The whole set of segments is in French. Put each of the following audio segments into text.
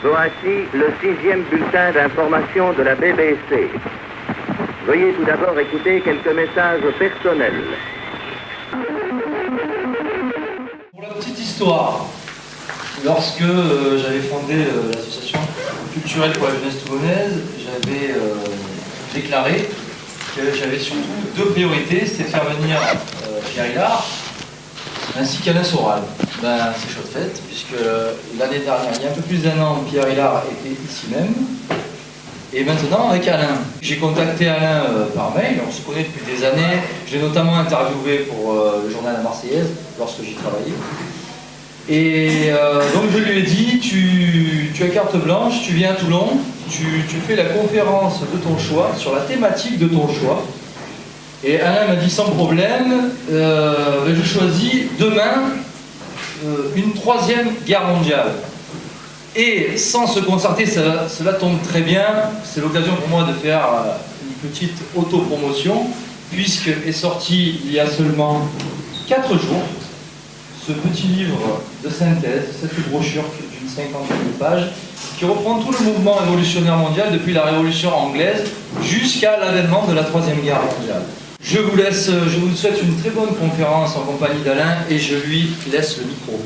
Voici le 6e bulletin d'information de la BBC. Veuillez tout d'abord écouter quelques messages personnels. Pour la petite histoire, lorsque j'avais fondé l'association culturelle pour la jeunesse toulonnaise, j'avais déclaré que j'avais surtout deux priorités, c'était de faire venir Pierre Hillard ainsi qu'Alain Soral. Ben, c'est chose faite, puisque l'année dernière, il y a un peu plus d'1 an, Pierre Hillard était ici même, et maintenant avec Alain. J'ai contacté Alain par mail, on se connaît depuis des années, je l'ai notamment interviewé pour le journal La Marseillaise, lorsque j'y travaillais. Et donc je lui ai dit, tu as carte blanche, tu viens à Toulon, tu fais la conférence de ton choix, sur la thématique de ton choix. Et Alain m'a dit sans problème, je choisis demain une 3e guerre mondiale. Et sans se concerter, cela tombe très bien, c'est l'occasion pour moi de faire une petite autopromotion, puisque est sorti il y a seulement 4 jours, ce petit livre de synthèse, cette brochure d'une 50e pages, qui reprend tout le mouvement révolutionnaire mondial depuis la Révolution anglaise jusqu'à l'avènement de la 3e guerre mondiale. Je vous souhaite une très bonne conférence en compagnie d'Alain et je lui laisse le micro.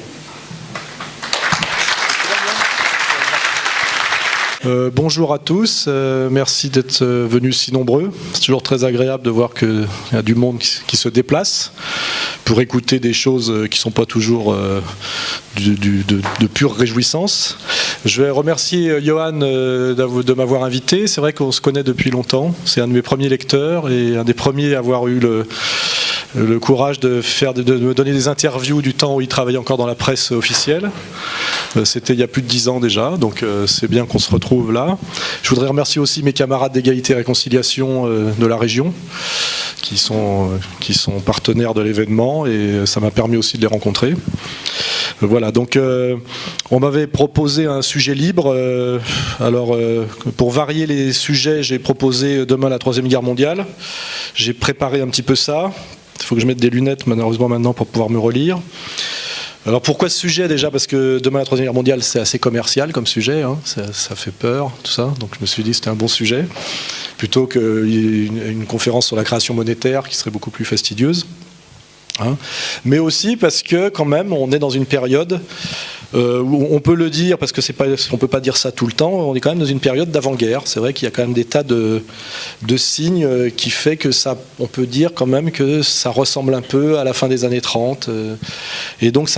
Bonjour à tous, merci d'être venus si nombreux. C'est toujours très agréable de voir qu'il y a du monde qui se déplace pour écouter des choses qui ne sont pas toujours de pure réjouissance. Je vais remercier Johan de m'avoir invité. C'est vrai qu'on se connaît depuis longtemps. C'est un de mes premiers lecteurs et un des premiers à avoir eu le courage de me donner des interviews du temps où il travaillait encore dans la presse officielle. C'était il y a plus de 10 ans déjà, donc c'est bien qu'on se retrouve là. Je voudrais remercier aussi mes camarades d'égalité et réconciliation de la région, qui sont partenaires de l'événement, et ça m'a permis aussi de les rencontrer. Voilà, donc on m'avait proposé un sujet libre. Pour varier les sujets, j'ai proposé demain la 3e guerre mondiale. J'ai préparé un petit peu ça. Il faut que je mette des lunettes malheureusement maintenant pour pouvoir me relire. Alors pourquoi ce sujet? Déjà parce que demain la 3e guerre mondiale, c'est assez commercial comme sujet, hein. Ça fait peur, tout ça. Donc je me suis dit que c'était un bon sujet, plutôt qu'une conférence sur la création monétaire qui serait beaucoup plus fastidieuse. Hein. Mais aussi parce que quand même on est dans une période où on peut le dire, parce que on peut pas dire ça tout le temps, on est quand même dans une période d'avant-guerre. C'est vrai qu'il y a quand même des tas de signes qui fait que ça, on peut dire quand même que ça ressemble un peu à la fin des années 30. Et donc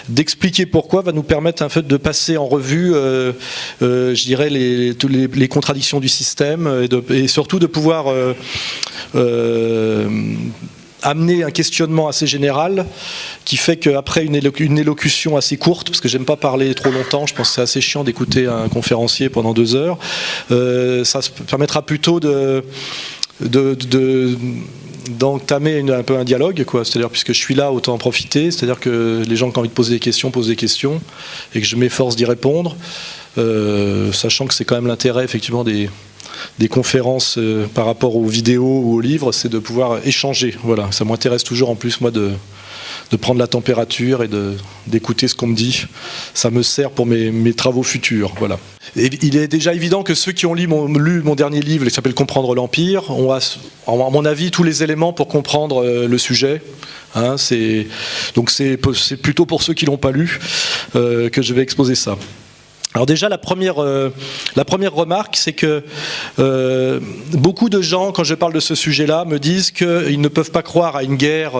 d'expliquer pourquoi va nous permettre en fait de passer en revue, je dirais, les contradictions du système et surtout de pouvoir amener un questionnement assez général qui fait qu'après une élocution assez courte, parce que j'aime pas parler trop longtemps, je pense que c'est assez chiant d'écouter un conférencier pendant 2 heures, ça permettra plutôt d'entamer un peu un dialogue, quoi. C'est-à-dire, puisque je suis là, autant en profiter, c'est-à-dire que les gens qui ont envie de poser des questions posent des questions et que je m'efforce d'y répondre, sachant que c'est quand même l'intérêt effectivement des conférences par rapport aux vidéos ou aux livres, c'est de pouvoir échanger. Voilà, ça m'intéresse toujours en plus moi de prendre la température et d'écouter ce qu'on me dit. Ça me sert pour mes travaux futurs. Voilà. Et il est déjà évident que ceux qui ont lu mon dernier livre, qui s'appelle Comprendre l'Empire, ont à mon avis tous les éléments pour comprendre le sujet. Hein, donc c'est plutôt pour ceux qui l'ont pas lu que je vais exposer ça. Alors déjà, la première remarque, c'est que beaucoup de gens, quand je parle de ce sujet-là, me disent qu'ils ne peuvent pas croire à une guerre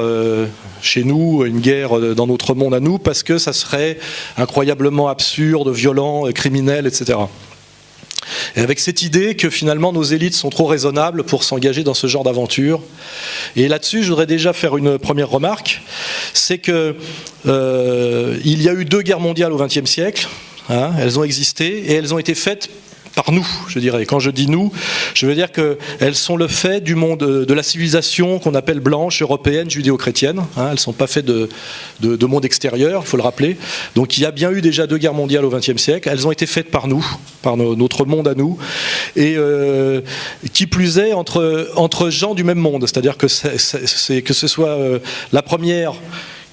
chez nous, une guerre dans notre monde à nous, parce que ça serait incroyablement absurde, violent, criminel, etc. Et avec cette idée que finalement nos élites sont trop raisonnables pour s'engager dans ce genre d'aventure. Et là-dessus, je voudrais déjà faire une première remarque, c'est que il y a eu 2 guerres mondiales au XXe siècle. Hein, elles ont existé et elles ont été faites par nous, je dirais. Quand je dis nous, je veux dire qu'elles sont le fait du monde, de la civilisation qu'on appelle blanche, européenne, judéo-chrétienne. Hein, elles ne sont pas faites de monde extérieur, il faut le rappeler. Donc il y a bien eu déjà 2 guerres mondiales au XXe siècle. Elles ont été faites par nous, par notre monde à nous. Et qui plus est, entre gens du même monde. C'est-à-dire que ce soit la première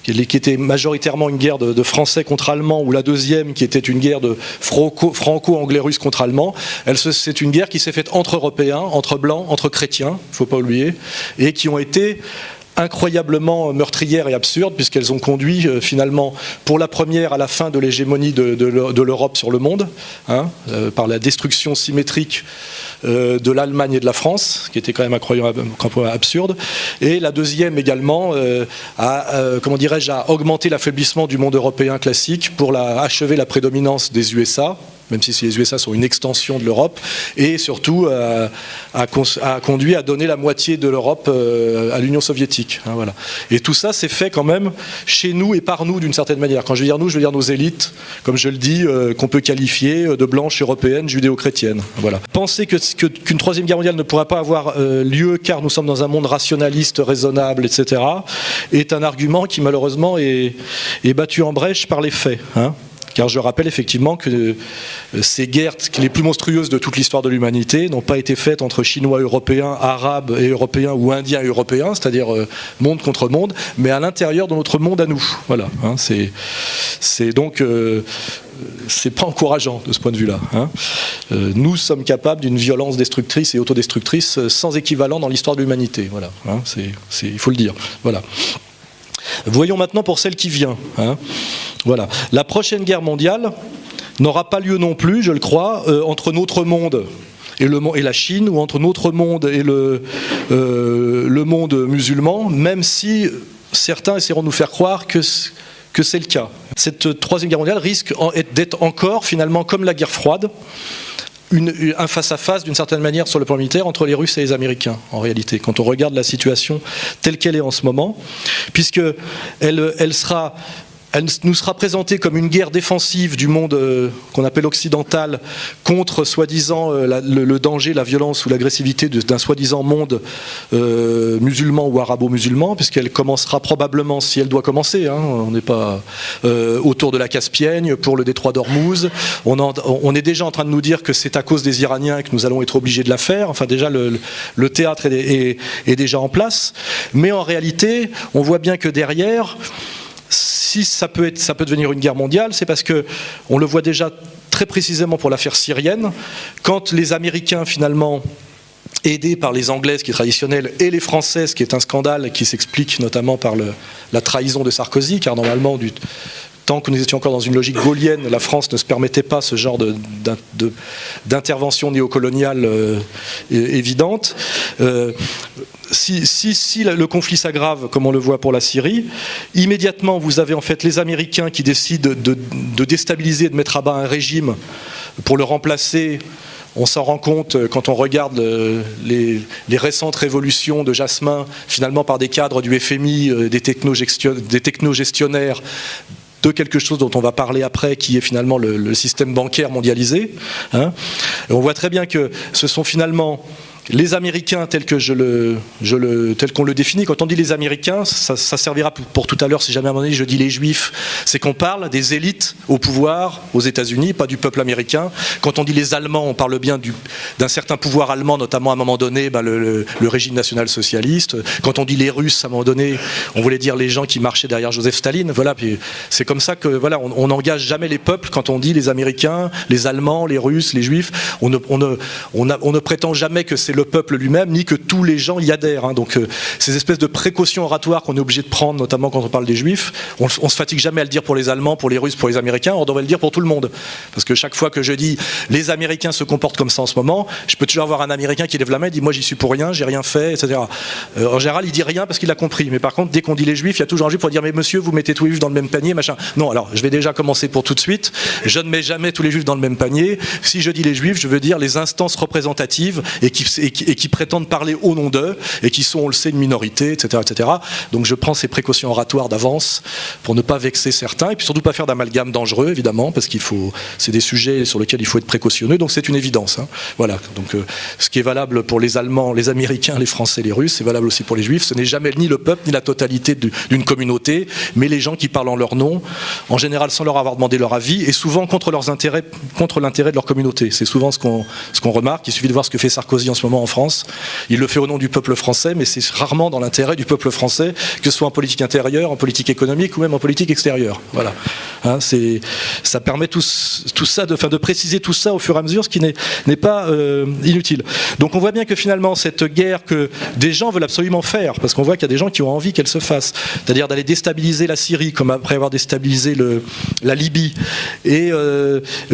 qui était majoritairement une guerre de Français contre Allemands, ou la deuxième qui était une guerre de franco-anglais-russe contre Allemands, c'est une guerre qui s'est faite entre Européens, entre Blancs, entre chrétiens, il ne faut pas oublier, et qui ont été incroyablement meurtrières et absurdes, puisqu'elles ont conduit finalement pour la première à la fin de l'hégémonie de l'Europe sur le monde, par la destruction symétrique de l'Allemagne et de la France, qui était quand même incroyablement absurde, et la deuxième également à augmenter l'affaiblissement du monde européen classique pour achever la prédominance des USA, même si les USA sont une extension de l'Europe, et surtout a conduit à donner la moitié de l'Europe à l'Union soviétique. Voilà. Et tout ça s'est fait quand même chez nous et par nous d'une certaine manière. Quand je veux dire nous, je veux dire nos élites, comme je le dis, qu'on peut qualifier de blanches européennes, judéo-chrétiennes. Voilà. Penser qu'une troisième guerre mondiale ne pourra pas avoir lieu car nous sommes dans un monde rationaliste, raisonnable, etc., est un argument qui malheureusement est battu en brèche par les faits. Car je rappelle effectivement que ces guerres les plus monstrueuses de toute l'histoire de l'humanité n'ont pas été faites entre Chinois européens, Arabes et Européens ou Indiens et Européens, c'est-à-dire monde contre monde, mais à l'intérieur de notre monde à nous. Voilà. C'est donc c'est pas encourageant de ce point de vue-là. Nous sommes capables d'une violence destructrice et autodestructrice sans équivalent dans l'histoire de l'humanité. Voilà. Il faut le dire. Voilà. Voyons maintenant pour celle qui vient. Voilà. La prochaine guerre mondiale n'aura pas lieu non plus, je le crois, entre notre monde et la Chine, ou entre notre monde et le monde musulman, même si certains essaieront de nous faire croire que c'est le cas. Cette troisième guerre mondiale risque d'être encore, finalement, comme la guerre froide, un face-à-face d'une certaine manière sur le plan militaire entre les Russes et les Américains, en réalité, quand on regarde la situation telle qu'elle est en ce moment, puisque elle nous sera présentée comme une guerre défensive du monde qu'on appelle occidental contre soi-disant le danger, la violence ou l'agressivité d'un soi-disant monde musulman ou arabo-musulman, puisqu'elle commencera probablement, si elle doit commencer, on n'est pas autour de la Caspienne, pour le détroit d'Ormuz. On est déjà en train de nous dire que c'est à cause des Iraniens que nous allons être obligés de la faire. Enfin, déjà, le théâtre est déjà en place. Mais en réalité, on voit bien que derrière, si ça peut devenir une guerre mondiale, c'est parce que on le voit déjà très précisément pour l'affaire syrienne, quand les Américains finalement, aidés par les Anglaises qui est traditionnelle et les Françaises qui est un scandale qui s'explique notamment par la trahison de Sarkozy, car normalement tant que nous étions encore dans une logique gaullienne, la France ne se permettait pas ce genre d'intervention néocoloniale évidente. Si le conflit s'aggrave, comme on le voit pour la Syrie, immédiatement vous avez en fait les Américains qui décident de déstabiliser, de mettre à bas un régime pour le remplacer. On s'en rend compte quand on regarde les récentes révolutions de Jasmin, finalement par des cadres du FMI, des technogestionnaires, de quelque chose dont on va parler après, qui est finalement le système bancaire mondialisé. Et on voit très bien que ce sont finalement les Américains tels qu'on le définit. Quand on dit les Américains, ça servira pour tout à l'heure, si jamais à un moment donné je dis les Juifs, c'est qu'on parle des élites au pouvoir aux États-Unis, pas du peuple américain. Quand on dit les Allemands, on parle bien d'un certain pouvoir allemand, notamment à un moment donné le régime national-socialiste. Quand on dit les Russes, à un moment donné, on voulait dire les gens qui marchaient derrière Joseph Staline. Voilà, puis c'est comme ça que on n'engage jamais les peuples quand on dit les Américains, les Allemands, les Russes, les Juifs. On ne prétend jamais que c'est le peuple lui-même, ni que tous les gens y adhèrent. Donc ces espèces de précautions oratoires qu'on est obligé de prendre, notamment quand on parle des Juifs, on se fatigue jamais à le dire pour les Allemands, pour les Russes, pour les Américains, on devrait le dire pour tout le monde. Parce que chaque fois que je dis les Américains se comportent comme ça en ce moment, je peux toujours avoir un Américain qui lève la main et dit moi j'y suis pour rien, j'ai rien fait, etc. En général il dit rien parce qu'il a compris. Mais par contre dès qu'on dit les Juifs, il y a toujours un Juif pour dire mais monsieur vous mettez tous les Juifs dans le même panier, machin. Non, alors je vais déjà commencer pour tout de suite. Je ne mets jamais tous les Juifs dans le même panier. Si je dis les Juifs, je veux dire les instances représentatives et qui prétendent parler au nom d'eux et qui sont, on le sait, une minorité, etc., etc. Donc je prends ces précautions oratoires d'avance pour ne pas vexer certains et puis surtout pas faire d'amalgame dangereux, évidemment, parce c'est des sujets sur lesquels il faut être précautionneux, donc c'est une évidence. Voilà. Donc ce qui est valable pour les Allemands, les Américains, les Français, les Russes, c'est valable aussi pour les Juifs. Ce n'est jamais ni le peuple ni la totalité d'une communauté, mais les gens qui parlent en leur nom, en général sans leur avoir demandé leur avis et souvent contre leurs intérêts, contre l'intérêt de leur communauté. C'est souvent ce qu'on remarque. Il suffit de voir ce que fait Sarkozy en ce moment en France. Il le fait au nom du peuple français, mais c'est rarement dans l'intérêt du peuple français, que ce soit en politique intérieure, en politique économique ou même en politique extérieure. Voilà. Hein, ça permet tout ça, de préciser tout ça au fur et à mesure, ce qui n'est pas inutile. Donc on voit bien que finalement cette guerre que des gens veulent absolument faire, parce qu'on voit qu'il y a des gens qui ont envie qu'elle se fasse, c'est-à-dire d'aller déstabiliser la Syrie, comme après avoir déstabilisé la Libye, et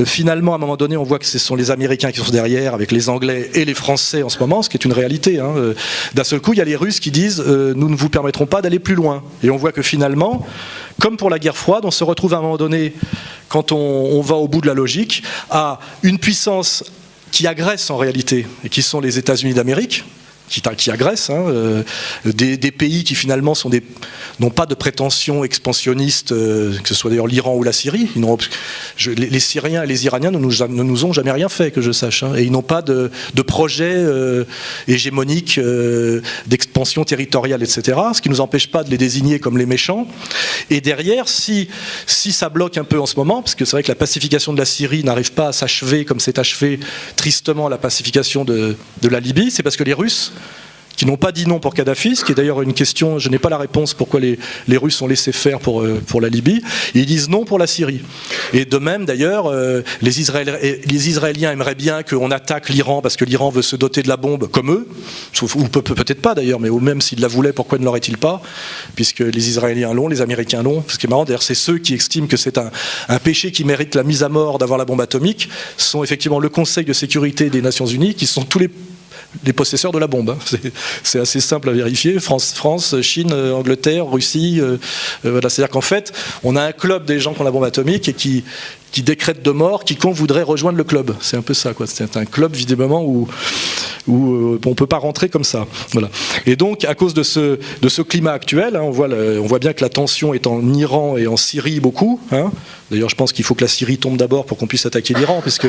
finalement à un moment donné on voit que ce sont les Américains qui sont derrière, avec les Anglais et les Français en ce moment, ce qui est une réalité. Hein. D'un seul coup il y a les Russes qui disent nous ne vous permettrons pas d'aller plus loin, et on voit que finalement, comme pour la guerre froide, on se retrouve à un moment donné, quand on va au bout de la logique, à une puissance qui agresse en réalité, et qui sont les États-Unis d'Amérique, qui agressent, hein, des pays qui finalement n'ont pas de prétention expansionniste, que ce soit d'ailleurs l'Iran ou la Syrie. Les Syriens et les Iraniens ne nous ont jamais rien fait, que je sache, hein, et ils n'ont pas de projet hégémonique d'expansion territoriale, etc., ce qui ne nous empêche pas de les désigner comme les méchants. Et derrière, si ça bloque un peu en ce moment, parce que c'est vrai que la pacification de la Syrie n'arrive pas à s'achever comme s'est achevé tristement la pacification de la Libye, c'est parce que les Russes, qui n'ont pas dit non pour Kadhafi, ce qui est d'ailleurs une question, je n'ai pas la réponse pourquoi les Russes ont laissé faire pour la Libye, ils disent non pour la Syrie. Et de même d'ailleurs, les Israéliens aimeraient bien qu'on attaque l'Iran parce que l'Iran veut se doter de la bombe comme eux, ou peut-être pas d'ailleurs, mais même s'ils la voulaient, pourquoi ne l'auraient-ils pas, puisque les Israéliens l'ont, les Américains l'ont. Ce qui est marrant d'ailleurs, c'est ceux qui estiment que c'est un péché qui mérite la mise à mort d'avoir la bombe atomique, sont effectivement le Conseil de sécurité des Nations Unies, qui sont tous les possesseurs de la bombe. C'est assez simple à vérifier. France, Chine, Angleterre, Russie. Voilà. C'est-à-dire qu'en fait, on a un club des gens qui ont la bombe atomique et qui décrète de mort quiconque voudrait rejoindre le club. C'est un peu ça, quoi. C'est un club, visiblement, où on ne peut pas rentrer comme ça. Voilà. Et donc, à cause de ce climat actuel, hein, on voit bien que la tension est en Iran et en Syrie beaucoup. Hein. D'ailleurs, je pense qu'il faut que la Syrie tombe d'abord pour qu'on puisse attaquer l'Iran, puisque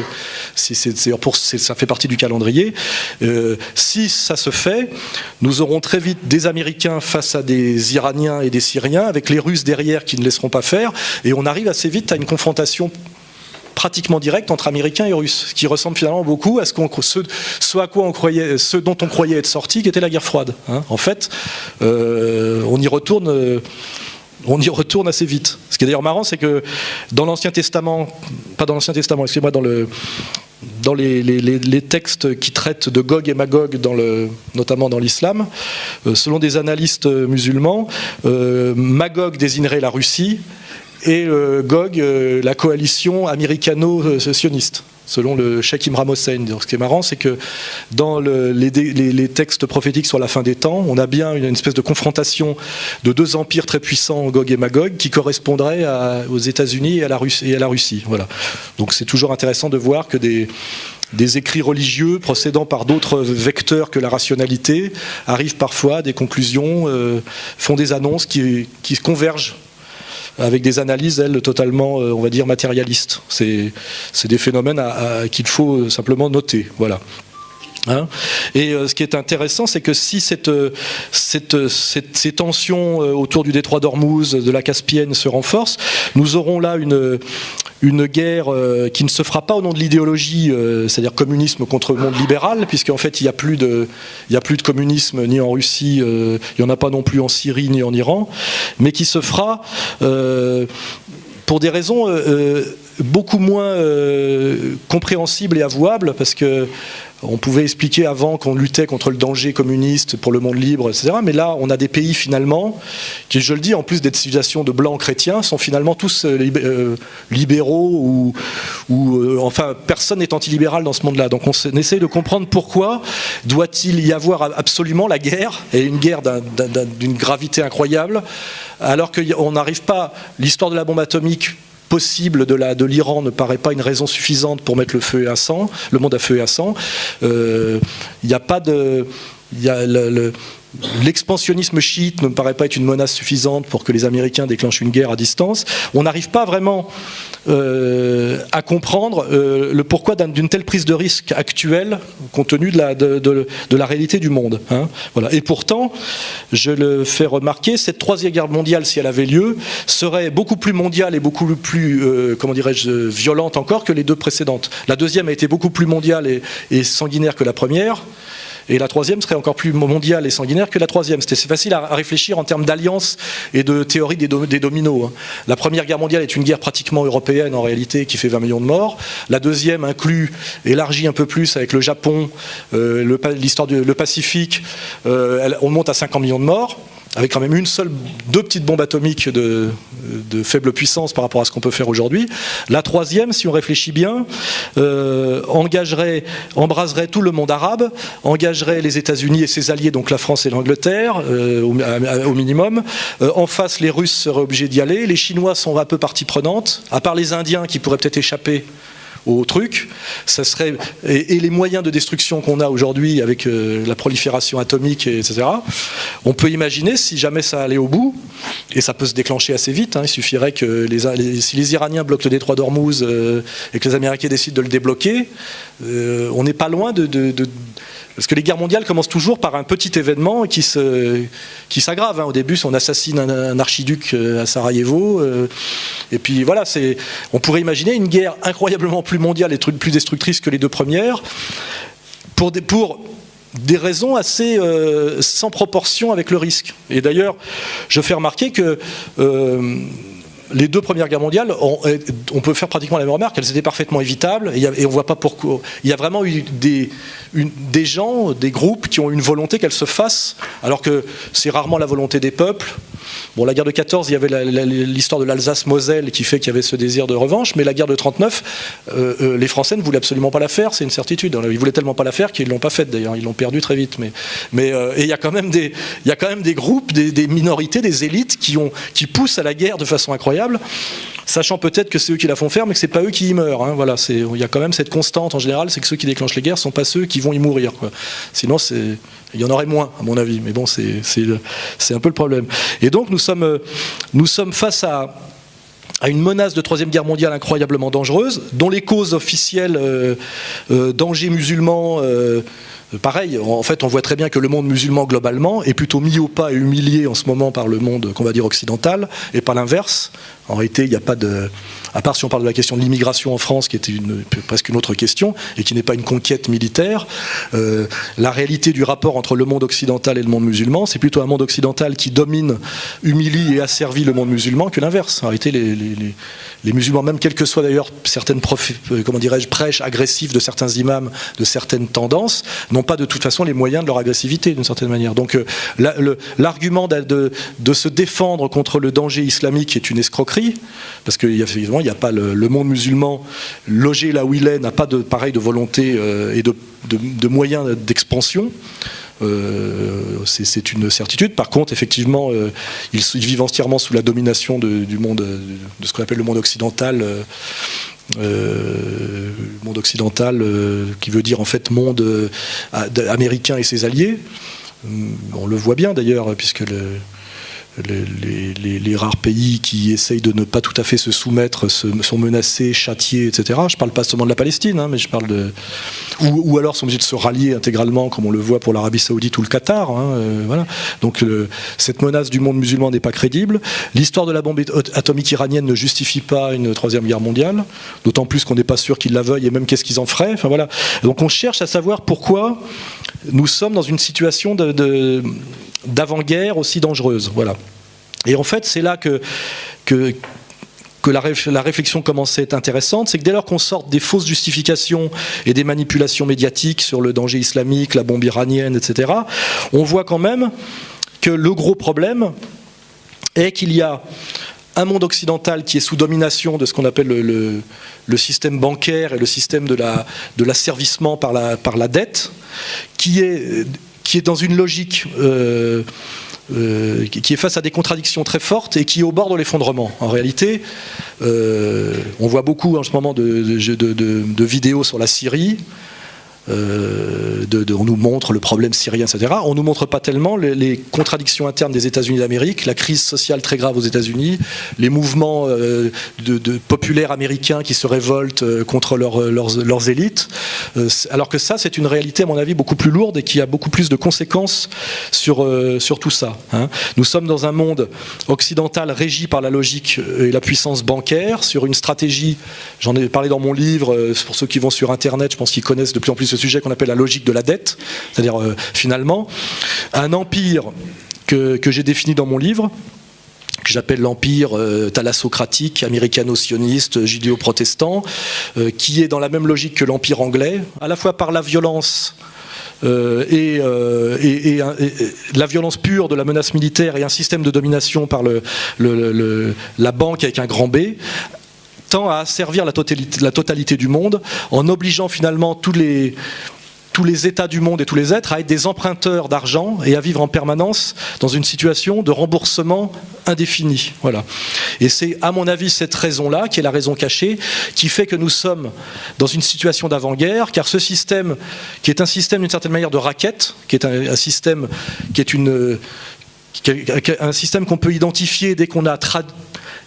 ça fait partie du calendrier. Si ça se fait, nous aurons très vite des Américains face à des Iraniens et des Syriens, avec les Russes derrière qui ne laisseront pas faire, et on arrive assez vite à une confrontation pratiquement direct entre Américains et Russes, ce qui ressemble finalement beaucoup à ce dont on croyait être sorti, qui était la guerre froide. Hein. En fait, on y retourne assez vite. Ce qui est d'ailleurs marrant, c'est que dans l'Ancien Testament, excusez-moi, dans les textes qui traitent de Gog et Magog, notamment dans l'islam, selon des analystes musulmans, Magog désignerait la Russie, et Gog, la coalition américano-sioniste, selon le Cheikh Imran Hossein. Donc, ce qui est marrant, c'est que dans les textes prophétiques sur la fin des temps, on a bien une espèce de confrontation de deux empires très puissants, Gog et Magog, qui correspondraient aux États-Unis et à la Russie. Voilà. Donc c'est toujours intéressant de voir que des écrits religieux procédant par d'autres vecteurs que la rationalité arrivent parfois à des conclusions, font des annonces qui convergent avec des analyses, elles, totalement, on va dire, matérialistes. C'est des phénomènes qu'il faut simplement noter. Voilà. Hein, et ce qui est intéressant, c'est que si ces tensions autour du détroit d'Ormuz, de la Caspienne se renforcent, nous aurons là une guerre qui ne se fera pas au nom de l'idéologie, c'est-à-dire communisme contre le monde libéral, puisqu'en fait il n'y a plus de communisme ni en Russie, il n'y en a pas non plus en Syrie ni en Iran, mais qui se fera pour des raisons beaucoup moins compréhensibles et avouables, parce que on pouvait expliquer avant qu'on luttait contre le danger communiste pour le monde libre, etc. Mais là, on a des pays finalement qui, je le dis, en plus d'être civilisations de blancs chrétiens, sont finalement tous libéraux ou enfin, personne n'est antilibéral dans ce monde-là. Donc on essaie de comprendre pourquoi doit-il y avoir absolument la guerre, et une guerre d'une gravité incroyable, alors qu'on n'arrive pas... L'histoire de la bombe atomique possible de l'Iran ne paraît pas une raison suffisante pour mettre le monde à feu et à sang. Il n'y a pas de... L'expansionnisme chiite ne me paraît pas être une menace suffisante pour que les Américains déclenchent une guerre à distance. On n'arrive pas vraiment à comprendre le pourquoi d'une telle prise de risque actuelle, compte tenu de la réalité du monde. Hein. Voilà. Et pourtant, je le fais remarquer, cette troisième guerre mondiale, si elle avait lieu, serait beaucoup plus mondiale et beaucoup plus, comment dirais-je, violente encore que les deux précédentes. La deuxième a été beaucoup plus mondiale et sanguinaire que la première. Et la troisième serait encore plus mondiale et sanguinaire que la troisième. C'est facile à réfléchir en termes d'alliance et de théorie des dominos. La Première Guerre mondiale est une guerre pratiquement européenne en réalité qui fait 20 millions de morts. La deuxième inclut, élargit un peu plus avec le Japon, l'histoire du Pacifique. On monte à 50 millions de morts, avec quand même deux petites bombes atomiques de faible puissance par rapport à ce qu'on peut faire aujourd'hui. La troisième, si on réfléchit bien, embraserait tout le monde arabe, engagerait les États-Unis et ses alliés, donc la France et l'Angleterre, au minimum. En face, les Russes seraient obligés d'y aller. Les Chinois sont un peu partie prenante, à part les Indiens qui pourraient peut-être échapper au truc, ça serait, et les moyens de destruction qu'on a aujourd'hui avec la prolifération atomique, etc. On peut imaginer si jamais ça allait au bout, et ça peut se déclencher assez vite, il suffirait que si les Iraniens bloquent le détroit d'Ormuz et que les Américains décident de le débloquer, on n'est pas loin parce que les guerres mondiales commencent toujours par un petit événement qui s'aggrave. Au début, on assassine un archiduc à Sarajevo. Et puis voilà, on pourrait imaginer une guerre incroyablement plus mondiale et plus destructrice que les deux premières, pour des raisons assez sans proportion avec le risque. Et d'ailleurs, je fais remarquer que les deux premières guerres mondiales, on peut faire pratiquement la même remarque, elles étaient parfaitement évitables, et on voit pas pourquoi. Il y a vraiment eu des gens, des groupes qui ont une volonté qu'elles se fassent, alors que c'est rarement la volonté des peuples. Bon, la guerre de 14, il y avait l'histoire de l'Alsace-Moselle qui fait qu'il y avait ce désir de revanche, mais la guerre de 39, les Français ne voulaient absolument pas la faire, c'est une certitude. Ils voulaient tellement pas la faire qu'ils l'ont pas faite d'ailleurs, ils l'ont perdue très vite. Mais il y a quand même des groupes, des minorités, des élites qui poussent à la guerre de façon incroyable, sachant peut-être que c'est eux qui la font faire, mais que c'est pas eux qui y meurent. Voilà, il y a quand même cette constante en général, c'est que ceux qui déclenchent les guerres sont pas ceux qui vont y mourir. Sinon, il y en aurait moins, à mon avis. Mais bon, c'est un peu le problème. Et donc, nous sommes face à une menace de troisième guerre mondiale incroyablement dangereuse, dont les causes officielles, danger musulman, pareil, en fait, on voit très bien que le monde musulman globalement est plutôt mis au pas et humilié en ce moment par le monde qu'on va dire occidental, et pas l'inverse. En réalité, il n'y a pas de... À part si on parle de la question de l'immigration en France, qui était presque une autre question, et qui n'est pas une conquête militaire, la réalité du rapport entre le monde occidental et le monde musulman, c'est plutôt un monde occidental qui domine, humilie et asservit le monde musulman que l'inverse. En réalité, les musulmans, même quelles que soient d'ailleurs certaines prêches agressives de certains imams, de certaines tendances, n'ont pas de toute façon les moyens de leur agressivité, d'une certaine manière. Donc l'argument de se défendre contre le danger islamique est une escroquerie, parce qu'il n'y a pas le monde musulman logé là où il est, n'a pas de volonté et de moyens d'expansion. C'est une certitude. Par contre, effectivement, ils vivent entièrement sous la domination du monde, de ce qu'on appelle le monde occidental. Monde occidental, qui veut dire en fait monde américain et ses alliés. On le voit bien d'ailleurs, puisque les rares pays qui essayent de ne pas tout à fait se soumettre sont menacés, châtiés, etc. Je ne parle pas seulement de la Palestine, mais je parle ou alors sont obligés de se rallier intégralement, comme on le voit pour l'Arabie Saoudite ou le Qatar. Voilà. Donc cette menace du monde musulman n'est pas crédible. L'histoire de la bombe atomique iranienne ne justifie pas une troisième guerre mondiale, d'autant plus qu'on n'est pas sûr qu'ils la veuillent et même qu'est-ce qu'ils en feraient. Enfin, voilà. Donc on cherche à savoir pourquoi nous sommes dans une situation d'avant-guerre aussi dangereuse. Voilà. Et en fait, c'est là que la réflexion commence à être intéressante, c'est que dès lors qu'on sort des fausses justifications et des manipulations médiatiques sur le danger islamique, la bombe iranienne, etc., on voit quand même que le gros problème est qu'il y a un monde occidental qui est sous domination de ce qu'on appelle le système bancaire et le système de l'asservissement par la dette, qui est dans une logique qui est face à des contradictions très fortes et qui est au bord de l'effondrement. En réalité, on voit beaucoup en ce moment de vidéos sur la Syrie. On nous montre le problème syrien, etc. On ne nous montre pas tellement les contradictions internes des États-Unis d'Amérique, la crise sociale très grave aux États-Unis, les mouvements populaires américains qui se révoltent contre leurs élites, alors que ça, c'est une réalité, à mon avis, beaucoup plus lourde et qui a beaucoup plus de conséquences sur tout ça. Nous sommes dans un monde occidental régi par la logique et la puissance bancaire, sur une stratégie, j'en ai parlé dans mon livre, pour ceux qui vont sur Internet, je pense qu'ils connaissent de plus en plus ce sujet qu'on appelle la logique de la dette, c'est-à-dire finalement un empire que j'ai défini dans mon livre, que j'appelle l'empire thalassocratique, américano-sioniste, judéo-protestant, qui est dans la même logique que l'empire anglais, à la fois par la violence et la violence pure de la menace militaire et un système de domination par la banque avec un grand B, tend à servir la totalité du monde en obligeant finalement tous les États du monde et tous les êtres à être des emprunteurs d'argent et à vivre en permanence dans une situation de remboursement indéfini. Voilà. Et c'est, à mon avis, cette raison-là, qui est la raison cachée, qui fait que nous sommes dans une situation d'avant-guerre, car ce système, qui est un système d'une certaine manière de raquette, qui est un système qui est un système qu'on peut identifier dès qu'on a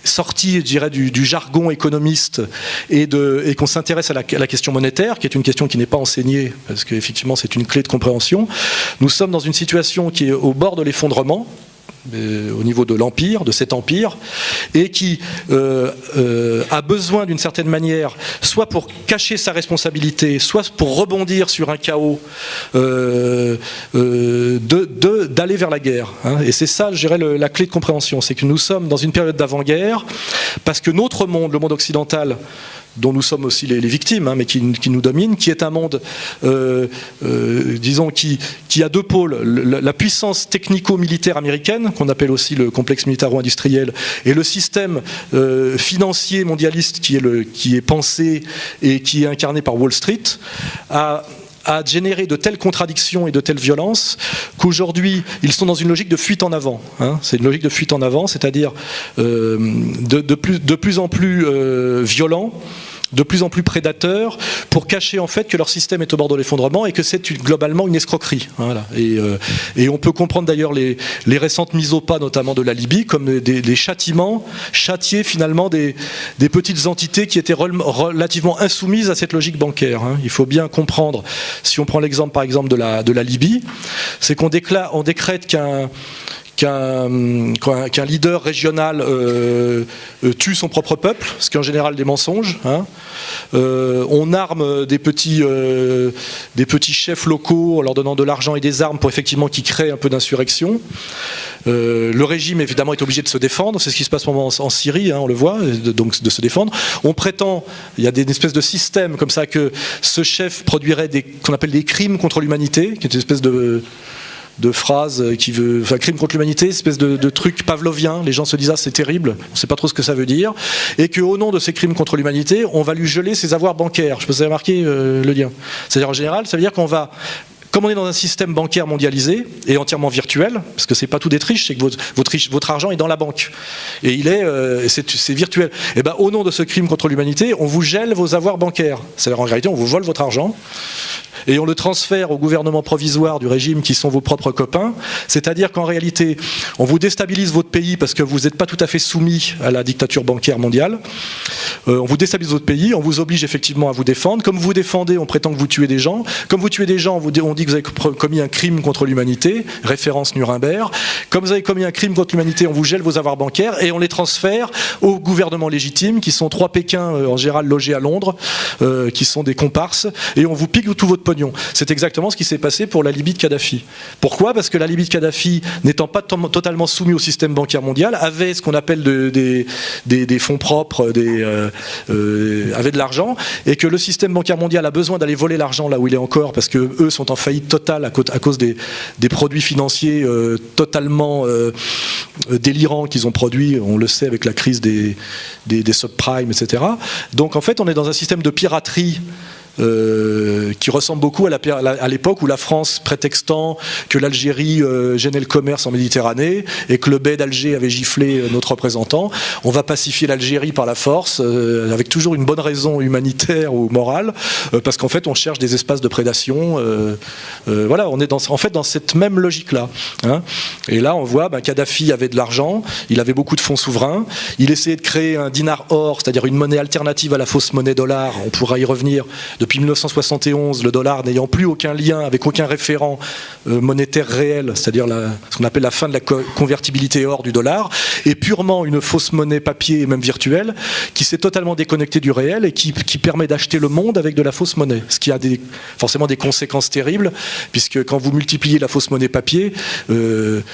sorti, je dirais, du jargon économiste et qu'on s'intéresse à la question monétaire, qui est une question qui n'est pas enseignée, parce qu'effectivement c'est une clé de compréhension. Nous sommes dans une situation qui est au bord de l'effondrement, au niveau de l'empire, de cet empire, et qui a besoin d'une certaine manière, soit pour cacher sa responsabilité, soit pour rebondir sur un chaos, d'aller vers la guerre. Hein. Et c'est ça, je dirais, la clé de compréhension, c'est que nous sommes dans une période d'avant-guerre, parce que notre monde, le monde occidental, dont nous sommes aussi les victimes, hein, mais qui nous domine, qui est un monde, disons, qui a deux pôles, la puissance technico-militaire américaine, qu'on appelle aussi le complexe militaro-industriel, et le système financier mondialiste qui est pensé et qui est incarné par Wall Street, a généré de telles contradictions et de telles violences qu'aujourd'hui, ils sont dans une logique de fuite en avant. Hein. C'est une logique de fuite en avant, c'est-à-dire de plus en plus violent, de plus en plus prédateurs, pour cacher en fait que leur système est au bord de l'effondrement et que c'est globalement une escroquerie. Voilà. Et on peut comprendre d'ailleurs les récentes mises au pas, notamment de la Libye, comme des châtiments, châtier finalement des petites entités qui étaient relativement insoumises à cette logique bancaire. Hein. Il faut bien comprendre, si on prend l'exemple par exemple de la Libye, c'est qu'on décrète qu'un leader régional tue son propre peuple, ce qui est en général des mensonges. Hein. On arme des petits chefs locaux en leur donnant de l'argent et des armes pour effectivement qu'ils créent un peu d'insurrection. Le régime évidemment est obligé de se défendre, c'est ce qui se passe en Syrie, hein, on le voit, donc de se défendre. On prétend, il y a une espèce de système comme ça que ce chef produirait qu'on appelle des crimes contre l'humanité, qui est une espèce de phrase crime contre l'humanité, espèce de truc pavlovien, les gens se disent c'est terrible, on ne sait pas trop ce que ça veut dire, et qu'au nom de ces crimes contre l'humanité, on va lui geler ses avoirs bancaires. Je sais pas si vous avez remarqué le lien. C'est-à-dire en général, ça veut dire qu'on va, comme on est dans un système bancaire mondialisé et entièrement virtuel, parce que c'est pas tout d'être riche, c'est que votre argent est dans la banque et c'est virtuel. Et ben au nom de ce crime contre l'humanité, on vous gèle vos avoirs bancaires. C'est-à-dire en réalité, on vous vole votre argent. Et on le transfère au gouvernement provisoire du régime qui sont vos propres copains, c'est-à-dire qu'en réalité, on vous déstabilise votre pays parce que vous n'êtes pas tout à fait soumis à la dictature bancaire mondiale. On vous déstabilise votre pays, on vous oblige effectivement à vous défendre. Comme vous vous défendez, on prétend que vous tuez des gens. Comme vous tuez des gens, on dit que vous avez commis un crime contre l'humanité, référence Nuremberg. Comme vous avez commis un crime contre l'humanité, on vous gèle vos avoirs bancaires et on les transfère au gouvernement légitime, qui sont 3 Pékins en général logés à Londres, qui sont des comparses, et on vous pique tout votre pognon. C'est exactement ce qui s'est passé pour la Libye de Kadhafi. Pourquoi ? Parce que la Libye de Kadhafi, n'étant pas totalement soumise au système bancaire mondial, avait ce qu'on appelle des fonds propres, avait de l'argent, et que le système bancaire mondial a besoin d'aller voler l'argent là où il est encore, parce que eux sont en faillite totale à cause des produits financiers totalement délirants qu'ils ont produits, on le sait avec la crise des subprimes, etc. Donc en fait on est dans un système de piraterie qui ressemble beaucoup à l'époque où la France, prétextant que l'Algérie gênait le commerce en Méditerranée et que le bey d'Alger avait giflé notre représentant, on va pacifier l'Algérie par la force, avec toujours une bonne raison humanitaire ou morale, parce qu'en fait on cherche des espaces de prédation. Voilà, on est en fait dans cette même logique-là. Hein. Et là on voit Kadhafi avait de l'argent, il avait beaucoup de fonds souverains, il essayait de créer un dinar or, c'est-à-dire une monnaie alternative à la fausse monnaie dollar, on pourra y revenir, de depuis 1971, le dollar n'ayant plus aucun lien avec aucun référent monétaire réel, c'est-à-dire ce qu'on appelle la fin de la convertibilité hors du dollar, est purement une fausse monnaie papier et même virtuelle, qui s'est totalement déconnectée du réel et qui permet d'acheter le monde avec de la fausse monnaie. Ce qui a forcément des conséquences terribles, puisque quand vous multipliez la fausse monnaie papier,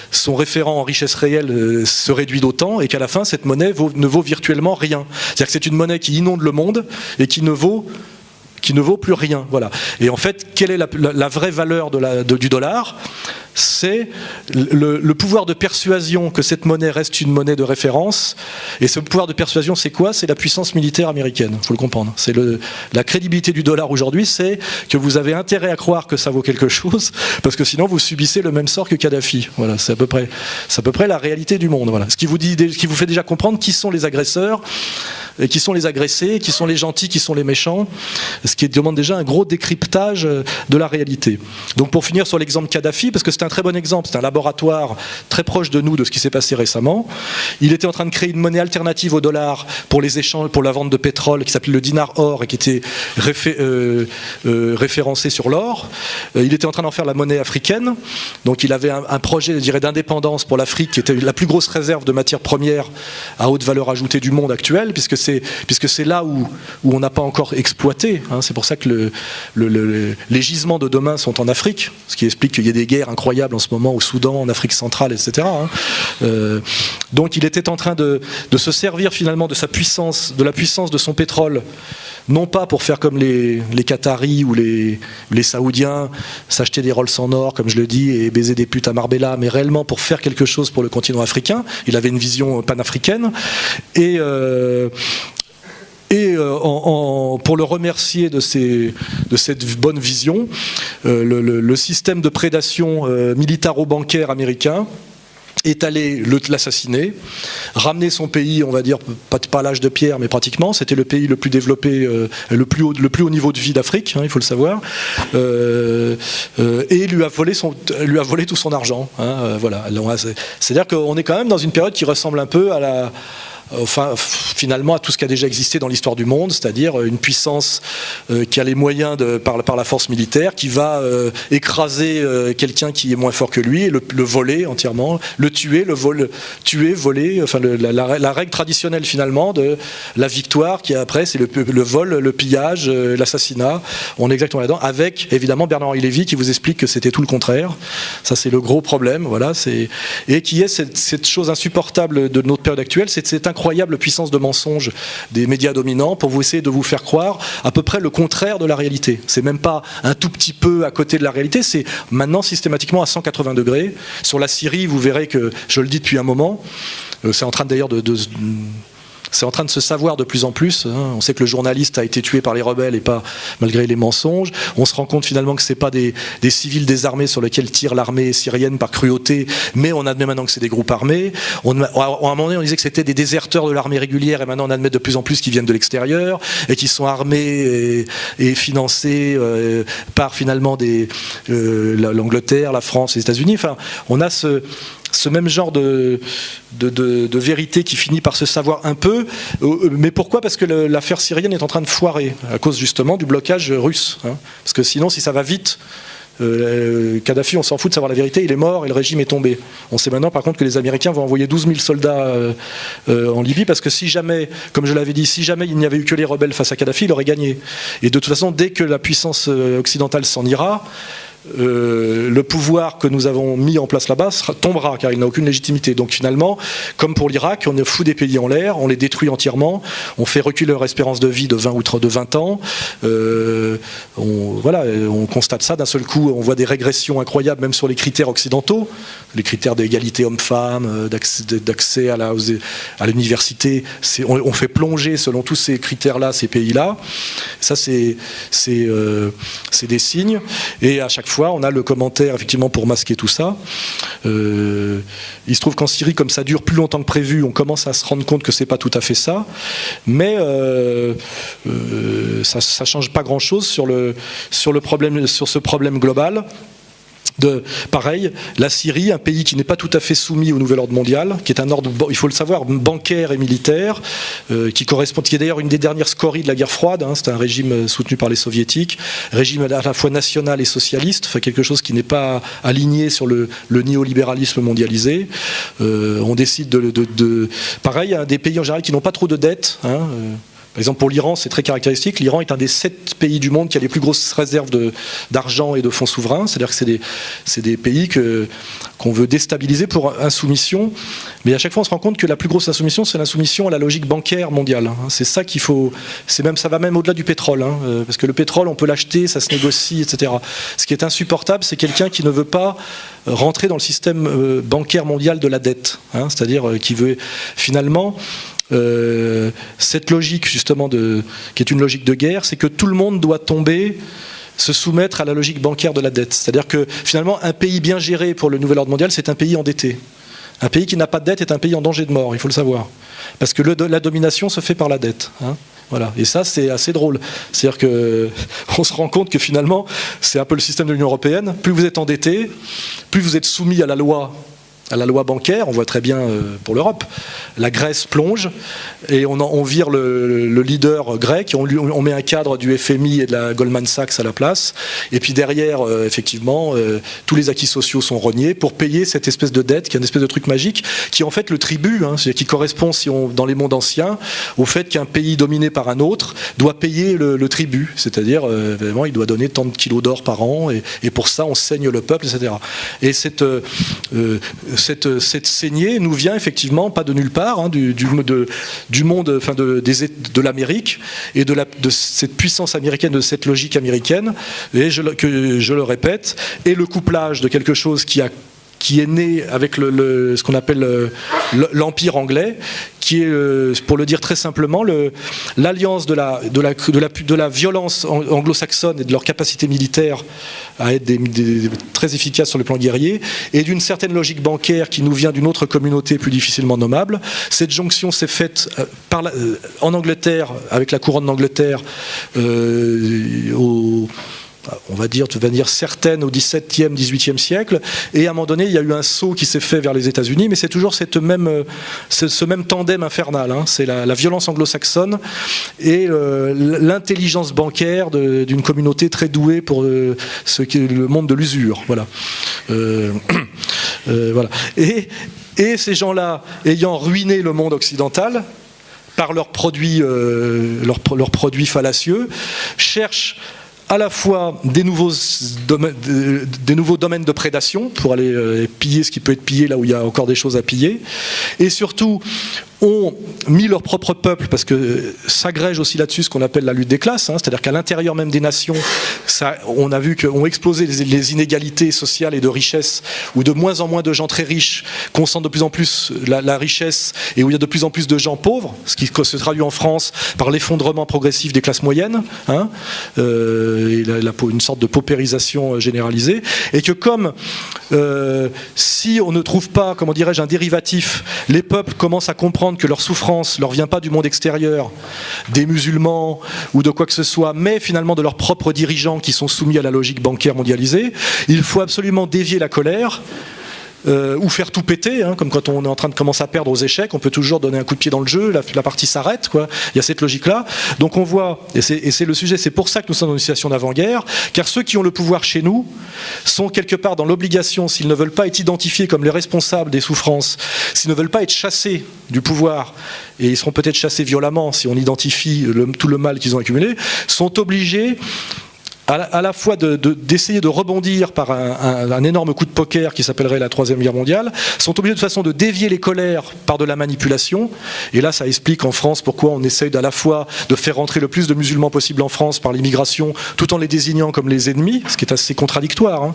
son référent en richesse réelle se réduit d'autant, et qu'à la fin, cette monnaie ne vaut virtuellement rien. C'est-à-dire que c'est une monnaie qui inonde le monde et qui ne vaut plus rien. Voilà. Et en fait, quelle est la vraie valeur du dollar ? C'est le pouvoir de persuasion que cette monnaie reste une monnaie de référence. Et ce pouvoir de persuasion, c'est quoi ? C'est la puissance militaire américaine, il faut le comprendre. C'est la crédibilité du dollar aujourd'hui, c'est que vous avez intérêt à croire que ça vaut quelque chose, parce que sinon vous subissez le même sort que Kadhafi. Voilà, c'est à peu près la réalité du monde. Voilà. Ce qui vous fait déjà comprendre qui sont les agresseurs, et qui sont les agressés, qui sont les gentils, qui sont les méchants, ce qui demande déjà un gros décryptage de la réalité. Donc pour finir sur l'exemple Kadhafi, parce que c'est un très bon exemple, c'est un laboratoire très proche de nous de ce qui s'est passé récemment. Il était en train de créer une monnaie alternative au dollar pour les échanges, pour la vente de pétrole, qui s'appelait le dinar or et qui était référencé sur l'or. Il était en train d'en faire la monnaie africaine. Donc il avait un projet, je dirais, d'indépendance pour l'Afrique, qui était la plus grosse réserve de matières premières à haute valeur ajoutée du monde actuel, puisque c'est là où on n'a pas encore exploité. Hein. C'est pour ça que les gisements de demain sont en Afrique, ce qui explique qu'il y a des guerres incroyables en ce moment au Soudan, en Afrique centrale, etc. Donc il était en train de se servir finalement de la puissance de son pétrole, non pas pour faire comme les Qataris ou les Saoudiens, s'acheter des Rolls en or, comme je le dis, et baiser des putes à Marbella, mais réellement pour faire quelque chose pour le continent africain. Il avait une vision panafricaine. Pour le remercier de cette bonne vision, le système de prédation militaro-bancaire américain est allé l'assassiner, ramener son pays, on va dire, pas à l'âge de pierre, mais pratiquement. C'était le pays le plus développé, le plus haut niveau de vie d'Afrique, hein, il faut le savoir, et lui a volé tout son argent. Hein, voilà. C'est-à-dire qu'on est quand même dans une période qui ressemble un peu finalement à tout ce qui a déjà existé dans l'histoire du monde, c'est-à-dire une puissance qui a les moyens par la force militaire, qui va écraser quelqu'un qui est moins fort que lui, et le voler entièrement, le tuer, voler, enfin la règle traditionnelle finalement de la victoire qui après c'est le vol, le pillage, l'assassinat. On est exactement là-dedans, avec évidemment Bernard-Henri Lévy qui vous explique que c'était tout le contraire. Ça c'est le gros problème, voilà, et qui est cette chose insupportable de notre période actuelle, c'est cette incroyable puissance de mensonge des médias dominants pour essayer de vous faire croire à peu près le contraire de la réalité. C'est même pas un tout petit peu à côté de la réalité, c'est maintenant systématiquement à 180 degrés. Sur la Syrie, vous verrez que, je le dis depuis un moment, c'est en train d'ailleurs c'est en train de se savoir de plus en plus. Hein. On sait que le journaliste a été tué par les rebelles et pas malgré les mensonges. On se rend compte finalement que c'est pas des civils désarmés sur lesquels tire l'armée syrienne par cruauté, mais on admet maintenant que c'est des groupes armés. À un moment donné, on disait que c'était des déserteurs de l'armée régulière, et maintenant on admet de plus en plus qu'ils viennent de l'extérieur et qui sont armés et financés par finalement l'Angleterre, la France, les États-Unis. Enfin, on a ce même genre de vérité qui finit par se savoir un peu. Mais pourquoi ? Parce que l'affaire syrienne est en train de foirer, à cause justement du blocage russe. Hein. Parce que sinon, si ça va vite, Kadhafi, on s'en fout de savoir la vérité, il est mort et le régime est tombé. On sait maintenant par contre que les Américains vont envoyer 12 000 soldats en Libye, parce que si jamais, comme je l'avais dit, si jamais il n'y avait eu que les rebelles face à Kadhafi, il aurait gagné. Et de toute façon, dès que la puissance occidentale s'en ira, le pouvoir que nous avons mis en place là-bas tombera, car il n'a aucune légitimité. Donc finalement, comme pour l'Irak, on fout des pays en l'air, on les détruit entièrement, on fait reculer leur espérance de vie de 20 ans. On constate ça d'un seul coup, on voit des régressions incroyables même sur les critères occidentaux, les critères d'égalité homme-femme, d'accès à l'université. On fait plonger selon tous ces critères-là ces pays-là. Ça, c'est des signes. Et à chaque fois, on a le commentaire effectivement pour masquer tout ça. Il se trouve qu'en Syrie, comme ça dure plus longtemps que prévu, on commence à se rendre compte que c'est pas tout à fait ça, mais ça change pas grand-chose sur ce problème global. Pareil, la Syrie, un pays qui n'est pas tout à fait soumis au nouvel ordre mondial, qui est un ordre, il faut le savoir, bancaire et militaire, qui est d'ailleurs une des dernières scories de la guerre froide. C'est un régime soutenu par les soviétiques, régime à la fois national et socialiste, enfin quelque chose qui n'est pas aligné sur le néolibéralisme mondialisé. On décide pareil, des pays en général qui n'ont pas trop de dettes. Par exemple, pour l'Iran, c'est très caractéristique. L'Iran est un des 7 pays du monde qui a les plus grosses réserves d'argent et de fonds souverains. C'est-à-dire que c'est des pays qu'on veut déstabiliser pour insoumission. Mais à chaque fois, on se rend compte que la plus grosse insoumission, c'est l'insoumission à la logique bancaire mondiale. Ça va même au-delà du pétrole. Parce que le pétrole, on peut l'acheter, ça se négocie, etc. Ce qui est insupportable, c'est quelqu'un qui ne veut pas rentrer dans le système bancaire mondial de la dette. C'est-à-dire qui veut finalement... cette logique justement qui est une logique de guerre, c'est que tout le monde doit se soumettre à la logique bancaire de la dette. C'est-à-dire que finalement un pays bien géré pour le nouvel ordre mondial, c'est un pays endetté. Un pays qui n'a pas de dette est un pays en danger de mort, il faut le savoir. Parce que la domination se fait par la dette. Voilà. Et ça, c'est assez drôle. C'est-à-dire qu'on se rend compte que finalement, c'est un peu le système de l'Union européenne. Plus vous êtes endetté, plus vous êtes soumis à la loi bancaire. On voit très bien pour l'Europe. La Grèce plonge et on vire le leader grec, on met un cadre du FMI et de la Goldman Sachs à la place, et puis derrière, effectivement, tous les acquis sociaux sont rognés pour payer cette espèce de dette, qui est une espèce de truc magique, qui est en fait le tribut, qui correspond, dans les mondes anciens, au fait qu'un pays dominé par un autre doit payer le tribut, c'est-à-dire, vraiment, il doit donner tant de kilos d'or par an, et pour ça, on saigne le peuple, etc. Et cette saignée nous vient effectivement pas de nulle part, du monde, enfin de l'Amérique et de cette puissance américaine, de cette logique américaine. Et je le répète, et le couplage de quelque chose qui est né avec ce qu'on appelle l'Empire anglais, qui est, pour le dire très simplement, l'alliance de la violence anglo-saxonne et de leur capacité militaire à être très efficaces sur le plan guerrier, et d'une certaine logique bancaire qui nous vient d'une autre communauté plus difficilement nommable. Cette jonction s'est faite en Angleterre, avec la couronne d'Angleterre, on va dire, de manière certaine au XVIIe, XVIIIe siècle, et à un moment donné, il y a eu un saut qui s'est fait vers les États-Unis, mais c'est toujours ce même tandem infernal. C'est la violence anglo-saxonne et l'intelligence bancaire d'une communauté très douée pour le monde de l'usure. Voilà. Voilà. Et ces gens-là, ayant ruiné le monde occidental par leurs produits fallacieux, cherchent à la fois des nouveaux domaines de prédation pour aller piller ce qui peut être pillé là où il y a encore des choses à piller, et surtout ont mis leur propre peuple, parce que s'agrège aussi là-dessus ce qu'on appelle la lutte des classes, c'est-à-dire qu'à l'intérieur même des nations, on a vu qu'ont explosé les inégalités sociales et de richesse, où de moins en moins de gens très riches concentrent de plus en plus la richesse, et où il y a de plus en plus de gens pauvres, ce qui se traduit en France par l'effondrement progressif des classes moyennes, et une sorte de paupérisation généralisée, et que comme si on ne trouve pas, comment dirais-je, un dérivatif, les peuples commencent à comprendre que leur souffrance leur vient pas du monde extérieur, des musulmans ou de quoi que ce soit, mais finalement de leurs propres dirigeants qui sont soumis à la logique bancaire mondialisée. Il faut absolument dévier la colère, ou faire tout péter, comme quand on est en train de commencer à perdre aux échecs, on peut toujours donner un coup de pied dans le jeu, la partie s'arrête, quoi. Il y a cette logique-là. Donc on voit, et c'est le sujet, c'est pour ça que nous sommes dans une situation d'avant-guerre, car ceux qui ont le pouvoir chez nous sont quelque part dans l'obligation, s'ils ne veulent pas être identifiés comme les responsables des souffrances, s'ils ne veulent pas être chassés du pouvoir, et ils seront peut-être chassés violemment si on identifie tout le mal qu'ils ont accumulé, sont obligés à la fois d'essayer de rebondir par un énorme coup de poker qui s'appellerait la Troisième Guerre mondiale, sont obligés de toute façon de dévier les colères par de la manipulation, et là ça explique en France pourquoi on essaye à la fois de faire rentrer le plus de musulmans possible en France par l'immigration, tout en les désignant comme les ennemis, ce qui est assez contradictoire,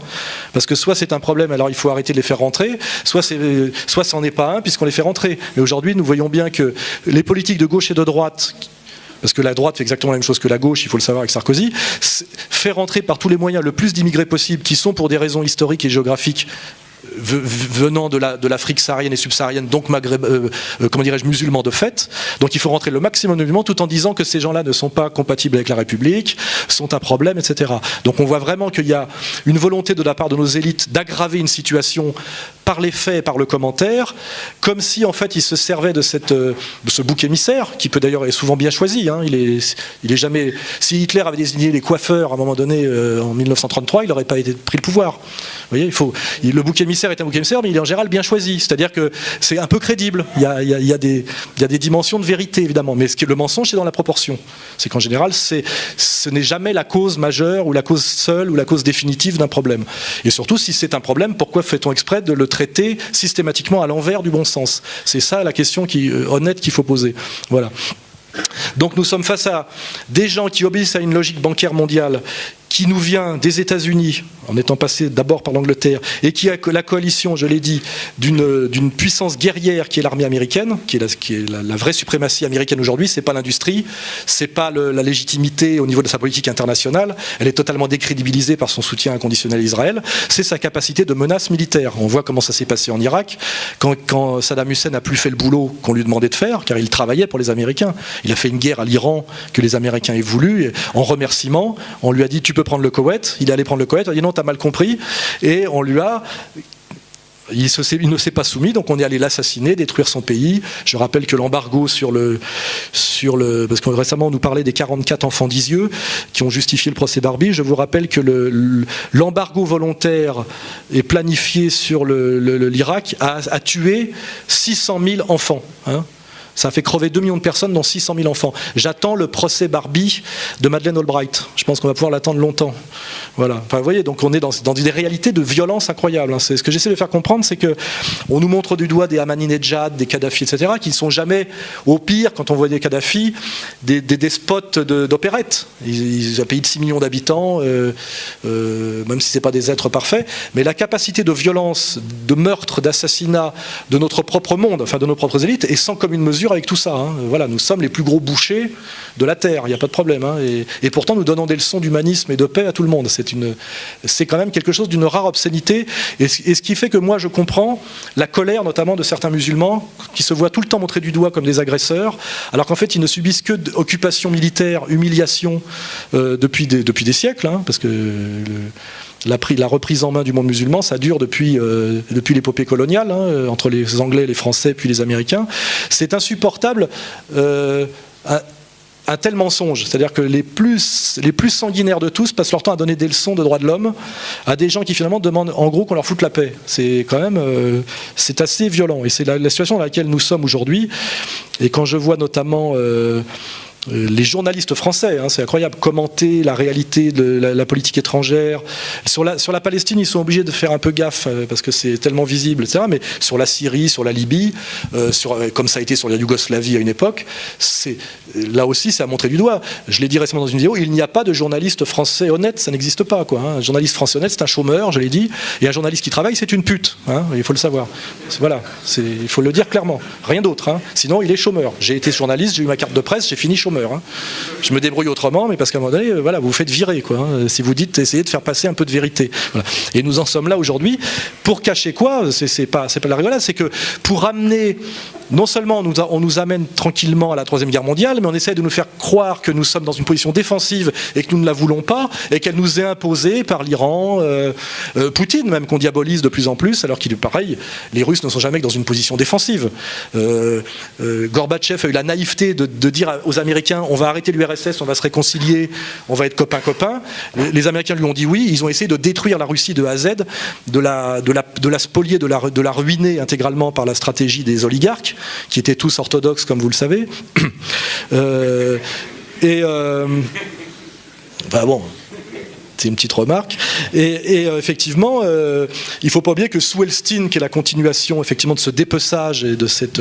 parce que soit c'est un problème, alors il faut arrêter de les faire rentrer, soit ça n'en est pas un puisqu'on les fait rentrer. Et aujourd'hui nous voyons bien que les politiques de gauche et de droite, parce que la droite fait exactement la même chose que la gauche, il faut le savoir avec Sarkozy, fait rentrer par tous les moyens le plus d'immigrés possible, qui sont pour des raisons historiques et géographiques venant de l'Afrique saharienne et subsaharienne, donc comment dirais-je, musulmans de fait. Donc il faut rentrer le maximum de musulmans tout en disant que ces gens-là ne sont pas compatibles avec la République, sont un problème, etc. Donc on voit vraiment qu'il y a une volonté de la part de nos élites d'aggraver une situation par les faits et par le commentaire, comme si en fait ils se servaient de ce bouc émissaire, qui peut d'ailleurs être souvent bien choisi. Hein. Il est jamais. Si Hitler avait désigné les coiffeurs à un moment donné en 1933, il n'aurait pas pris le pouvoir. Vous voyez, le bouc émissaire est un bouc émissaire, mais il est en général bien choisi. C'est-à-dire que c'est un peu crédible. Il y a des dimensions de vérité, évidemment. Mais le mensonge, c'est dans la proportion. C'est qu'en général, ce n'est jamais la cause majeure ou la cause seule ou la cause définitive d'un problème. Et surtout, si c'est un problème, pourquoi fait-on exprès de le traiter systématiquement à l'envers du bon sens? C'est ça la question honnête qu'il faut poser. Voilà. Donc nous sommes face à des gens qui obéissent à une logique bancaire mondiale qui nous vient des États-Unis, en étant passé d'abord par l'Angleterre, et qui a la coalition, je l'ai dit, d'une puissance guerrière qui est l'armée américaine, qui est la vraie suprématie américaine aujourd'hui. C'est pas l'industrie, c'est pas la légitimité au niveau de sa politique internationale. Elle est totalement décrédibilisée par son soutien inconditionnel à Israël. C'est sa capacité de menace militaire. On voit comment ça s'est passé en Irak, quand Saddam Hussein n'a plus fait le boulot qu'on lui demandait de faire, car il travaillait pour les Américains. Il a fait une guerre à l'Iran que les Américains aient voulu, et en remerciement, on lui a dit tu peux prendre le Koweït. Il est allé prendre le Koweït, on a dit non, t'as mal compris, et on lui a... Il ne s'est pas soumis, donc on est allé l'assassiner, détruire son pays. Je rappelle que l'embargo parce que récemment on nous parlait des 44 enfants d'Isieux qui ont justifié le procès Barbie. Je vous rappelle que l'embargo volontaire et planifié sur l'Irak a tué 600 000 enfants. Hein. Ça a fait crever 2 millions de personnes, dont 600 000 enfants. J'attends le procès Barbie de Madeleine Albright. Je pense qu'on va pouvoir l'attendre longtemps. Voilà. Enfin, vous voyez, donc on est dans des réalités de violence incroyables. Hein. C'est ce que j'essaie de faire comprendre, c'est que on nous montre du doigt des Ahmadinejad, des Kadhafi, etc., qui ne sont jamais, au pire, quand on voit des Kadhafi, des despotes d'opérette. Ils ont un pays de 6 millions d'habitants, même si ce n'est pas des êtres parfaits. Mais la capacité de violence, de meurtre, d'assassinat de notre propre monde, enfin de nos propres élites, est sans commune mesure avec tout ça. Hein. Voilà, nous sommes les plus gros bouchers de la Terre, il n'y a pas de problème. Hein. Et pourtant, nous donnons des leçons d'humanisme et de paix à tout le monde. C'est quand même quelque chose d'une rare obscénité. Et ce qui fait que moi, je comprends la colère, notamment de certains musulmans, qui se voient tout le temps montrer du doigt comme des agresseurs, alors qu'en fait, ils ne subissent que d'occupation militaire, humiliation depuis des siècles, hein, parce que... La reprise en main du monde musulman, ça dure depuis l'épopée coloniale, hein, entre les Anglais, les Français, puis les Américains. C'est insupportable un tel mensonge. C'est-à-dire que les plus sanguinaires de tous passent leur temps à donner des leçons de droits de l'homme à des gens qui finalement demandent en gros qu'on leur foute la paix. C'est quand même c'est assez violent. Et c'est la situation dans laquelle nous sommes aujourd'hui. Et quand je vois notamment... les journalistes français, hein, c'est incroyable, commenter la réalité de la politique étrangère. Sur la Palestine, ils sont obligés de faire un peu gaffe parce que c'est tellement visible, etc. Mais sur la Syrie, sur la Libye, comme ça a été sur la Yougoslavie à une époque, là aussi, c'est à montrer du doigt. Je l'ai dit récemment dans une vidéo, il n'y a pas de journaliste français honnête, ça n'existe pas, quoi. Hein. Un journaliste français honnête, c'est un chômeur, je l'ai dit, et un journaliste qui travaille, c'est une pute. Hein, il faut le savoir. Voilà, il faut le dire clairement. Rien d'autre. Hein. Sinon, il est chômeur. J'ai été journaliste, j'ai eu ma carte de presse, j'ai fini chômeur. Hein. Je me débrouille autrement, mais parce qu'à un moment donné, voilà, vous vous faites virer, quoi, hein, si vous dites essayez de faire passer un peu de vérité. Voilà. Et nous en sommes là aujourd'hui. Pour cacher quoi? C'est pas la rigolade, c'est que pour amener, non seulement on nous amène tranquillement à la Troisième Guerre mondiale, mais on essaie de nous faire croire que nous sommes dans une position défensive et que nous ne la voulons pas, et qu'elle nous est imposée par l'Iran, Poutine même, qu'on diabolise de plus en plus, alors qu'il est pareil, les Russes ne sont jamais que dans une position défensive. Gorbatchev a eu la naïveté de dire aux Américains on va arrêter l'URSS, on va se réconcilier, on va être copains-copains. Les Américains lui ont dit oui, ils ont essayé de détruire la Russie de A à Z, de la spolier, de la ruiner intégralement par la stratégie des oligarques, qui étaient tous orthodoxes, comme vous le savez. Enfin bon... C'est une petite remarque. Et effectivement, il ne faut pas oublier que sous Elstine, qui est la continuation effectivement de ce dépeçage et de cette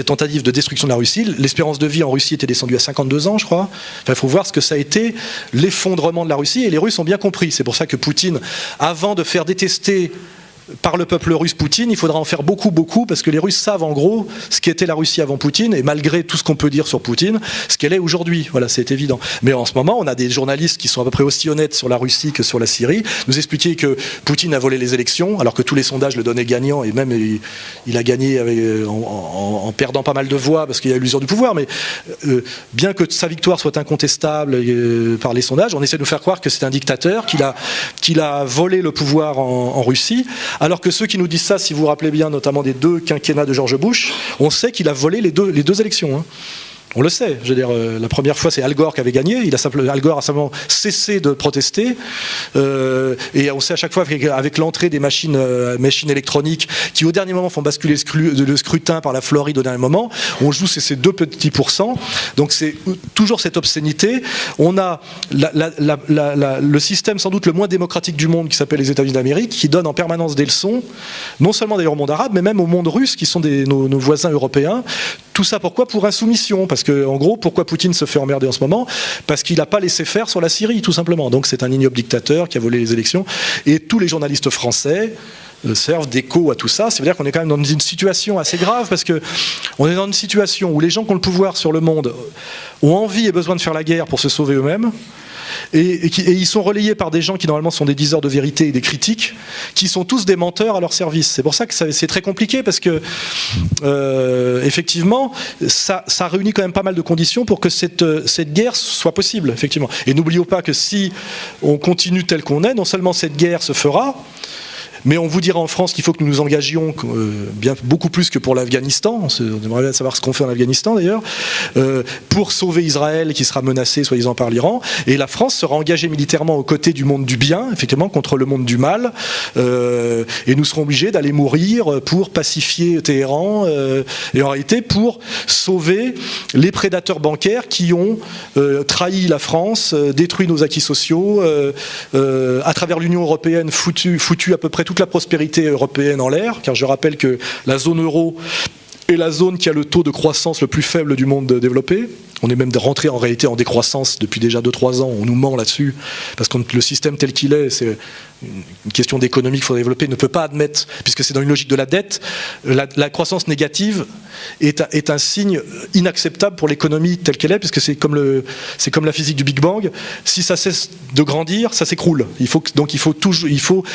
tentative de destruction de la Russie, l'espérance de vie en Russie était descendue à 52 ans, je crois. Enfin, il faut voir ce que ça a été, l'effondrement de la Russie, et les Russes ont bien compris. C'est pour ça que Poutine, avant de faire détester par le peuple russe Poutine, il faudra en faire beaucoup, beaucoup, parce que les Russes savent en gros ce qu'était la Russie avant Poutine, et malgré tout ce qu'on peut dire sur Poutine, ce qu'elle est aujourd'hui. Voilà, c'est évident. Mais en ce moment, on a des journalistes qui sont à peu près aussi honnêtes sur la Russie que sur la Syrie, nous expliquer que Poutine a volé les élections, alors que tous les sondages le donnaient gagnant, et même il a gagné en perdant pas mal de voix, parce qu'il y a l'usure du pouvoir, mais bien que sa victoire soit incontestable par les sondages, on essaie de nous faire croire que c'est un dictateur, qu'il a volé le pouvoir en Russie, alors que ceux qui nous disent ça, si vous vous rappelez bien, notamment des 2 quinquennats de George Bush, on sait qu'il a volé les deux élections. Hein. On le sait, je veux dire, la première fois c'est Al Gore qui avait gagné, Al Gore a simplement cessé de protester, et on sait à chaque fois avec l'entrée des machines électroniques qui au dernier moment font basculer le scrutin par la Floride au dernier moment, on joue ces 2 petits pourcents, donc c'est toujours cette obscénité. On a le système sans doute le moins démocratique du monde qui s'appelle les États-Unis d'Amérique, qui donne en permanence des leçons, non seulement d'ailleurs au monde arabe, mais même au monde russe, qui sont nos voisins européens. Tout ça pourquoi? Pour insoumission. Parce que, en gros, pourquoi Poutine se fait emmerder en ce moment? Parce qu'il n'a pas laissé faire sur la Syrie, tout simplement. Donc c'est un ignoble dictateur qui a volé les élections. Et tous les journalistes français servent d'écho à tout ça. C'est-à-dire qu'on est quand même dans une situation assez grave, parce qu'on est dans une situation où les gens qui ont le pouvoir sur le monde ont envie et besoin de faire la guerre pour se sauver eux-mêmes. Et ils sont relayés par des gens qui normalement sont des diseurs de vérité et des critiques, qui sont tous des menteurs à leur service. C'est pour ça que c'est très compliqué, parce que effectivement ça réunit quand même pas mal de conditions pour que cette guerre soit possible, effectivement. Et n'oublions pas que si on continue tel qu'on est, non seulement cette guerre se fera, mais on vous dira en France qu'il faut que nous nous engagions beaucoup plus que pour l'Afghanistan. On aimerait bien savoir ce qu'on fait en Afghanistan d'ailleurs, pour sauver Israël qui sera menacé soi-disant par l'Iran. Et la France sera engagée militairement aux côtés du monde du bien, effectivement, contre le monde du mal. Et nous serons obligés d'aller mourir pour pacifier Téhéran, et en réalité pour sauver les prédateurs bancaires qui ont trahi la France, détruit nos acquis sociaux, à travers l'Union européenne, foutu à peu près toute la prospérité européenne en l'air, car je rappelle que la zone euro est la zone qui a le taux de croissance le plus faible du monde développé. On est même rentré en réalité en décroissance depuis déjà 2-3 ans, on nous ment là-dessus, parce que le système tel qu'il est, c'est une question d'économie qu'il faut développer, ne peut pas admettre, puisque c'est dans une logique de la dette, la croissance négative est un signe inacceptable pour l'économie telle qu'elle est, puisque c'est comme la physique du Big Bang, si ça cesse de grandir, ça s'écroule.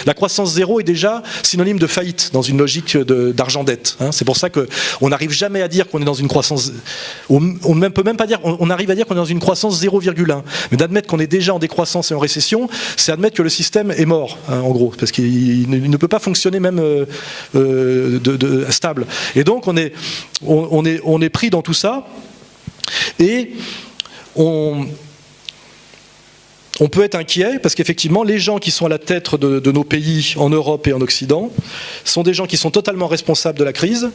La croissance zéro est déjà synonyme de faillite dans une logique d'argent-dette. Hein. C'est pour ça qu'on n'arrive jamais à dire qu'on est dans une croissance, on ne peut même pas dire, on arrive à dire qu'on est dans une croissance 0,1, mais d'admettre qu'on est déjà en décroissance et en récession, c'est admettre que le système est mort. Hein, en gros, parce qu'il ne peut pas fonctionner même stable. Et donc on est pris dans tout ça, et on peut être inquiet, parce qu'effectivement, les gens qui sont à la tête de nos pays, en Europe et en Occident, sont des gens qui sont totalement responsables de la crise,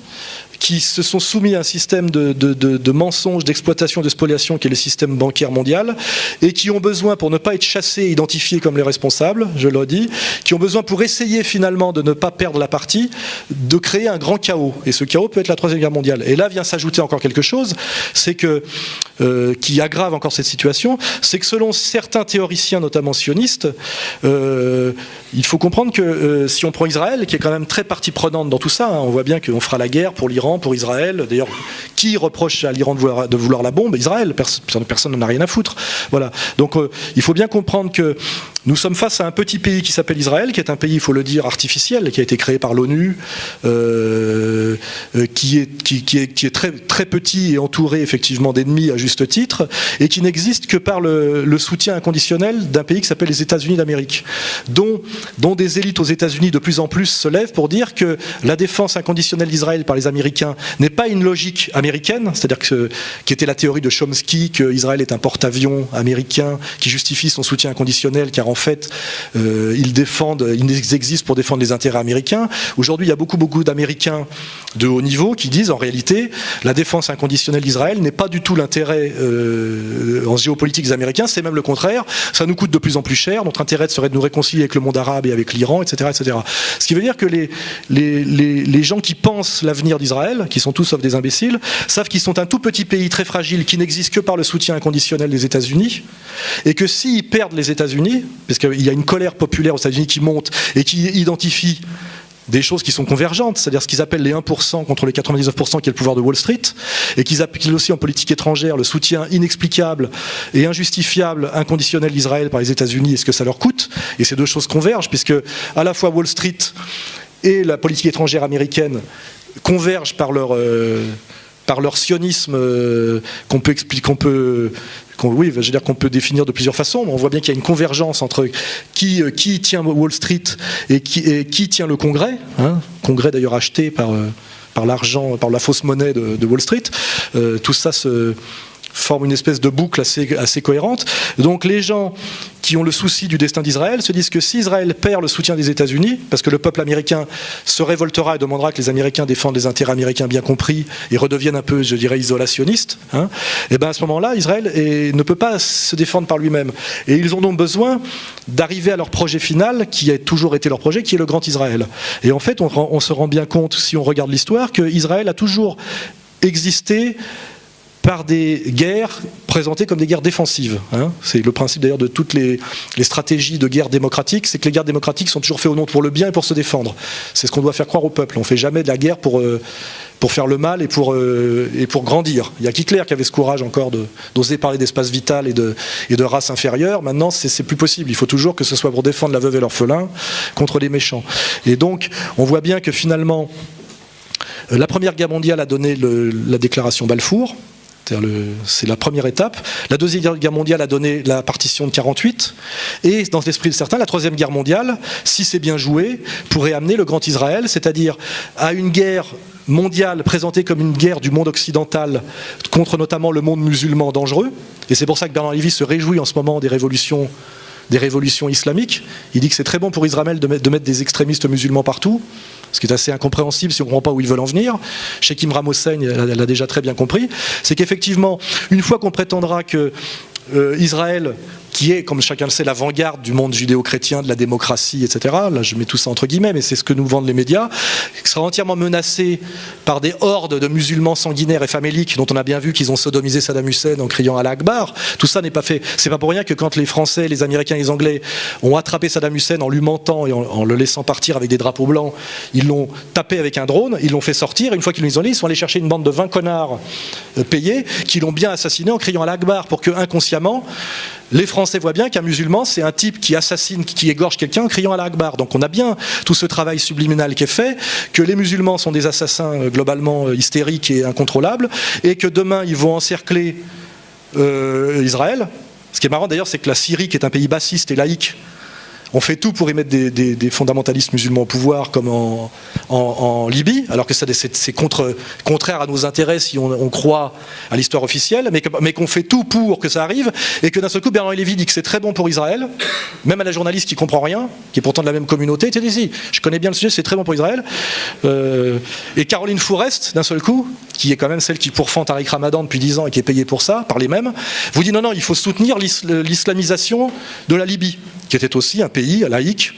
qui se sont soumis à un système de mensonges, d'exploitation, de spoliation, qui est le système bancaire mondial, et qui ont besoin, pour ne pas être chassés et identifiés comme les responsables, je le dis, qui ont besoin, pour essayer finalement de ne pas perdre la partie, de créer un grand chaos. Et ce chaos peut être la Troisième Guerre mondiale. Et là vient s'ajouter encore quelque chose, c'est que, qui aggrave encore cette situation, c'est que selon certains théoriciens, notamment sionistes, il faut comprendre que si on prend Israël, qui est quand même très partie prenante dans tout ça, hein, on voit bien qu'on fera la guerre pour l'Iran, pour Israël. D'ailleurs, qui reproche à l'Iran de vouloir la bombe? Israël. Personne n'en a rien à foutre. Voilà. Donc il faut bien comprendre que nous sommes face à un petit pays qui s'appelle Israël, qui est un pays, il faut le dire, artificiel, qui a été créé par l'ONU, qui est très, très petit et entouré effectivement d'ennemis à juste titre, et qui n'existe que par le soutien inconditionnel d'un pays qui s'appelle les États-Unis d'Amérique, dont des élites aux États-Unis de plus en plus se lèvent pour dire que la défense inconditionnelle d'Israël par les Américains n'est pas une logique américaine, c'est-à-dire qui était la théorie de Chomsky, qu'Israël est un porte-avions américain qui justifie son soutien inconditionnel, car en fait, ils existent pour défendre les intérêts américains. Aujourd'hui, il y a beaucoup d'Américains de haut niveau qui disent, en réalité, la défense inconditionnelle d'Israël n'est pas du tout l'intérêt en géopolitique des Américains, c'est même le contraire. Ça nous coûte de plus en plus cher. Notre intérêt serait de nous réconcilier avec le monde arabe et avec l'Iran, etc., etc. Ce qui veut dire que les gens qui pensent l'avenir d'Israël, qui sont tous sauf des imbéciles, savent qu'ils sont un tout petit pays très fragile qui n'existe que par le soutien inconditionnel des États-Unis, et que s'ils perdent les États-Unis, parce qu'il y a une colère populaire aux États-Unis qui monte et qui identifie des choses qui sont convergentes, c'est-à-dire ce qu'ils appellent les 1% contre les 99% qui est le pouvoir de Wall Street, et qu'ils appellent aussi en politique étrangère le soutien inexplicable et injustifiable, inconditionnel d'Israël par les États-Unis et ce que ça leur coûte. Et ces deux choses convergent, puisque à la fois Wall Street et la politique étrangère américaine convergent par leur sionisme qu'on peut définir de plusieurs façons, mais on voit bien qu'il y a une convergence entre qui tient Wall Street et qui tient le Congrès, Congrès d'ailleurs acheté par l'argent, par la fausse monnaie de Wall Street. Tout ça se forme une espèce de boucle assez cohérente. Donc les gens qui ont le souci du destin d'Israël se disent que si Israël perd le soutien des États-Unis, parce que le peuple américain se révoltera et demandera que les Américains défendent les intérêts américains bien compris et redeviennent un peu, je dirais, isolationnistes, et bien à ce moment-là, Israël ne peut pas se défendre par lui-même. Et ils ont donc besoin d'arriver à leur projet final, qui a toujours été leur projet, qui est le Grand Israël. Et en fait, on se rend bien compte, si on regarde l'histoire, qu'Israël a toujours existé par des guerres présentées comme des guerres défensives. C'est le principe d'ailleurs de toutes les stratégies de guerre démocratique, c'est que les guerres démocratiques sont toujours faites au nom pour le bien et pour se défendre. C'est ce qu'on doit faire croire au peuple. On ne fait jamais de la guerre pour faire le mal et pour grandir. Il y a qu'Hitler qui avait ce courage encore d'oser parler d'espace vital et de race inférieure. Maintenant, c'est plus possible. Il faut toujours que ce soit pour défendre la veuve et l'orphelin contre les méchants. Et donc, on voit bien que finalement, la Première Guerre mondiale a donné la déclaration Balfour. C'est la première étape. La Deuxième Guerre mondiale a donné la partition de 1948. Et dans l'esprit de certains, la Troisième Guerre mondiale, si c'est bien joué, pourrait amener le Grand Israël, c'est-à-dire à une guerre mondiale présentée comme une guerre du monde occidental contre notamment le monde musulman dangereux. Et c'est pour ça que Bernard Lévy se réjouit en ce moment des révolutions islamiques. Il dit que c'est très bon pour Israël de mettre des extrémistes musulmans partout, ce qui est assez incompréhensible si on ne comprend pas où ils veulent en venir. Sheikh Imran Hossein l'a déjà très bien compris. C'est qu'effectivement, une fois qu'on prétendra que Israël, qui est, comme chacun le sait, l'avant-garde du monde judéo-chrétien, de la démocratie, etc. Là, je mets tout ça entre guillemets, mais c'est ce que nous vendent les médias, sera entièrement menacé par des hordes de musulmans sanguinaires et faméliques, dont on a bien vu qu'ils ont sodomisé Saddam Hussein en criant Allah Akbar. Tout ça n'est pas fait. C'est pas pour rien que quand les Français, les Américains et les Anglais ont attrapé Saddam Hussein en l'humantant et en le laissant partir avec des drapeaux blancs, ils l'ont tapé avec un drone, ils l'ont fait sortir, et une fois qu'ils l'ont isolé, ils sont allés chercher une bande de 20 connards payés qui l'ont bien assassiné en criant Allah Akbar, pour que, inconsciemment, les Français voient bien qu'un musulman, c'est un type qui assassine, qui égorge quelqu'un en criant Allah Akbar. Donc on a bien tout ce travail subliminal qui est fait, que les musulmans sont des assassins globalement hystériques et incontrôlables, et que demain ils vont encercler Israël. Ce qui est marrant d'ailleurs, c'est que la Syrie, qui est un pays bassiste et laïque, on fait tout pour y mettre des fondamentalistes musulmans au pouvoir, comme en Libye, alors que c'est contraire à nos intérêts si on croit à l'histoire officielle, mais qu'on fait tout pour que ça arrive, et que d'un seul coup, Bernard Lévy dit que c'est très bon pour Israël, même à la journaliste qui ne comprend rien, qui est pourtant de la même communauté, il dit, je connais bien le sujet, c'est très bon pour Israël. Et Caroline Fourest, d'un seul coup, qui est quand même celle qui pourfend Tariq Ramadan depuis 10 ans et qui est payée pour ça, par les mêmes, vous dit non, il faut soutenir l'islamisation de la Libye, qui était aussi un pays laïque,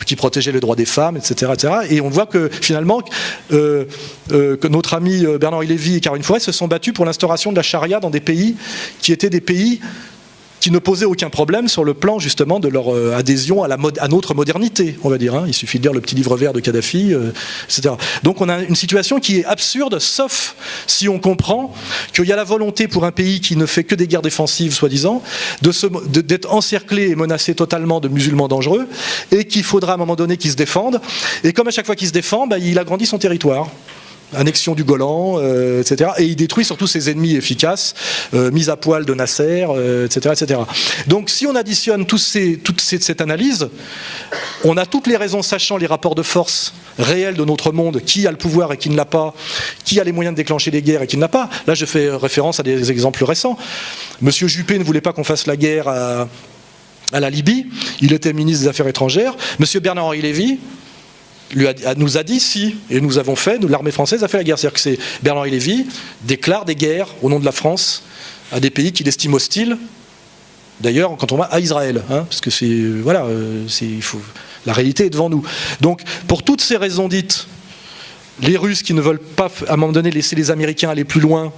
qui protégeait les droits des femmes, etc. Et on voit que finalement, que notre ami Bernard Lévy et Caroline Fourest se sont battus pour l'instauration de la charia dans des pays qui étaient des pays qui ne posaient aucun problème sur le plan justement de leur adhésion à notre modernité, on va dire. Il suffit de lire le petit livre vert de Kadhafi, etc. Donc on a une situation qui est absurde, sauf si on comprend qu'il y a la volonté pour un pays qui ne fait que des guerres défensives, soi-disant, d'être encerclé et menacé totalement de musulmans dangereux, et qu'il faudra à un moment donné qu'ils se défendent. Et comme à chaque fois qu'il se défend, il agrandit son territoire. Annexion du Golan, etc. Et il détruit surtout ses ennemis efficaces, mise à poil de Nasser, etc., etc. Donc si on additionne toute cette analyse, on a toutes les raisons, sachant les rapports de force réels de notre monde, qui a le pouvoir et qui ne l'a pas, qui a les moyens de déclencher des guerres et qui ne l'a pas. Là je fais référence à des exemples récents. Monsieur Juppé ne voulait pas qu'on fasse la guerre à la Libye, il était ministre des Affaires étrangères. Monsieur Bernard-Henri Lévy nous a dit si, et nous avons fait, l'armée française a fait la guerre. C'est-à-dire que c'est Bernard Lévy déclare des guerres au nom de la France à des pays qu'il estime hostiles. D'ailleurs, quand on va à Israël, parce que la réalité est devant nous. Donc, pour toutes ces raisons dites, les Russes qui ne veulent pas, à un moment donné, laisser les Américains aller plus loin,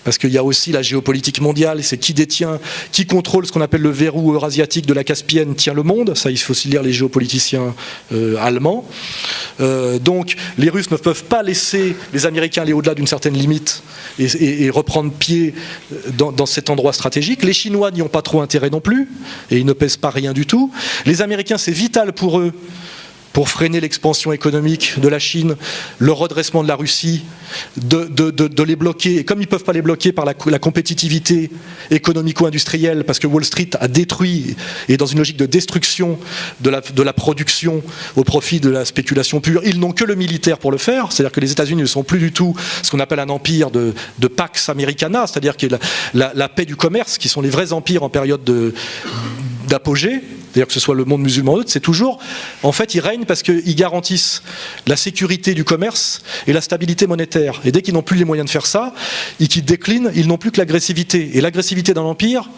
Parce qu'il y a aussi la géopolitique mondiale, c'est qui contrôle ce qu'on appelle le verrou eurasiatique de la Caspienne tient le monde. Ça, il faut aussi lire les géopoliticiens allemands. Donc, les Russes ne peuvent pas laisser les Américains aller au-delà d'une certaine limite et reprendre pied dans cet endroit stratégique. Les Chinois n'y ont pas trop intérêt non plus, et ils ne pèsent pas rien du tout. Les Américains, c'est vital pour eux, pour freiner l'expansion économique de la Chine, le redressement de la Russie, de les bloquer. Et comme ils ne peuvent pas les bloquer par la compétitivité économico-industrielle, parce que Wall Street a détruit, et dans une logique de destruction de la production au profit de la spéculation pure, ils n'ont que le militaire pour le faire. C'est-à-dire que les États-Unis ne sont plus du tout ce qu'on appelle un empire de Pax Americana, c'est-à-dire que la paix du commerce, qui sont les vrais empires en période d'apogée, d'ailleurs que ce soit le monde musulman ou autre, c'est toujours, en fait, ils règnent parce qu'ils garantissent la sécurité du commerce et la stabilité monétaire. Et dès qu'ils n'ont plus les moyens de faire ça, et qu'ils déclinent, ils n'ont plus que l'agressivité. Et l'agressivité d'un empire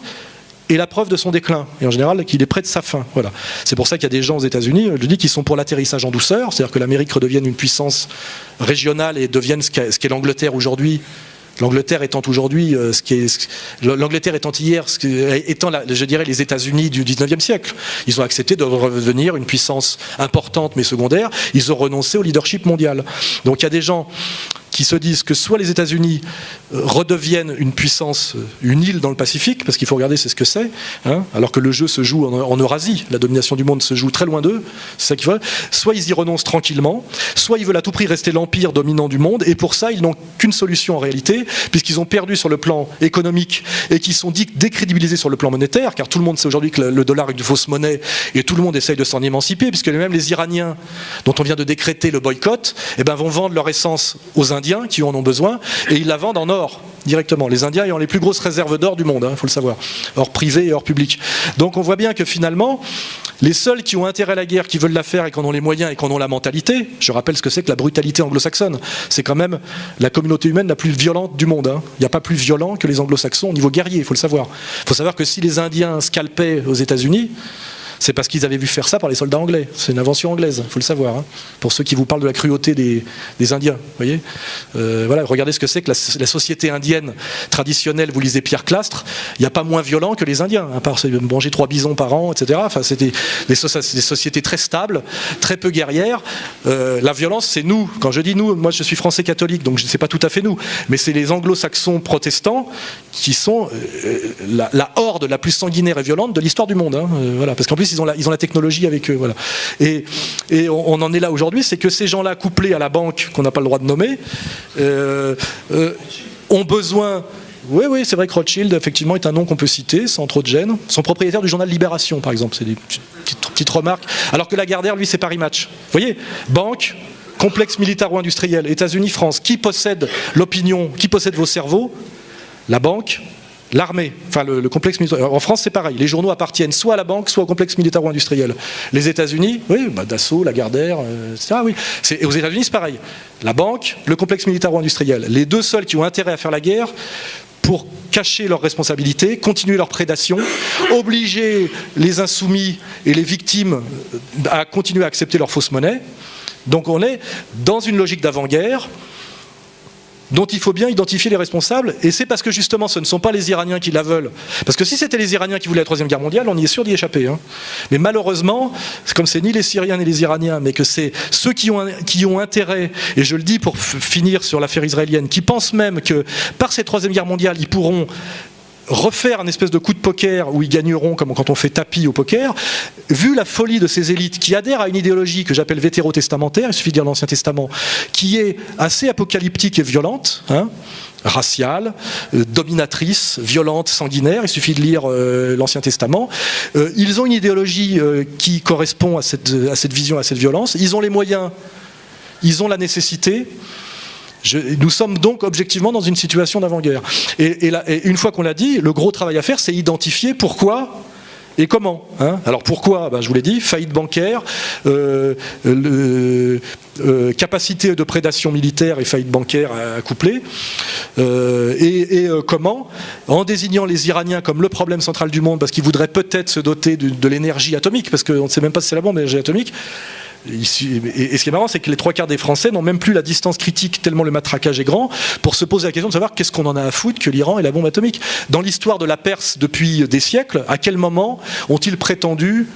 est la preuve de son déclin. Et en général, qu'il est près de sa fin. Voilà. C'est pour ça qu'il y a des gens aux États-Unis, je dis, qui sont pour l'atterrissage en douceur, c'est-à-dire que l'Amérique redevienne une puissance régionale et devienne ce qu'est l'Angleterre aujourd'hui. L'Angleterre étant aujourd'hui, l'Angleterre étant hier, étant, je dirais, les États-Unis du 19e siècle. Ils ont accepté de redevenir une puissance importante mais secondaire. Ils ont renoncé au leadership mondial. Donc il y a des gens qui se disent que soit les États-Unis redeviennent une puissance, une île dans le Pacifique, parce qu'il faut regarder c'est ce que c'est, hein, alors que le jeu se joue en Eurasie, la domination du monde se joue très loin d'eux, c'est ça qu'il faut. Soit ils y renoncent tranquillement, soit ils veulent à tout prix rester l'empire dominant du monde, et pour ça ils n'ont qu'une solution en réalité, puisqu'ils ont perdu sur le plan économique et qu'ils sont décrédibilisés sur le plan monétaire, car tout le monde sait aujourd'hui que le dollar est une fausse monnaie, et tout le monde essaye de s'en émanciper, puisque même les Iraniens, dont on vient de décréter le boycott, vont vendre leur essence aux Indiens qui en ont besoin, et ils la vendent en or directement. Les Indiens ayant les plus grosses réserves d'or du monde, il faut le savoir, or privé et or public. Donc on voit bien que finalement, les seuls qui ont intérêt à la guerre, qui veulent la faire et qui en ont les moyens et qui en ont la mentalité, je rappelle ce que c'est que la brutalité anglo-saxonne, c'est quand même la communauté humaine la plus violente du monde. Il n'y a pas plus violent que les anglo-saxons au niveau guerrier, il faut le savoir. Il faut savoir que si les Indiens scalpaient aux États-Unis, c'est parce qu'ils avaient vu faire ça par les soldats anglais. C'est une invention anglaise, il faut le savoir. Pour ceux qui vous parlent de la cruauté des Indiens, voyez. Voilà, regardez ce que c'est que la société indienne traditionnelle. Vous lisez Pierre Clastre, il n'y a pas moins violent que les Indiens, à part manger 3 bisons par an, etc. Enfin, c'était des sociétés très stables, très peu guerrières. La violence, c'est nous. Quand je dis nous, moi je suis français catholique, donc c'est pas tout à fait nous, mais c'est les anglo-saxons protestants qui sont la horde la plus sanguinaire et violente de l'histoire du monde. Voilà, parce qu'en plus ils ont la technologie avec eux, voilà. Et on en est là aujourd'hui, c'est que ces gens-là, couplés à la banque qu'on n'a pas le droit de nommer, ont besoin. Oui, c'est vrai que Rothschild, effectivement, est un nom qu'on peut citer sans trop de gêne. Son propriétaire du journal Libération, par exemple, c'est des petites remarques. Alors que Lagardère, lui, c'est Paris Match. Vous voyez, banque, complexe militaro-industriel, États-Unis, France. Qui possède l'opinion, qui possède vos cerveaux? La banque. L'armée, enfin le complexe militaire. En France, c'est pareil. Les journaux appartiennent soit à la banque, soit au complexe militaro-industriel. Les États-Unis, oui, Dassault, Lagardère, etc. Oui. Et aux États-Unis, c'est pareil. La banque, le complexe militaro-industriel. Les deux seuls qui ont intérêt à faire la guerre pour cacher leurs responsabilités, continuer leur prédation, obliger les insoumis et les victimes à continuer à accepter leur fausse monnaie. Donc on est dans une logique d'avant-guerre dont il faut bien identifier les responsables, et c'est parce que justement ce ne sont pas les Iraniens qui la veulent. Parce que si c'était les Iraniens qui voulaient la Troisième Guerre mondiale, on y est sûr d'y échapper. Mais malheureusement, comme c'est ni les Syriens ni les Iraniens, mais que c'est ceux qui ont intérêt, et je le dis pour finir sur l'affaire israélienne, qui pensent même que par cette Troisième Guerre mondiale, ils pourront refaire un espèce de coup de poker où ils gagneront comme quand on fait tapis au poker, vu la folie de ces élites qui adhèrent à une idéologie que j'appelle vétérotestamentaire, il suffit de lire l'Ancien Testament, qui est assez apocalyptique et violente, raciale, dominatrice, violente, sanguinaire, il suffit de lire l'Ancien Testament. Ils ont une idéologie qui correspond à cette vision, à cette violence, ils ont les moyens, ils ont la nécessité. Nous sommes donc objectivement dans une situation d'avant-guerre. Et une fois qu'on l'a dit, le gros travail à faire, c'est identifier pourquoi et comment. Alors pourquoi ? Je vous l'ai dit, faillite bancaire, capacité de prédation militaire et faillite bancaire accouplée. Comment ? En désignant les Iraniens comme le problème central du monde, parce qu'ils voudraient peut-être se doter de l'énergie atomique, parce qu'on ne sait même pas si c'est la bombe, l'énergie atomique. Et ce qui est marrant, c'est que les 3/4 des Français n'ont même plus la distance critique, tellement le matraquage est grand, pour se poser la question de savoir qu'est-ce qu'on en a à foutre que l'Iran ait la bombe atomique. Dans l'histoire de la Perse depuis des siècles, à quel moment ont-ils prétendu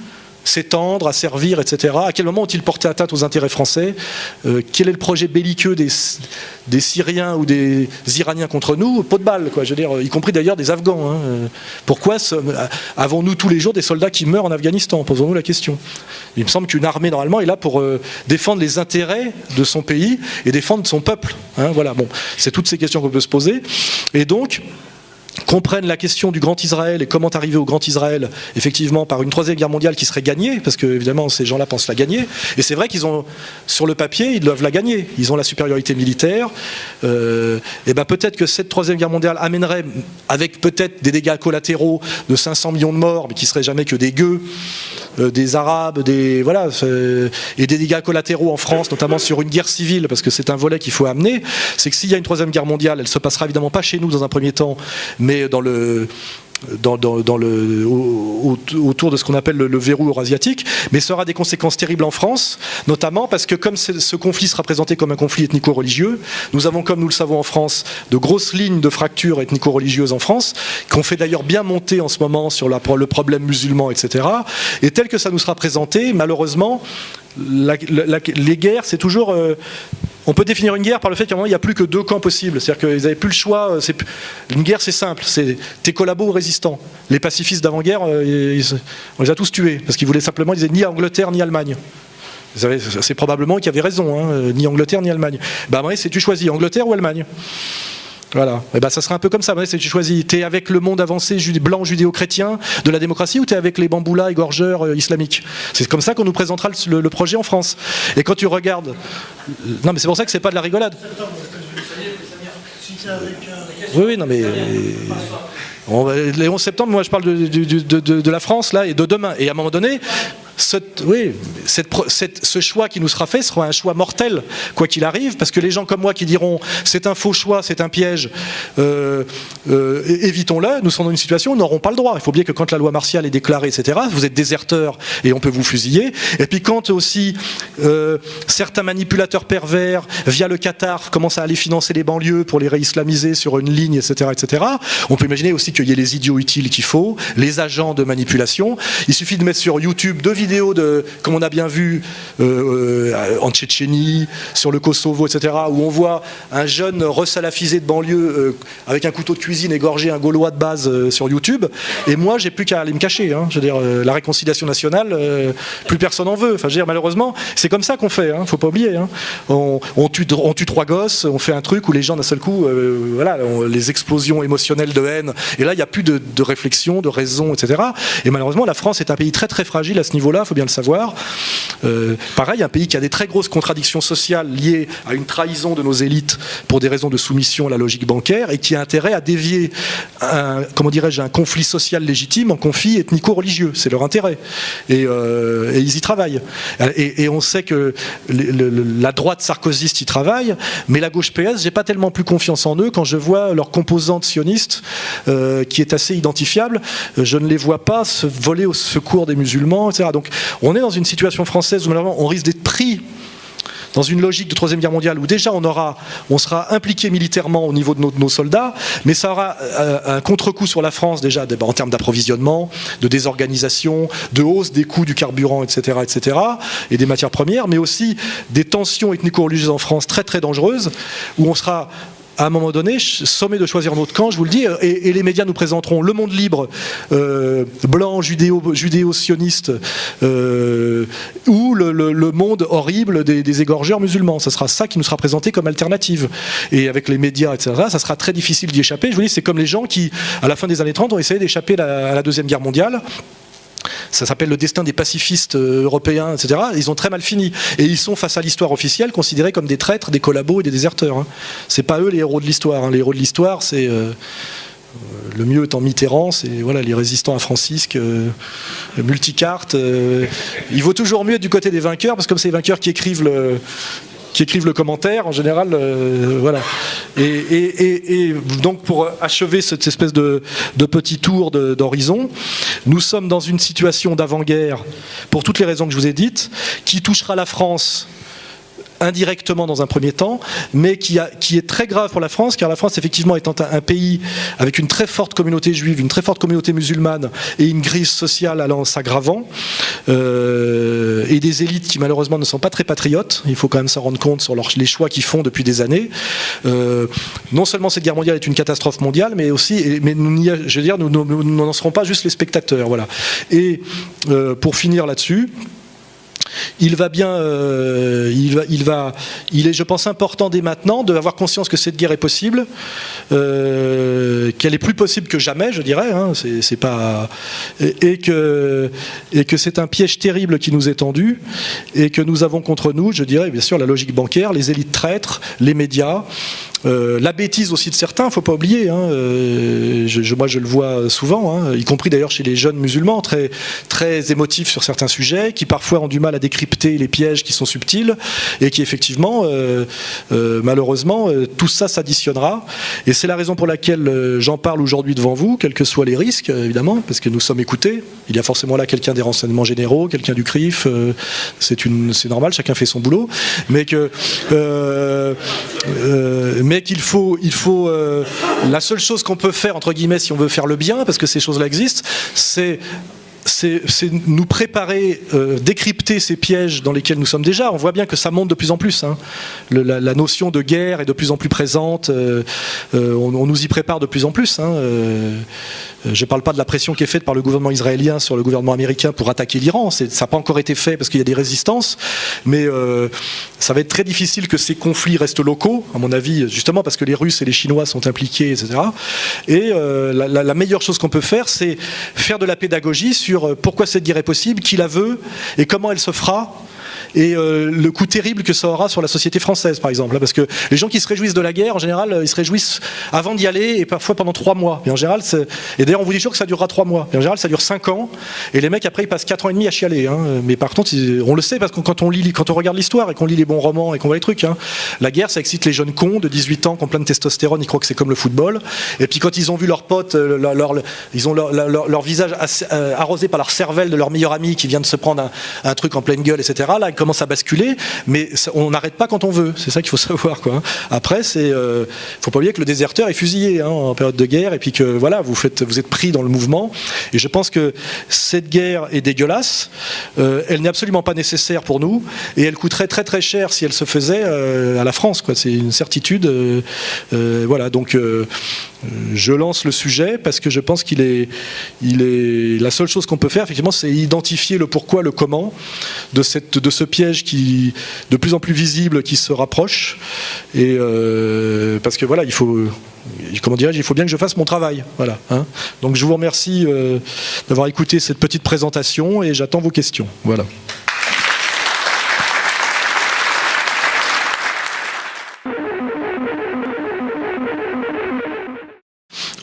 s'étendre, à servir, etc. À quel moment ont-ils porté atteinte aux intérêts français? Quel est le projet belliqueux des Syriens ou des Iraniens contre nous? Pot de balle, quoi. Je veux dire, y compris d'ailleurs des Afghans. Pourquoi avons-nous tous les jours des soldats qui meurent en Afghanistan? Posons-nous la question. Il me semble qu'une armée, normalement, est là pour défendre les intérêts de son pays et défendre son peuple. Voilà, bon, c'est toutes ces questions qu'on peut se poser. Et donc, comprennent la question du Grand Israël et comment arriver au Grand Israël, effectivement, par une troisième guerre mondiale qui serait gagnée, parce que, évidemment, ces gens-là pensent la gagner. Et c'est vrai qu'ils ont, sur le papier, ils doivent la gagner. Ils ont la supériorité militaire. Et ben peut-être que cette troisième guerre mondiale amènerait, avec peut-être des dégâts collatéraux de 500 millions de morts, mais qui seraient jamais que des gueux, des Arabes, voilà, et des dégâts collatéraux en France, notamment sur une guerre civile, parce que c'est un volet qu'il faut amener. C'est que s'il y a une troisième guerre mondiale, elle se passera évidemment pas chez nous dans un premier temps, mais autour de ce qu'on appelle le verrou eurasiatique, mais ça aura des conséquences terribles en France, notamment parce que comme ce conflit sera présenté comme un conflit ethnico-religieux, nous avons, comme nous le savons en France, de grosses lignes de fractures ethnico-religieuses en France, qu'on fait d'ailleurs bien monter en ce moment sur le problème musulman, etc. Et tel que ça nous sera présenté, malheureusement, les guerres, c'est toujours... on peut définir une guerre par le fait qu'à un moment, il n'y a plus que deux camps possibles. C'est-à-dire qu'ils n'avaient plus le choix. Une guerre, c'est simple. C'est t'es collabo ou résistant. Les pacifistes d'avant-guerre, on les a tous tués. Parce qu'ils voulaient simplement, ils disaient ni Angleterre, ni Allemagne. C'est probablement qu'ils avaient raison. Ni Angleterre, ni Allemagne. Ben, c'est tu choisis Angleterre ou Allemagne. Voilà, et ben ça sera un peu comme ça. C'est tu choisis, t'es avec le monde avancé blanc judéo-chrétien de la démocratie ou t'es avec les bamboulas égorgeurs islamiques. C'est comme ça qu'on nous présentera le projet en France. Et quand tu regardes, non mais c'est pour ça que c'est pas de la rigolade. Oui, non mais les 11 septembre, moi je parle de la France là et de demain. Et à un moment donné, ce choix qui nous sera fait sera un choix mortel, quoi qu'il arrive, parce que les gens comme moi qui diront c'est un faux choix, c'est un piège, évitons-le, nous sommes dans une situation où nous n'aurons pas le droit. Il faut bien que quand la loi martiale est déclarée, etc., vous êtes déserteur et on peut vous fusiller. Et puis quand aussi certains manipulateurs pervers, via le Qatar, commencent à aller financer les banlieues pour les réislamiser sur une ligne, etc., etc., on peut imaginer aussi qu'il y ait les idiots utiles qu'il faut, les agents de manipulation. Il suffit de mettre sur YouTube 2 vidéos comme on a bien vu en Tchétchénie, sur le Kosovo, etc., où on voit un jeune resalafisé de banlieue avec un couteau de cuisine égorger un Gaulois de base sur YouTube. Et moi, j'ai plus qu'à aller me cacher. Je veux dire, la réconciliation nationale, plus personne en veut. Enfin, je veux dire, malheureusement, c'est comme ça qu'on fait. Faut pas oublier. On tue 3 gosses, on fait un truc où les gens d'un seul coup, voilà, les explosions émotionnelles de haine. Et là, il n'y a plus de réflexion, de raison, etc. Et malheureusement, la France est un pays très très fragile à ce niveau-là. Il faut bien le savoir. Pareil, un pays qui a des très grosses contradictions sociales liées à une trahison de nos élites pour des raisons de soumission à la logique bancaire et qui a intérêt à dévier un conflit social légitime en conflit ethnico-religieux. C'est leur intérêt. Et ils y travaillent. Et on sait que la droite sarkozyste y travaille, mais la gauche PS, j'ai pas tellement plus confiance en eux quand je vois leur composante sioniste qui est assez identifiable. Je ne les vois pas se voler au secours des musulmans, etc. Donc on est dans une situation française où malheureusement on risque d'être pris dans une logique de troisième guerre mondiale où déjà on sera impliqué militairement au niveau de nos soldats, mais ça aura un contre-coup sur la France déjà en termes d'approvisionnement, de désorganisation, de hausse des coûts du carburant, etc., etc., et des matières premières, mais aussi des tensions ethnico-religieuses en France très très dangereuses où on sera à un moment donné, sommé de choisir notre camp, je vous le dis, et les médias nous présenteront le monde libre, blanc, judéo-sioniste, ou le monde horrible des égorgeurs musulmans. Ça sera ça qui nous sera présenté comme alternative. Et avec les médias, etc., ça sera très difficile d'y échapper. Je vous dis, c'est comme les gens qui, à la fin des années 30, ont essayé d'échapper à la Deuxième Guerre mondiale. Ça s'appelle le destin des pacifistes européens, etc. Ils ont très mal fini. Et ils sont, face à l'histoire officielle, considérés comme des traîtres, des collabos et des déserteurs. C'est pas eux les héros de l'histoire. Les héros de l'histoire, c'est... le mieux étant Mitterrand, c'est voilà, les résistants à Francisque, multicarte. Il vaut toujours mieux être du côté des vainqueurs, parce que comme c'est les vainqueurs qui écrivent le commentaire, en général, voilà. Et donc pour achever cette espèce de petit tour d'horizon, nous sommes dans une situation d'avant-guerre, pour toutes les raisons que je vous ai dites, qui touchera la France indirectement dans un premier temps, mais qui est très grave pour la France, car la France, effectivement, étant un pays avec une très forte communauté juive, une très forte communauté musulmane, et une crise sociale allant s'aggravant, et des élites qui, malheureusement, ne sont pas très patriotes, il faut quand même s'en rendre compte sur les choix qu'ils font depuis des années. Non seulement cette guerre mondiale est une catastrophe mondiale, mais aussi, je veux dire, nous n'en serons pas juste les spectateurs, voilà. Et pour finir là-dessus, il est, je pense, important dès maintenant d'avoir conscience que cette guerre est possible, qu'elle est plus possible que jamais, je dirais, hein, c'est pas, et que c'est un piège terrible qui nous est tendu, et que nous avons contre nous, je dirais, bien sûr, la logique bancaire, les élites traîtres, les médias. La bêtise aussi de certains, il ne faut pas oublier, hein, moi je le vois souvent, hein, y compris d'ailleurs chez les jeunes musulmans, très, très émotifs sur certains sujets, qui parfois ont du mal à décrypter les pièges qui sont subtils, et qui effectivement, malheureusement, tout ça s'additionnera. Et c'est la raison pour laquelle j'en parle aujourd'hui devant vous, quels que soient les risques, évidemment, parce que nous sommes écoutés. Il y a forcément là quelqu'un des renseignements généraux, quelqu'un du CRIF, c'est normal, chacun fait son boulot, mais qu'il faut la seule chose qu'on peut faire, entre guillemets, si on veut faire le bien, parce que ces choses-là existent, c'est nous préparer, décrypter ces pièges dans lesquels nous sommes déjà. On voit bien que ça monte de plus en plus, hein. La notion de guerre est de plus en plus présente, on nous y prépare de plus en plus, hein. Je ne parle pas de la pression qui est faite par le gouvernement israélien sur le gouvernement américain pour attaquer l'Iran, ça n'a pas encore été fait parce qu'il y a des résistances, mais ça va être très difficile que ces conflits restent locaux, à mon avis, justement parce que les Russes et les Chinois sont impliqués, etc. Et la meilleure chose qu'on peut faire, c'est faire de la pédagogie sur pourquoi cette guerre est possible, qui la veut et comment elle se fera. Et le coup terrible que ça aura sur la société française, par exemple. Parce que les gens qui se réjouissent de la guerre, en général, ils se réjouissent avant d'y aller et parfois pendant 3 mois. Et en général, et d'ailleurs, on vous dit toujours que ça durera 3 mois. Et en général, ça dure 5 ans. Et les mecs, après, ils passent 4 ans et demi à chialer. Hein. Mais par contre, on le sait, parce que quand on regarde l'histoire et qu'on lit les bons romans et qu'on voit les trucs, hein, la guerre, ça excite les jeunes cons de 18 ans qui ont plein de testostérone, ils croient que c'est comme le football. Et puis quand ils ont vu leurs potes, ils ont leur visage arrosé par leur cervelle de leur meilleur ami qui vient de se prendre un truc en pleine gueule, etc. Là, commence à basculer, mais on n'arrête pas quand on veut. C'est ça qu'il faut savoir, quoi. Après, faut pas oublier que le déserteur est fusillé, hein, en période de guerre, et puis que voilà, vous êtes pris dans le mouvement. Et je pense que cette guerre est dégueulasse. Elle n'est absolument pas nécessaire pour nous, et elle coûterait très très cher si elle se faisait à la France, quoi. C'est une certitude. Voilà, donc je lance le sujet parce que je pense qu'il est la seule chose qu'on peut faire, effectivement, c'est identifier le pourquoi, le comment de ce piège qui de plus en plus visible, qui se rapproche, et parce que voilà, il faut bien que je fasse mon travail, voilà, hein. Donc je vous remercie d'avoir écouté cette petite présentation et j'attends vos questions, voilà.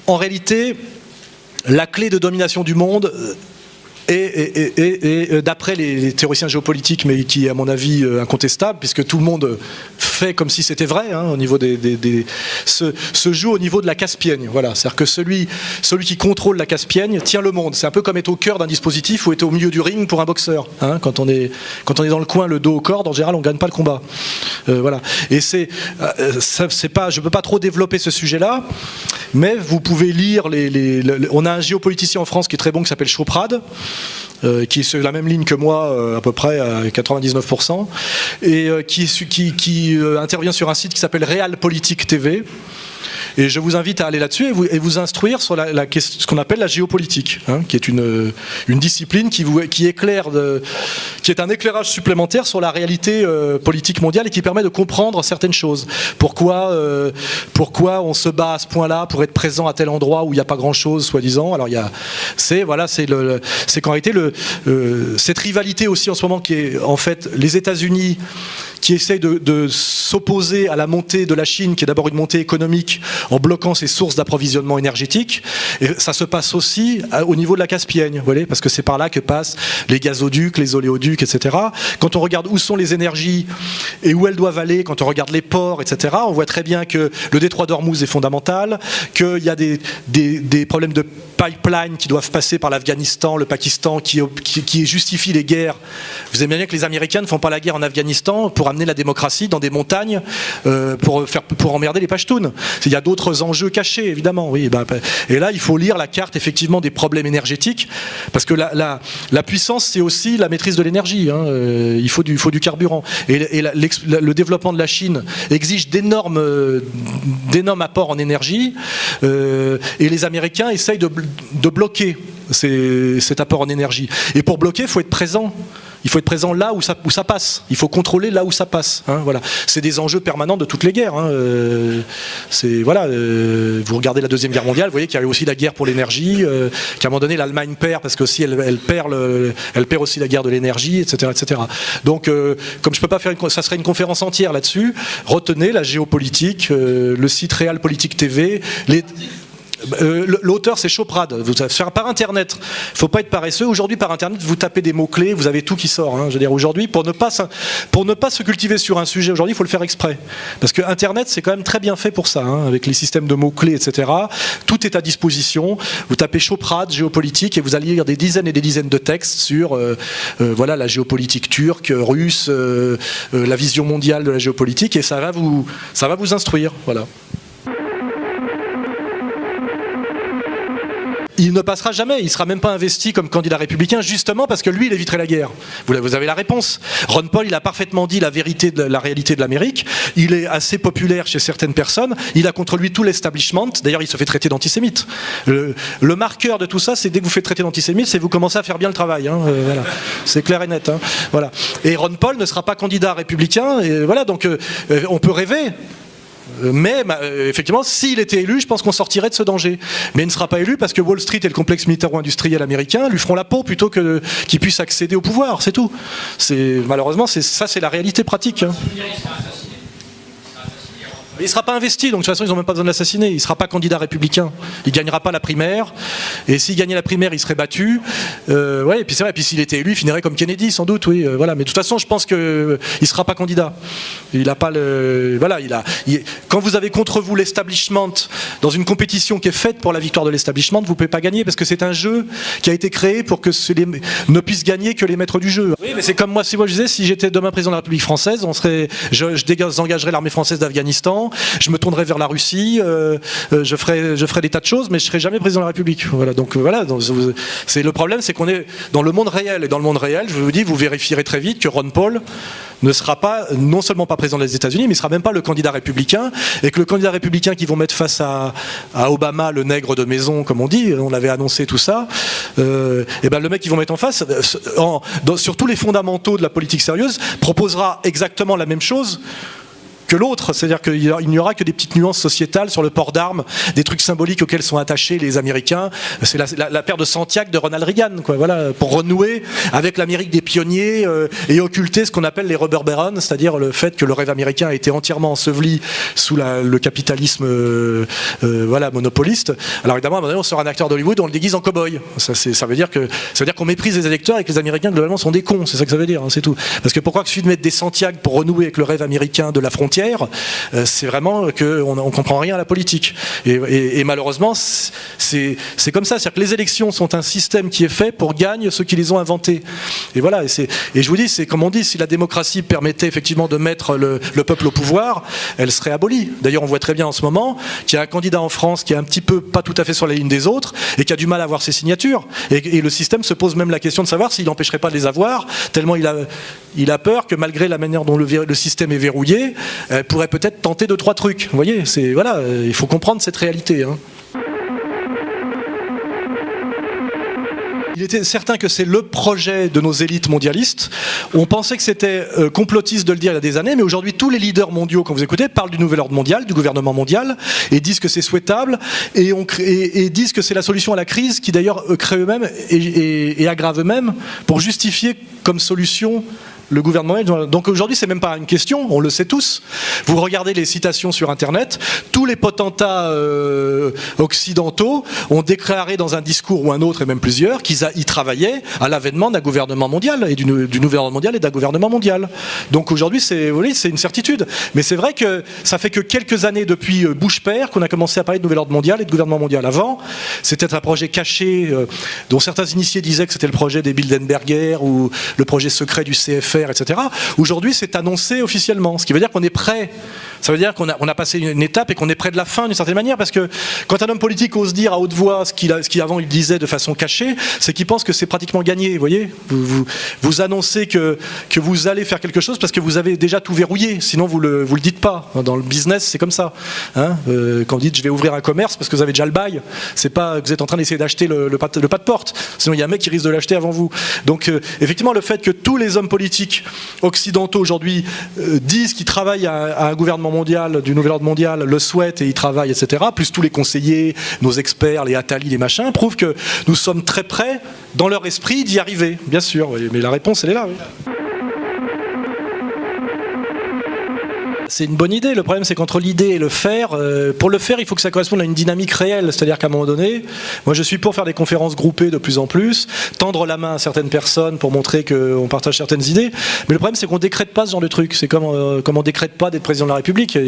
En réalité, la clé de domination du monde et d'après les théoriciens géopolitiques, mais qui est à mon avis incontestable, puisque tout le monde fait comme si c'était vrai, hein, au niveau se joue au niveau de la Caspienne. Voilà, c'est-à-dire que celui qui contrôle la Caspienne tient le monde. C'est un peu comme être au cœur d'un dispositif ou être au milieu du ring pour un boxeur. Hein, quand on est dans le coin, le dos aux cordes, en général, on gagne pas le combat. Voilà. Et je peux pas trop développer ce sujet-là, mais vous pouvez lire on a un géopoliticien en France qui est très bon, qui s'appelle Choprad, qui est sur la même ligne que moi, à peu près à 99%, et qui intervient sur un site qui s'appelle Realpolitik TV. Et je vous invite à aller là-dessus et vous instruire sur ce qu'on appelle la géopolitique, hein, qui est une discipline qui est un éclairage supplémentaire sur la réalité politique mondiale et qui permet de comprendre certaines choses. Pourquoi on se bat à ce point-là pour être présent à tel endroit où il n'y a pas grand-chose, soi-disant. Alors c'est qu'en réalité cette rivalité aussi en ce moment qui est en fait les États-Unis qui essaye de s'opposer à la montée de la Chine, qui est d'abord une montée économique, en bloquant ses sources d'approvisionnement énergétique. Et ça se passe aussi au niveau de la Caspienne, vous voyez, parce que c'est par là que passent les gazoducs, les oléoducs, etc. Quand on regarde où sont les énergies et où elles doivent aller, quand on regarde les ports, etc., on voit très bien que le détroit d'Ormuz est fondamental, qu'il y a des problèmes de pipeline qui doivent passer par l'Afghanistan, le Pakistan, qui justifient les guerres. Vous aimez bien que les Américains ne font pas la guerre en Afghanistan pour amener la démocratie dans des montagnes pour emmerder les Pashtuns. Il y a d'autres enjeux cachés, évidemment. Oui, et là, il faut lire la carte, effectivement, des problèmes énergétiques, parce que la puissance, c'est aussi la maîtrise de l'énergie. Hein. Il faut du carburant. Et le développement de la Chine exige d'énormes apports en énergie, et les Américains essayent de bloquer cet apport en énergie. Et pour bloquer, il faut être présent. Il faut être présent là où ça passe. Il faut contrôler là où ça passe. Hein, voilà. C'est des enjeux permanents de toutes les guerres. Hein. Vous regardez la Deuxième Guerre mondiale, vous voyez qu'il y a eu aussi la guerre pour l'énergie, qu'à un moment donné l'Allemagne perd parce qu'aussi elle perd aussi la guerre de l'énergie, etc., etc. Donc, comme je peux pas faire, ça serait une conférence entière là-dessus. Retenez la géopolitique, le site Realpolitik TV. L'auteur c'est Choprad, vous savez, par internet, il ne faut pas être paresseux. Aujourd'hui par internet vous tapez des mots-clés, vous avez tout qui sort, hein. Je veux dire, aujourd'hui pour ne pas se cultiver sur un sujet, aujourd'hui il faut le faire exprès, parce que internet c'est quand même très bien fait pour ça, hein, avec les systèmes de mots-clés, etc. Tout est à disposition. Vous tapez Choprad, géopolitique, et vous allez lire des dizaines et des dizaines de textes sur voilà, la géopolitique turque, russe, la vision mondiale de la géopolitique, et ça va vous instruire, voilà. Il ne passera jamais, il ne sera même pas investi comme candidat républicain, justement parce que lui, il éviterait la guerre. Vous avez la réponse. Ron Paul, il a parfaitement dit la réalité de l'Amérique. Il est assez populaire chez certaines personnes. Il a contre lui tout l'establishment. D'ailleurs, il se fait traiter d'antisémite. Le marqueur de tout ça, c'est dès que vous faites traiter d'antisémite, c'est que vous commencez à faire bien le travail. Hein, voilà. C'est clair et net. Hein, voilà. Et Ron Paul ne sera pas candidat républicain. Et voilà, donc on peut rêver. Mais effectivement, s'il était élu, je pense qu'on sortirait de ce danger. Mais il ne sera pas élu parce que Wall Street et le complexe militaro-industriel américain lui feront la peau plutôt qu'il puisse accéder au pouvoir, c'est tout. Malheureusement, c'est la réalité pratique. Hein. Il ne sera pas investi, donc de toute façon ils n'ont même pas besoin de l'assassiner. Il ne sera pas candidat républicain. Il ne gagnera pas la primaire. Et s'il gagnait la primaire, il serait battu. Ouais, et puis c'est vrai. Et puis s'il était élu, il finirait comme Kennedy, sans doute. Oui, voilà. Mais de toute façon, je pense qu'il ne sera pas candidat. Il n'a pas le. Voilà. Quand vous avez contre vous l'establishment dans une compétition qui est faite pour la victoire de l'establishment, vous ne pouvez pas gagner parce que c'est un jeu qui a été créé pour que ne puissent gagner que les maîtres du jeu. Oui, mais c'est comme moi. Si moi je disais, si j'étais demain président de la République française, je désengagerais l'armée française d'Afghanistan. Je me tournerai vers la Russie, je ferai des tas de choses, mais je ne serai jamais président de la République. Voilà, donc voilà, le problème, c'est qu'on est dans le monde réel. Et dans le monde réel, je vous dis, vous vérifierez très vite que Ron Paul ne sera pas, non seulement pas président des États-Unis, mais il ne sera même pas le candidat républicain. Et que le candidat républicain qu'ils vont mettre face à Obama, le nègre de maison, comme on dit, on avait annoncé tout ça, et ben le mec qu'ils vont mettre en face, sur tous les fondamentaux de la politique sérieuse, proposera exactement la même chose que l'autre, c'est-à-dire qu'il n'y aura que des petites nuances sociétales sur le port d'armes, des trucs symboliques auxquels sont attachés les Américains. C'est la paire de Santiago de Ronald Reagan, quoi, voilà, pour renouer avec l'Amérique des pionniers et occulter ce qu'on appelle les rubber barons, c'est-à-dire le fait que le rêve américain a été entièrement enseveli sous le capitalisme voilà, monopoliste. Alors évidemment, à un moment donné, on sera un acteur d'Hollywood, on le déguise en cow-boy. Ça veut dire qu'on méprise les électeurs et que les Américains globalement sont des cons, c'est ça que ça veut dire, hein, c'est tout. Parce que pourquoi il suffit de mettre des Santiago pour renouer avec le rêve américain de la frontière? C'est vraiment qu'on ne comprend rien à la politique. Et malheureusement, c'est comme ça. C'est-à-dire que les élections sont un système qui est fait pour gagner ceux qui les ont inventés. Et voilà. Et je vous dis, c'est comme on dit, si la démocratie permettait effectivement de mettre le peuple au pouvoir, elle serait abolie. D'ailleurs, on voit très bien en ce moment qu'il y a un candidat en France qui est un petit peu pas tout à fait sur la ligne des autres et qui a du mal à avoir ses signatures. Et le système se pose même la question de savoir s'il n'empêcherait pas de les avoir, tellement il a peur que malgré la manière dont le système est verrouillé, pourrait peut-être tenter 2-3 trucs. Vous voyez, voilà, il faut comprendre cette réalité. Hein. Il était certain que c'est le projet de nos élites mondialistes. On pensait que c'était complotiste de le dire il y a des années, mais aujourd'hui tous les leaders mondiaux, quand vous écoutez, parlent du nouvel ordre mondial, du gouvernement mondial, et disent que c'est souhaitable, et disent que c'est la solution à la crise, qui d'ailleurs créent eux-mêmes et aggravent eux-mêmes, pour justifier comme solution le gouvernement. Donc aujourd'hui, c'est même pas une question, on le sait tous. Vous regardez les citations sur Internet, tous les potentats occidentaux ont déclaré dans un discours ou un autre, et même plusieurs, qu'ils travaillaient à l'avènement d'un gouvernement mondial, et du gouvernement mondial et d'un gouvernement mondial. Donc aujourd'hui, c'est une certitude. Mais c'est vrai que ça fait que quelques années depuis Bush père qu'on a commencé à parler de nouvel ordre mondial et de gouvernement mondial. Avant, c'était un projet caché dont certains initiés disaient que c'était le projet des Bilderberger ou le projet secret du CFR, etc. Aujourd'hui, c'est annoncé officiellement, ce qui veut dire qu'on est prêt. Ça veut dire qu'on a passé une étape et qu'on est près de la fin d'une certaine manière, parce que quand un homme politique ose dire à haute voix ce qu'il avant il disait de façon cachée, c'est qu'il pense que c'est pratiquement gagné. Vous voyez, vous annoncez que vous allez faire quelque chose parce que vous avez déjà tout verrouillé. Sinon, vous le dites pas. Dans le business, c'est comme ça. Hein, quand vous dites je vais ouvrir un commerce parce que vous avez déjà le bail, c'est pas que vous êtes en train d'essayer d'acheter le pas de porte. Sinon, il y a un mec qui risque de l'acheter avant vous. Donc, effectivement, le fait que tous les hommes politiques occidentaux aujourd'hui disent qu'ils travaillent à un gouvernement mondial, du nouvel ordre mondial, le souhaitent et y travaillent, etc., plus tous les conseillers, nos experts, les Attali, les machins, prouvent que nous sommes très près, dans leur esprit, d'y arriver, bien sûr. Mais la réponse, elle est là. Oui. C'est une bonne idée. Le problème, c'est qu'entre l'idée et le faire, pour le faire, il faut que ça corresponde à une dynamique réelle. C'est-à-dire qu'à un moment donné, moi je suis pour faire des conférences groupées de plus en plus, tendre la main à certaines personnes pour montrer qu'on partage certaines idées. Mais le problème, c'est qu'on décrète pas ce genre de truc. C'est comme on décrète pas d'être président de la République.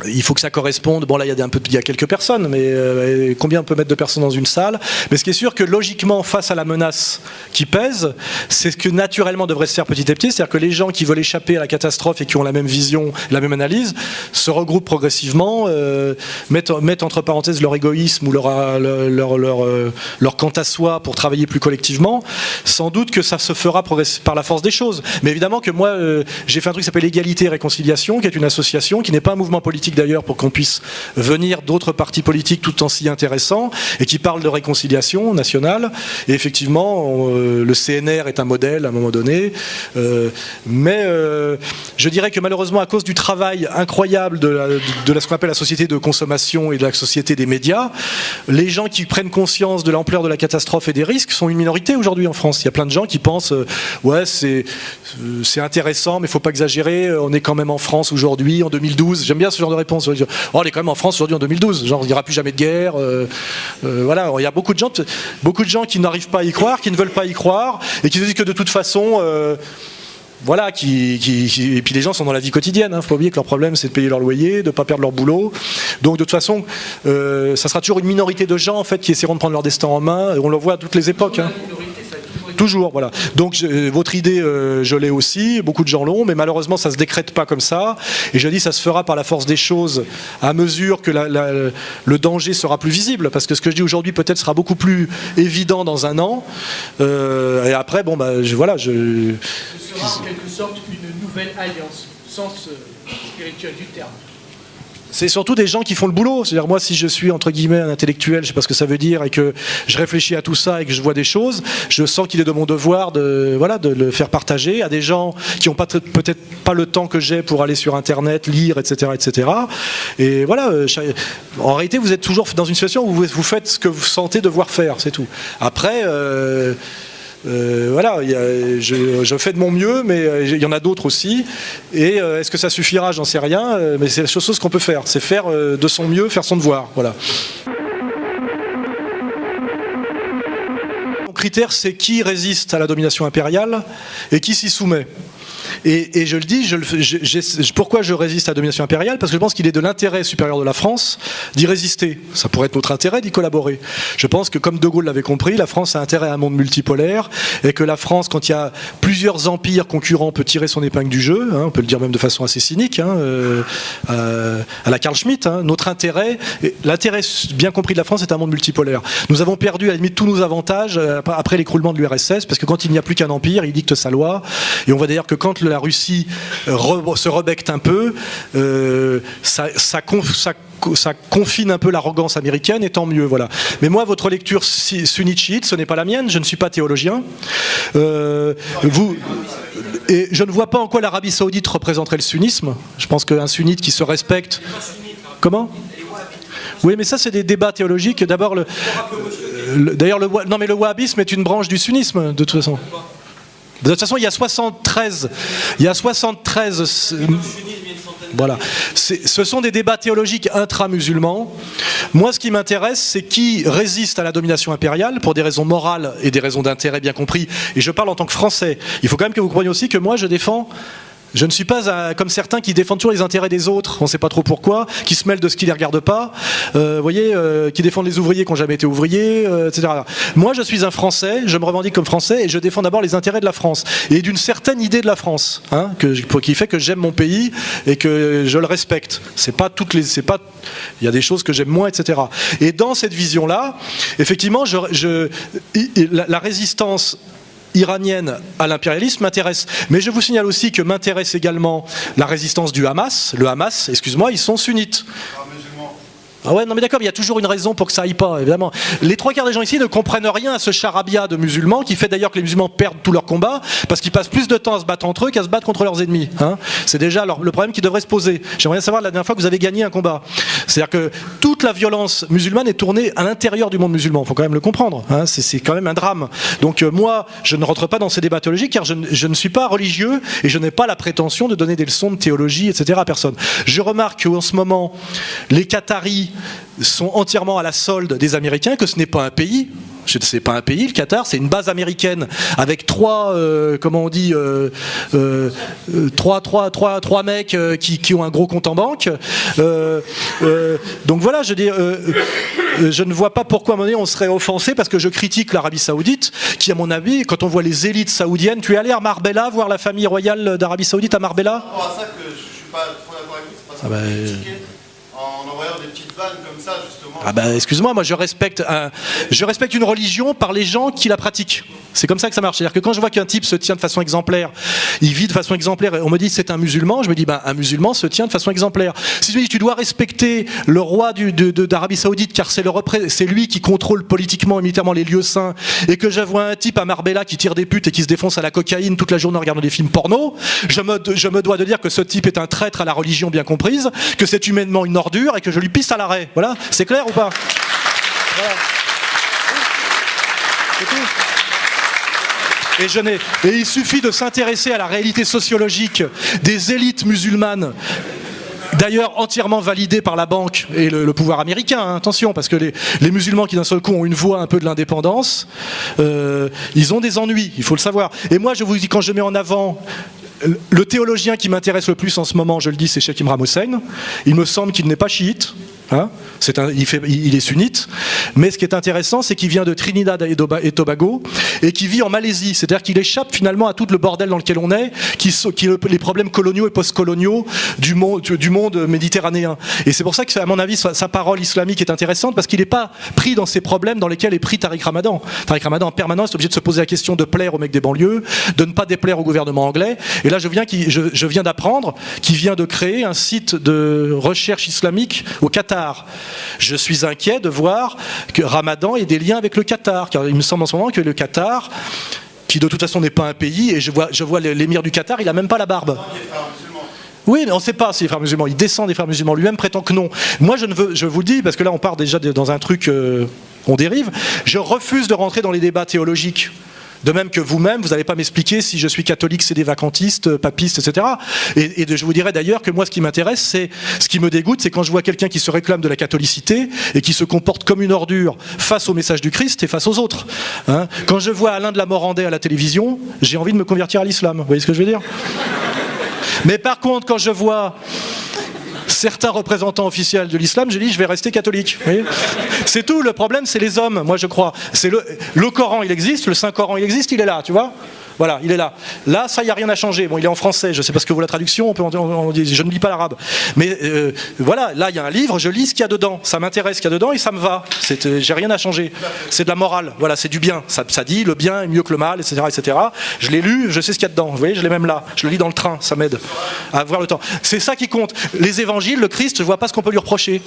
Il faut que ça corresponde. Bon, là, il y a quelques personnes, mais combien on peut mettre de personnes dans une salle? Mais ce qui est sûr que logiquement, face à la menace qui pèse, c'est ce que naturellement devrait se faire petit à petit. C'est-à-dire que les gens qui veulent échapper à la catastrophe et qui ont la même vision, la même analyse, se regroupent progressivement, mettent entre parenthèses leur égoïsme ou leur quant à soi pour travailler plus collectivement. Sans doute que ça se fera par la force des choses. Mais évidemment que moi, j'ai fait un truc qui s'appelle Égalité et Réconciliation, qui est une association, qui n'est pas un mouvement politique d'ailleurs, pour qu'on puisse venir d'autres partis politiques tout en s'y intéressant, et qui parle de réconciliation nationale. Et effectivement, le CNR est un modèle à un moment donné, mais je dirais que malheureusement, à cause du travail incroyable de ce qu'on appelle la société de consommation et de la société des médias, les gens qui prennent conscience de l'ampleur de la catastrophe et des risques sont une minorité aujourd'hui en France. Il y a plein de gens qui pensent ouais, c'est intéressant, mais il ne faut pas exagérer, on est quand même en France aujourd'hui, en 2012. J'aime bien ce genre de réponse. Oh, on est quand même en France aujourd'hui en 2012. Genre, il n'y aura plus jamais de guerre. Voilà. Il y a beaucoup de gens qui n'arrivent pas à y croire, qui ne veulent pas y croire, et qui se disent que de toute façon, voilà, et puis les gens sont dans la vie quotidienne. Faut pas oublier que leur problème, c'est de payer leur loyer, de ne pas perdre leur boulot. Donc de toute façon, ça sera toujours une minorité de gens en fait qui essaieront de prendre leur destin en main. On le voit à toutes les époques. Hein. Toujours, voilà. Donc votre idée, je l'ai aussi, beaucoup de gens l'ont, mais malheureusement ça ne se décrète pas comme ça. Et je dis ça se fera par la force des choses à mesure que le danger sera plus visible. Parce que ce que je dis aujourd'hui peut-être sera beaucoup plus évident dans un an. Et après, bon, bah, voilà. Ce sera en quelque sorte une nouvelle alliance, au sens spirituel du terme. C'est surtout des gens qui font le boulot. C'est-à-dire moi, si je suis entre guillemets un intellectuel, je ne sais pas ce que ça veut dire, et que je réfléchis à tout ça et que je vois des choses, je sens qu'il est de mon devoir de le faire partager à des gens qui n'ont peut-être pas le temps que j'ai pour aller sur Internet, lire, etc., etc. Et voilà. En réalité, vous êtes toujours dans une situation où vous faites ce que vous sentez devoir faire, c'est tout. Après. Voilà, je fais de mon mieux, mais il y en a d'autres aussi. Et est-ce que ça suffira? J'en sais rien. Mais c'est la chose qu'on peut faire. C'est faire de son mieux, faire son devoir. Voilà. Mon critère, c'est qui résiste à la domination impériale et qui s'y soumet. Et je le dis, pourquoi je résiste à la domination impériale? Parce que je pense qu'il est de l'intérêt supérieur de la France d'y résister. Ça pourrait être notre intérêt d'y collaborer. Je pense que, comme De Gaulle l'avait compris, la France a intérêt à un monde multipolaire, et que la France, quand il y a plusieurs empires concurrents, peut tirer son épingle du jeu, hein, on peut le dire même de façon assez cynique, hein, à la Carl Schmitt. Hein, notre intérêt, l'intérêt bien compris de la France, est un monde multipolaire. Nous avons perdu à la limite tous nos avantages après l'écroulement de l'URSS, parce que quand il n'y a plus qu'un empire, il dicte sa loi, et on va dire que quand la Russie se rebecte un peu, ça confine un peu l'arrogance américaine, et tant mieux, voilà. Mais moi, votre lecture sunnite-chiite, ce n'est pas la mienne, je ne suis pas théologien. Et je ne vois pas en quoi l'Arabie Saoudite représenterait le sunnisme. Je pense qu'un sunnite qui se respecte... Comment ? Oui, mais ça, c'est des débats théologiques. D'abord, d'ailleurs, le wahhabisme est une branche du sunnisme, de toute façon. De toute façon, il y a 73. Voilà. Ce sont des débats théologiques intra-musulmans. Moi, ce qui m'intéresse, c'est qui résiste à la domination impériale pour des raisons morales et des raisons d'intérêt bien compris. Et je parle en tant que Français. Il faut quand même que vous compreniez aussi que moi, je ne suis pas comme certains qui défendent toujours les intérêts des autres, on ne sait pas trop pourquoi, qui se mêlent de ce qui ne les regarde pas, qui défendent les ouvriers qui n'ont jamais été ouvriers, etc. Moi, je suis un Français, je me revendique comme Français et je défends d'abord les intérêts de la France et d'une certaine idée de la France, hein, qui fait que j'aime mon pays et que je le respecte. Il y a des choses que j'aime moins, etc. Et dans cette vision-là, effectivement, la résistance iranienne à l'impérialisme m'intéresse. Mais je vous signale aussi que m'intéresse également la résistance du Hamas. Le Hamas, excuse-moi, ils sont sunnites. Ah ouais, non mais d'accord, il y a toujours une raison pour que ça aille pas, évidemment. Les trois quarts des gens ici ne comprennent rien à ce charabia de musulmans qui fait d'ailleurs que les musulmans perdent tous leurs combats parce qu'ils passent plus de temps à se battre entre eux qu'à se battre contre leurs ennemis. Hein. C'est déjà le problème qui devrait se poser. J'aimerais savoir la dernière fois que vous avez gagné un combat. C'est-à-dire que toute la violence musulmane est tournée à l'intérieur du monde musulman. Il faut quand même le comprendre. Hein. C'est quand même un drame. Donc moi, je ne rentre pas dans ces débats théologiques car je ne suis pas religieux et je n'ai pas la prétention de donner des leçons de théologie, etc. à personne. Je remarque qu'en ce moment, les Qataris sont entièrement à la solde des Américains, que ce n'est pas un pays. C'est pas un pays, le Qatar, c'est une base américaine avec trois mecs qui ont un gros compte en banque. Donc voilà, je ne vois pas pourquoi à un moment donné on serait offensé parce que je critique l'Arabie Saoudite, qui à mon avis, quand on voit les élites saoudiennes, tu es allé à Marbella voir la famille royale d'Arabie Saoudite à Marbella? C'est ça que je suis pas trop d'accord avec vous, c'est pas ça que je critiquais. En envoyant des petites vannes comme ça, justement. Ah bah excuse-moi, moi je respecte une religion par les gens qui la pratiquent. C'est comme ça que ça marche. C'est-à-dire que quand je vois qu'un type se tient de façon exemplaire, il vit de façon exemplaire, et on me dit c'est un musulman, je me dis un musulman se tient de façon exemplaire. Si je me dis tu dois respecter le roi d'Arabie Saoudite car c'est lui qui contrôle politiquement et militairement les lieux saints, et que je vois un type à Marbella qui tire des putes et qui se défonce à la cocaïne toute la journée en regardant des films porno, je me dois de dire que ce type est un traître à la religion bien comprise, que c'est humainement une ordure et que je lui pisse à l'arrêt. Voilà, c'est clair ou pas? Voilà. C'est tout. Et il suffit de s'intéresser à la réalité sociologique des élites musulmanes, d'ailleurs entièrement validées par la banque et le pouvoir américain, hein, attention, parce que les musulmans qui d'un seul coup ont une voix un peu de l'indépendance, ils ont des ennuis, il faut le savoir. Et moi je vous dis, quand je mets en avant le théologien qui m'intéresse le plus en ce moment, je le dis, c'est Cheikh Imran Hossein. Il me semble qu'il n'est pas chiite. Hein, il est sunnite, mais ce qui est intéressant, c'est qu'il vient de Trinidad et Tobago et qu'il vit en Malaisie, c'est-à-dire qu'il échappe finalement à tout le bordel dans lequel on est, les problèmes coloniaux et post-coloniaux du monde méditerranéen. Et c'est pour ça que, à mon avis, sa parole islamique est intéressante, parce qu'il n'est pas pris dans ces problèmes dans lesquels est pris Tariq Ramadan. Tariq Ramadan en permanence est obligé de se poser la question de plaire aux mecs des banlieues, de ne pas déplaire au gouvernement anglais. Et là, je viens d'apprendre qu'il vient de créer un site de recherche islamique au Qatar. Je suis inquiet de voir que Ramadan ait des liens avec le Qatar, car il me semble en ce moment que le Qatar, qui de toute façon n'est pas un pays, et je vois l'émir du Qatar, il n'a même pas la barbe. Oui, mais on ne sait pas s'il est frère musulman. Il descend des frères musulmans. Lui-même prétend que non. Moi, je vous le dis, parce que là, on part déjà dans un truc, on dérive. Je refuse de rentrer dans les débats théologiques. De même que vous-même, vous n'allez pas m'expliquer si je suis catholique, sédévacantiste, papiste, etc. Et je vous dirais d'ailleurs que moi, ce qui m'intéresse, ce qui me dégoûte, c'est quand je vois quelqu'un qui se réclame de la catholicité et qui se comporte comme une ordure face au message du Christ et face aux autres. Hein, quand je vois Alain de la Morandais à la télévision, j'ai envie de me convertir à l'islam. Vous voyez ce que je veux dire? Mais par contre, quand je vois certains représentants officiels de l'islam, je dis je vais rester catholique. C'est tout, le problème c'est les hommes, moi je crois. C'est le Coran il existe, le Saint-Coran il existe, il est là, tu vois. Voilà, il est là. Là, ça, il n'y a rien à changer. Bon, il est en français, je ne sais pas ce que vaut la traduction, je ne lis pas l'arabe. Mais voilà, là, il y a un livre, je lis ce qu'il y a dedans. Ça m'intéresse ce qu'il y a dedans et ça me va. J'ai rien à changer. C'est de la morale, voilà, c'est du bien. Ça dit le bien est mieux que le mal, etc. etc. Je l'ai lu, je sais ce qu'il y a dedans. Vous voyez, je l'ai même là. Je le lis dans le train, ça m'aide à avoir le temps. C'est ça qui compte. Les évangiles, le Christ, je ne vois pas ce qu'on peut lui reprocher.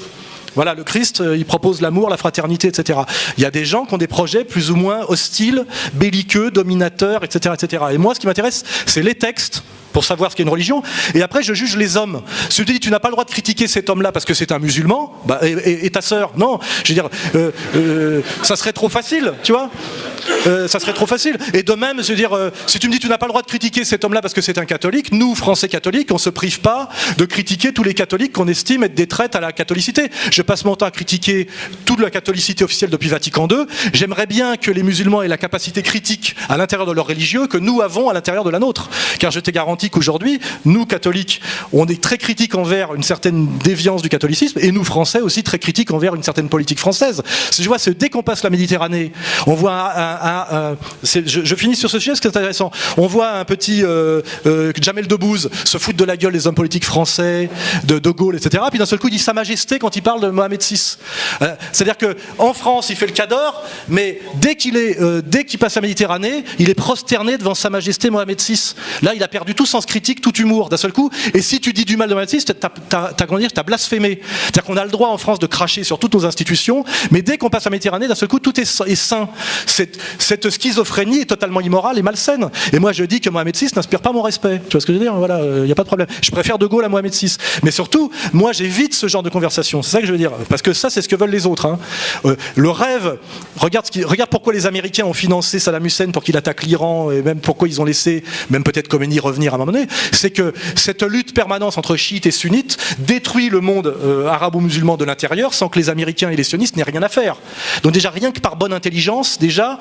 Voilà, le Christ, il propose l'amour, la fraternité, etc. Il y a des gens qui ont des projets plus ou moins hostiles, belliqueux, dominateurs, etc., etc. Et moi, ce qui m'intéresse, c'est les textes pour savoir ce qu'est une religion, et après je juge les hommes. Si tu dis tu n'as pas le droit de critiquer cet homme-là parce que c'est un musulman, bah, et ta sœur, non, je veux dire, ça serait trop facile, tu vois. Ça serait trop facile. Et de même, je veux dire, si tu me dis tu n'as pas le droit de critiquer cet homme-là parce que c'est un catholique, nous, Français catholiques, on se prive pas de critiquer tous les catholiques qu'on estime être des traites à la catholicité. Je passe mon temps à critiquer toute la catholicité officielle depuis Vatican II. J'aimerais bien que les musulmans aient la capacité critique à l'intérieur de leur religieux que nous avons à l'intérieur de la nôtre. Car je t'ai garanti qu'aujourd'hui, nous, catholiques, on est très critiques envers une certaine déviance du catholicisme, et nous, Français, aussi très critiques envers une certaine politique française. Je vois, dès qu'on passe la Méditerranée, on voit je finis sur ce sujet parce que c'est intéressant. On voit un petit Jamel Debbouze se foutre de la gueule des hommes politiques français, de Gaulle, etc. Puis d'un seul coup, il dit Sa Majesté quand il parle de Mohamed VI. C'est-à-dire qu'en France, il fait le cador, mais dès qu'il passe la Méditerranée, il est prosterné devant Sa Majesté Mohamed VI. Là, il a perdu tout sens critique, tout humour, d'un seul coup. Et si tu dis du mal de Mohamed VI, t'as blasphémé. C'est-à-dire qu'on a le droit en France de cracher sur toutes nos institutions, mais dès qu'on passe la Méditerranée, d'un seul coup, tout est sain. Cette schizophrénie est totalement immorale et malsaine. Et moi, je dis que Mohamed VI n'inspire pas mon respect. Tu vois ce que je veux dire? Voilà, il n'y a pas de problème. Je préfère De Gaulle à Mohamed VI. Mais surtout, moi, j'évite ce genre de conversation. C'est ça que je veux dire. Parce que ça, c'est ce que veulent les autres. Hein. Le rêve, regarde pourquoi les Américains ont financé Saddam Hussein pour qu'il attaque l'Iran, et même pourquoi ils ont laissé, même peut-être Khomeini revenir à un moment donné. C'est que cette lutte permanente entre chiites et sunnites détruit le monde arabo-musulman de l'intérieur sans que les Américains et les sionistes n'aient rien à faire. Donc déjà, rien que par bonne intelligence, déjà,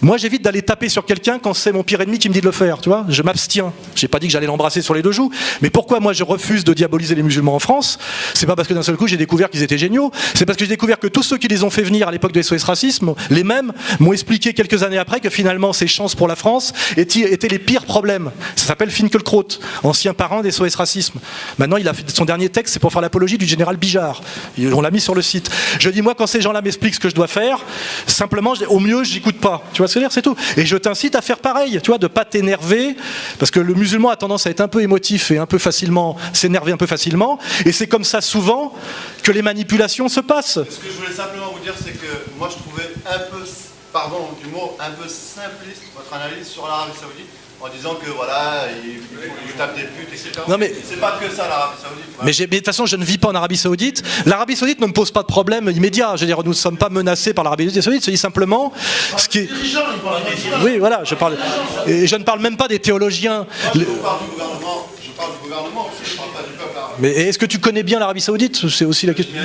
moi j'évite d'aller taper sur quelqu'un quand c'est mon pire ennemi qui me dit de le faire, tu vois. Je m'abstiens. J'ai pas dit que j'allais l'embrasser sur les deux joues, mais pourquoi moi je refuse de diaboliser les musulmans en France? C'est pas parce que d'un seul coup j'ai découvert qu'ils étaient géniaux, c'est parce que j'ai découvert que tous ceux qui les ont fait venir à l'époque de SOS Racisme, les mêmes, m'ont expliqué quelques années après que finalement ces chances pour la France étaient les pires problèmes. Ça s'appelle Finkielkraut, ancien parrain des SOS Racisme. Maintenant il a fait son dernier texte, c'est pour faire l'apologie du général Bijard. On l'a mis sur le site. Je dis moi quand ces gens-là m'expliquent ce que je dois faire, simplement au mieux j'écoute pas. Tu vois ce que je veux dire, c'est tout. Et je t'incite à faire pareil, tu vois, de pas t'énerver, parce que le musulman a tendance à être un peu émotif et un peu facilement, s'énerver un peu facilement, et c'est comme ça souvent que les manipulations se passent. Ce que je voulais simplement vous dire, c'est que moi je trouvais un peu, pardon du mot, un peu simpliste votre analyse sur l'Arabie Saoudite, en disant que voilà, il tape des putes, etc. Non mais c'est pas que ça l'Arabie Saoudite. Mais de toute façon, je ne vis pas en Arabie Saoudite. L'Arabie Saoudite ne me pose pas de problème immédiat. Je veux dire, nous ne sommes pas menacés par l'Arabie Saoudite. Je dis simplement ce qui est. Oui, voilà, je parle. Et je ne parle même pas des théologiens. Je parle du gouvernement. Je parle du gouvernement aussi. Je parle pas du peuple arabe. Mais est-ce que tu connais bien l'Arabie Saoudite? C'est aussi la question.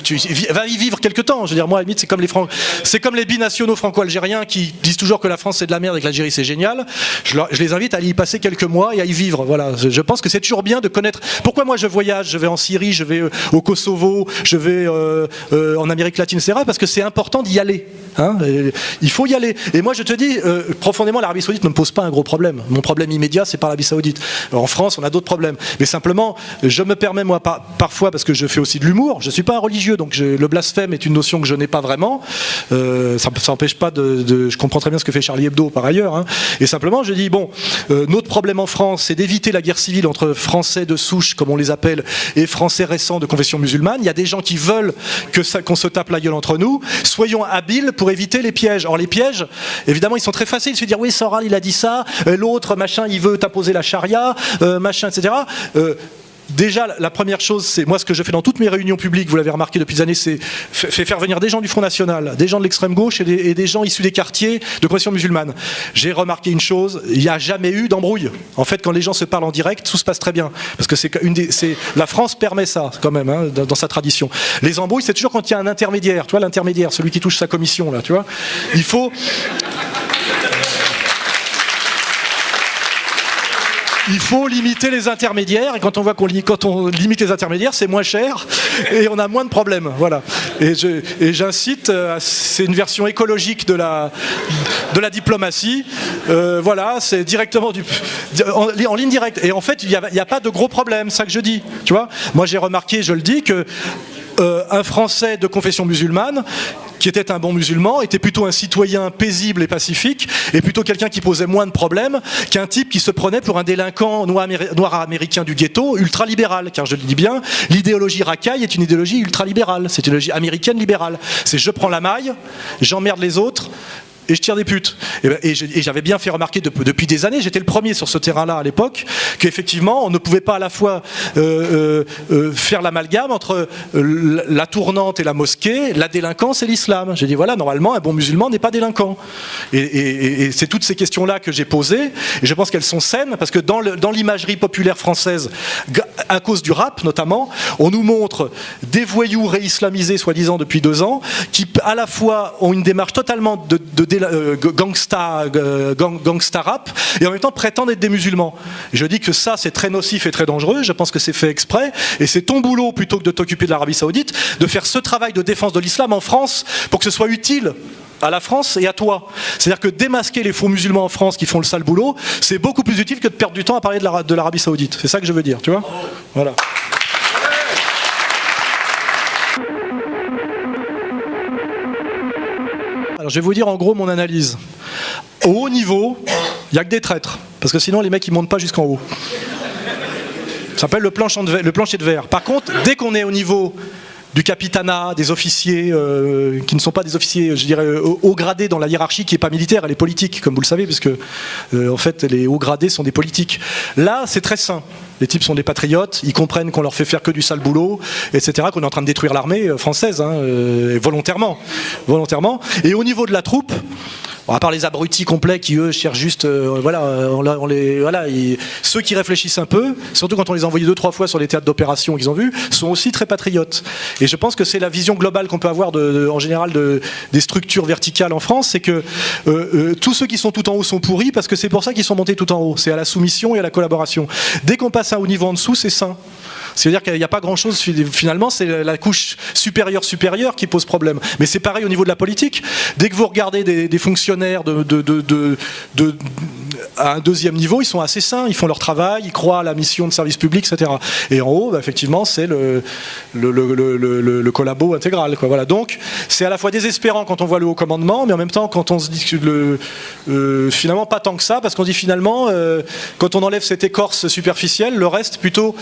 Tu vas y vivre quelque temps. Je veux dire, moi, à la limite, c'est comme les binationaux franco-algériens qui disent toujours que la France c'est de la merde et que l'Algérie c'est génial. Je les invite à y passer quelques mois et à y vivre. Voilà. Je pense que c'est toujours bien de connaître. Pourquoi moi je voyage? Je vais en Syrie, je vais au Kosovo, je vais en Amérique latine, etc. Parce que c'est important d'y aller. Hein, il faut y aller. Et moi je te dis, profondément, l'Arabie Saoudite ne me pose pas un gros problème. Mon problème immédiat, c'est pas l'Arabie Saoudite. Alors, en France, on a d'autres problèmes. Mais simplement, je me permets, moi, parfois, parce que je fais aussi de l'humour, je suis pas un religieux, donc le blasphème est une notion que je n'ai pas vraiment. Ça n'empêche pas je comprends très bien ce que fait Charlie Hebdo par ailleurs. Hein. Et simplement, je dis, bon, notre problème en France, c'est d'éviter la guerre civile entre Français de souche, comme on les appelle, et Français récents de confession musulmane. Il y a des gens qui veulent qu'on se tape la gueule entre nous. Soyons habiles pour éviter les pièges. Or, les pièges, évidemment, ils sont très faciles. Il se dire, oui, Soral, il a dit ça, l'autre, machin, il veut t'imposer la charia, machin, etc. Déjà, la première chose, c'est moi ce que je fais dans toutes mes réunions publiques, vous l'avez remarqué depuis des années, c'est faire venir des gens du Front National, des gens de l'extrême gauche et des gens issus des quartiers de confession musulmane. J'ai remarqué une chose, il n'y a jamais eu d'embrouille. En fait, quand les gens se parlent en direct, tout se passe très bien. Parce que la France permet ça, quand même, hein, dans sa tradition. Les embrouilles, c'est toujours quand il y a un intermédiaire, tu vois, l'intermédiaire, celui qui touche sa commission, là, tu vois. Il faut limiter les intermédiaires, et quand on voit quand on limite les intermédiaires, c'est moins cher et on a moins de problèmes. Voilà. Et j'incite, c'est une version écologique de la diplomatie. Voilà, c'est directement en ligne directe. Et en fait, il n'y a pas de gros problèmes, c'est ça que je dis. Tu vois, moi j'ai remarqué, je le dis, que un Français de confession musulmane, qui était un bon musulman, était plutôt un citoyen paisible et pacifique, et plutôt quelqu'un qui posait moins de problèmes qu'un type qui se prenait pour un délinquant noir américain du ghetto, ultralibéral, car je le dis bien, l'idéologie racaille est une idéologie ultralibérale, c'est une idéologie américaine libérale. C'est je prends la maille, j'emmerde les autres, et je tire des putes. Et j'avais bien fait remarquer depuis des années, j'étais le premier sur ce terrain-là à l'époque, qu'effectivement on ne pouvait pas à la fois faire l'amalgame entre la tournante et la mosquée, la délinquance et l'islam. J'ai dit voilà, normalement un bon musulman n'est pas délinquant. Et c'est toutes ces questions-là que j'ai posées, et je pense qu'elles sont saines, parce que dans l'imagerie populaire française, à cause du rap notamment, on nous montre des voyous réislamisés soi-disant depuis 2 ans, qui à la fois ont une démarche totalement de gangsta rap, et en même temps prétendent être des musulmans. Et je dis que ça c'est très nocif et très dangereux, je pense que c'est fait exprès, et c'est ton boulot, plutôt que de t'occuper de l'Arabie Saoudite, de faire ce travail de défense de l'islam en France, pour que ce soit utile à la France et à toi. C'est-à-dire que démasquer les faux musulmans en France qui font le sale boulot, c'est beaucoup plus utile que de perdre du temps à parler de l'Arabie Saoudite. C'est ça que je veux dire, tu vois ? Voilà. Alors je vais vous dire en gros mon analyse. Au haut niveau, il n'y a que des traîtres, parce que sinon les mecs ils montent pas jusqu'en haut. Ça s'appelle le plancher de verre. Par contre, dès qu'on est au niveau du capitanat, des officiers qui ne sont pas des officiers, je dirais, haut gradés dans la hiérarchie, qui n'est pas militaire, elle est politique, comme vous le savez, puisque en fait les hauts gradés sont des politiques. Là, c'est très sain. Les types sont des patriotes, ils comprennent qu'on leur fait faire que du sale boulot, etc., qu'on est en train de détruire l'armée française, volontairement. Et au niveau de la troupe, à part les abrutis complets qui eux cherchent juste, ceux qui réfléchissent un peu, surtout quand on les a envoyés 2-3 fois sur les théâtres d'opération qu'ils ont vus, sont aussi très patriotes. Et je pense que c'est la vision globale qu'on peut avoir en général des structures verticales en France, c'est que tous ceux qui sont tout en haut sont pourris, parce que c'est pour ça qu'ils sont montés tout en haut. C'est à la soumission et à la collaboration. Dès qu'on passe un haut niveau en dessous, c'est sain. C'est-à-dire qu'il n'y a pas grand-chose, finalement, c'est la couche supérieure qui pose problème. Mais c'est pareil au niveau de la politique. Dès que vous regardez des fonctionnaires à un deuxième niveau, ils sont assez sains, ils font leur travail, ils croient à la mission de service public, etc. Et en haut, effectivement, c'est le collabo intégral, quoi. Voilà. Donc, c'est à la fois désespérant quand on voit le haut commandement, mais en même temps, quand on se dit que finalement, pas tant que ça, parce qu'on dit finalement, quand on enlève cette écorce superficielle, le reste, plutôt,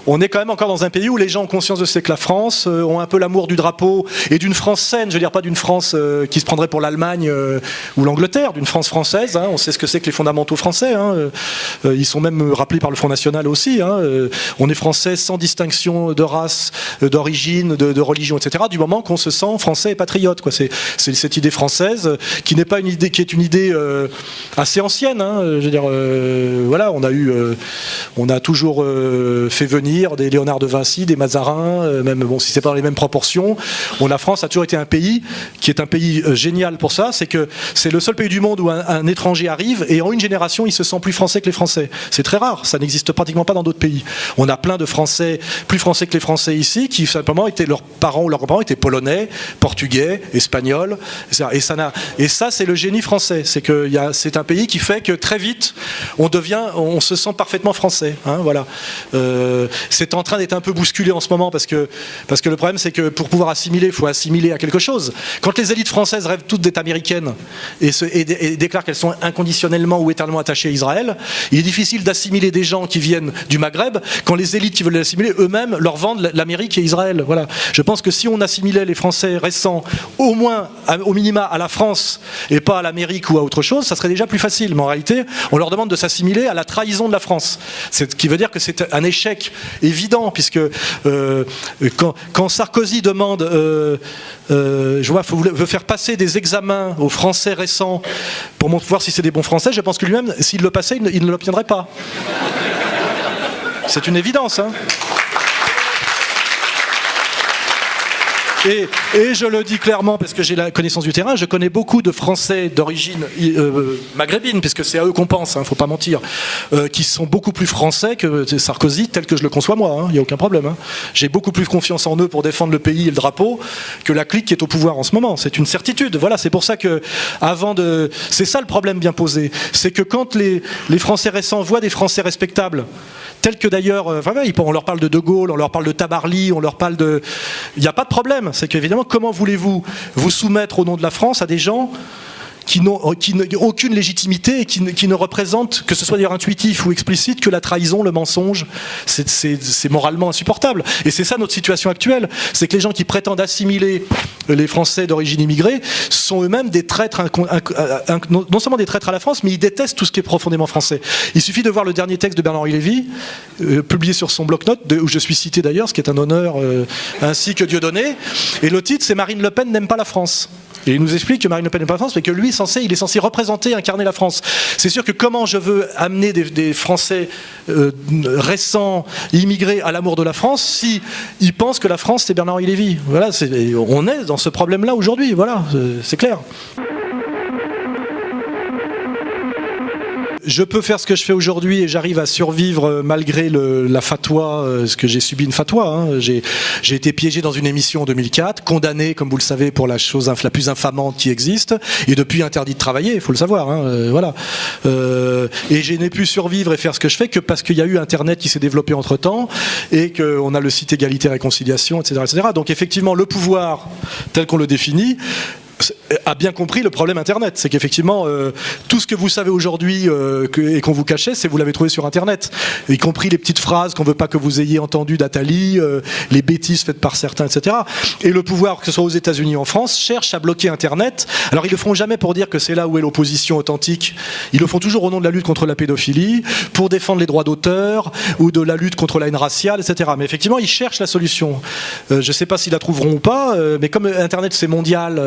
on est quand même encore dans un pays où les gens ont conscience de ce que la France, ont un peu l'amour du drapeau et d'une France saine, je veux dire pas d'une France qui se prendrait pour l'Allemagne ou l'Angleterre, d'une France française. On sait ce que c'est que les fondamentaux français. Ils sont même rappelés par le Front National aussi. On est français sans distinction de race, d'origine, de religion, etc. Du moment qu'on se sent français et patriote, quoi. C'est cette idée française qui n'est pas une idée, qui est une idée assez ancienne. Je veux dire, voilà, on a toujours fait venir des Léonard de Vinci, des Mazarin, même bon, si c'est pas dans les mêmes proportions. La France a toujours été un pays qui est un pays génial pour ça. C'est que c'est le seul pays du monde où un étranger arrive et en une génération il se sent plus français que les Français. C'est très rare, ça n'existe pratiquement pas dans d'autres pays. On a plein de Français, plus français que les Français ici, qui simplement étaient, leurs parents ou leurs grands-parents étaient polonais, portugais, espagnols, etc. Et ça c'est le génie français. C'est un pays qui fait que très vite on se sent parfaitement français. Voilà. C'est en train d'être un peu bousculé en ce moment parce que le problème c'est que pour pouvoir assimiler, il faut assimiler à quelque chose. Quand les élites françaises rêvent toutes d'être américaines et déclarent qu'elles sont inconditionnellement ou éternellement attachées à Israël, il est difficile d'assimiler des gens qui viennent du Maghreb quand les élites qui veulent l'assimiler eux-mêmes leur vendent l'Amérique et Israël. Voilà. Je pense que si on assimilait les Français récents au moins, au minima, à la France et pas à l'Amérique ou à autre chose, ça serait déjà plus facile. Mais en réalité, on leur demande de s'assimiler à la trahison de la France. Ce qui veut dire que c'est un échec évident, puisque quand Sarkozy demande, veut faire passer des examens aux Français récents pour voir si c'est des bons Français, je pense que lui-même, s'il le passait, il ne l'obtiendrait pas. C'est une évidence, Et je le dis clairement parce que j'ai la connaissance du terrain, je connais beaucoup de Français d'origine maghrébine, puisque c'est à eux qu'on pense, faut pas mentir, qui sont beaucoup plus français que Sarkozy, tel que je le conçois moi, il n'y a aucun problème. J'ai beaucoup plus confiance en eux pour défendre le pays et le drapeau que la clique qui est au pouvoir en ce moment, c'est une certitude. Voilà, c'est pour ça que c'est ça le problème bien posé, c'est que quand les Français récents voient des Français respectables, tels que d'ailleurs, on leur parle de Gaulle, on leur parle de Tabarly, on leur parle de... Il n'y a pas de problème, c'est qu'évidemment, comment voulez-vous vous soumettre au nom de la France à des gens qui n'ont aucune légitimité et qui ne représentent, que ce soit d'ailleurs intuitif ou explicite, que la trahison, le mensonge. C'est moralement insupportable. Et c'est ça notre situation actuelle. C'est que les gens qui prétendent assimiler les Français d'origine immigrée sont eux-mêmes des traîtres, non seulement des traîtres à la France, mais ils détestent tout ce qui est profondément français. Il suffit de voir le dernier texte de Bernard-Henri Lévy, publié sur son bloc-notes, où je suis cité d'ailleurs, ce qui est un honneur, ainsi que Dieudonné. Et le titre, c'est Marine Le Pen n'aime pas la France. Et il nous explique que Marine Le Pen n'aime pas la France, mais que lui, il est censé représenter, incarner la France. C'est sûr que comment je veux amener des Français récents, immigrés, à l'amour de la France, si ils pensent que la France, c'est Bernard-Henri Lévy. Voilà, on est dans ce problème-là aujourd'hui, voilà, c'est clair. Je peux faire ce que je fais aujourd'hui et j'arrive à survivre malgré la fatwa, parce que j'ai subi une fatwa. Hein. J'ai été piégé dans une émission en 2004, condamné, comme vous le savez, pour la chose la plus infamante qui existe, et depuis interdit de travailler, il faut le savoir. Hein, voilà. Et je n'ai pu survivre et faire ce que je fais que parce qu'il y a eu Internet qui s'est développé entre-temps et qu'on a le site Égalité Réconciliation, etc., etc. Donc effectivement, le pouvoir, tel qu'on le définit, a bien compris le problème Internet. C'est qu'effectivement, tout ce que vous savez aujourd'hui et qu'on vous cachait, c'est vous l'avez trouvé sur Internet. Y compris les petites phrases qu'on ne veut pas que vous ayez entendues d'Attali, les bêtises faites par certains, etc. Et le pouvoir, que ce soit aux États-Unis ou en France, cherche à bloquer Internet. Alors ils le feront jamais pour dire que c'est là où est l'opposition authentique. Ils le font toujours au nom de la lutte contre la pédophilie, pour défendre les droits d'auteur ou de la lutte contre la haine raciale, etc. Mais effectivement, ils cherchent la solution. Je ne sais pas s'ils la trouveront ou pas, mais comme Internet c'est mondial,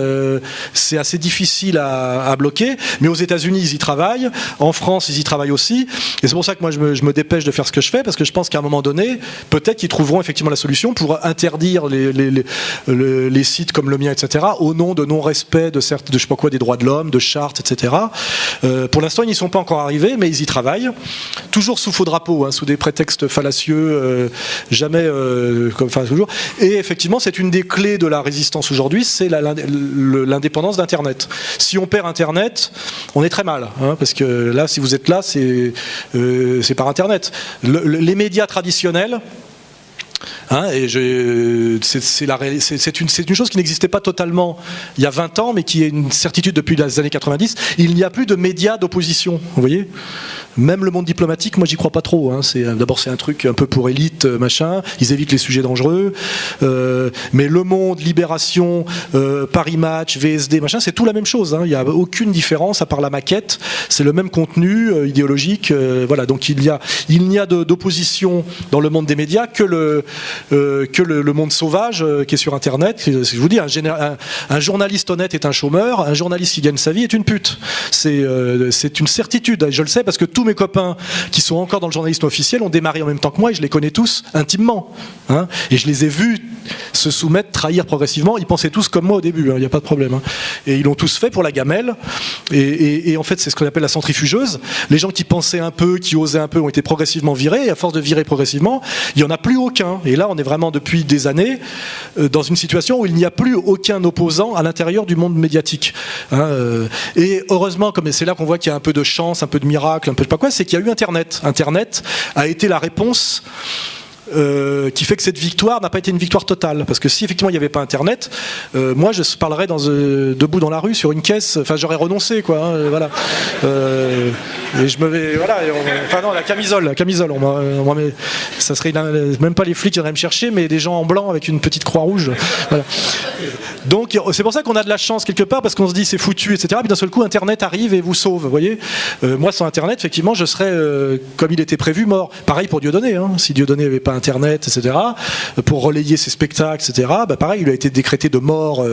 c'est assez difficile à bloquer, mais aux États-Unis ils y travaillent, en France ils y travaillent aussi, et c'est pour ça que moi je me dépêche de faire ce que je fais, parce que je pense qu'à un moment donné, peut-être qu'ils trouveront effectivement la solution pour interdire les sites comme le mien, etc., au nom de non-respect de je sais pas quoi, des droits de l'homme, de chartes, etc. Pour l'instant ils n'y sont pas encore arrivés, mais ils y travaillent, toujours sous faux drapeau, hein, sous des prétextes fallacieux, jamais enfin toujours. Et effectivement c'est une des clés de la résistance aujourd'hui, c'est l'indépendance d'Internet. Si on perd Internet, on est très mal, hein, parce que là, si vous êtes là, c'est par Internet. Les médias traditionnels, hein, et c'est une chose qui n'existait pas totalement il y a 20 ans, mais qui est une certitude depuis les années 90. Il n'y a plus de médias d'opposition, vous voyez. Même le monde diplomatique, moi j'y crois pas trop. Hein. D'abord c'est un truc un peu pour élite, machin. Ils évitent les sujets dangereux. Mais Le Monde, Libération, Paris Match, VSD, machin, c'est tout la même chose. Hein. Il n'y a aucune différence à part la maquette. C'est le même contenu idéologique. Voilà. Donc il n'y a d'opposition dans le monde des médias que le monde sauvage qui est sur Internet. Je vous dis, un journaliste honnête est un chômeur. Un journaliste qui gagne sa vie est une pute. C'est une certitude. Je le sais parce que tous mes copains qui sont encore dans le journalisme officiel ont démarré en même temps que moi et je les connais tous intimement. Hein, et je les ai vus se soumettre, trahir progressivement. Ils pensaient tous comme moi au début, il n'y a pas de problème. Hein. Et ils l'ont tous fait pour la gamelle. Et en fait, c'est ce qu'on appelle la centrifugeuse. Les gens qui pensaient un peu, qui osaient un peu, ont été progressivement virés. Et à force de virer progressivement, il n'y en a plus aucun. Et là, on est vraiment depuis des années dans une situation où il n'y a plus aucun opposant à l'intérieur du monde médiatique. Hein, et heureusement, comme c'est là qu'on voit qu'il y a un peu de chance, un peu de miracle, un peu de pas quoi, c'est qu'il y a eu Internet. Internet a été la réponse qui fait que cette victoire n'a pas été une victoire totale. Parce que si effectivement il n'y avait pas Internet, moi je parlerais debout dans la rue sur une caisse, enfin j'aurais renoncé quoi, hein, voilà. Et je me vais, voilà, enfin non, la camisole, on met, ça serait même pas les flics qui viendraient me chercher, mais des gens en blanc avec une petite croix rouge. Voilà. Donc c'est pour ça qu'on a de la chance quelque part, parce qu'on se dit c'est foutu, etc. Puis d'un seul coup Internet arrive et vous sauve, vous voyez. Moi sans Internet, effectivement, je serais, comme il était prévu, mort. Pareil pour Dieudonné, hein. Si Dieudonné n'avait pas Internet, etc., pour relayer ses spectacles, etc., bah pareil, il a été décrété de mort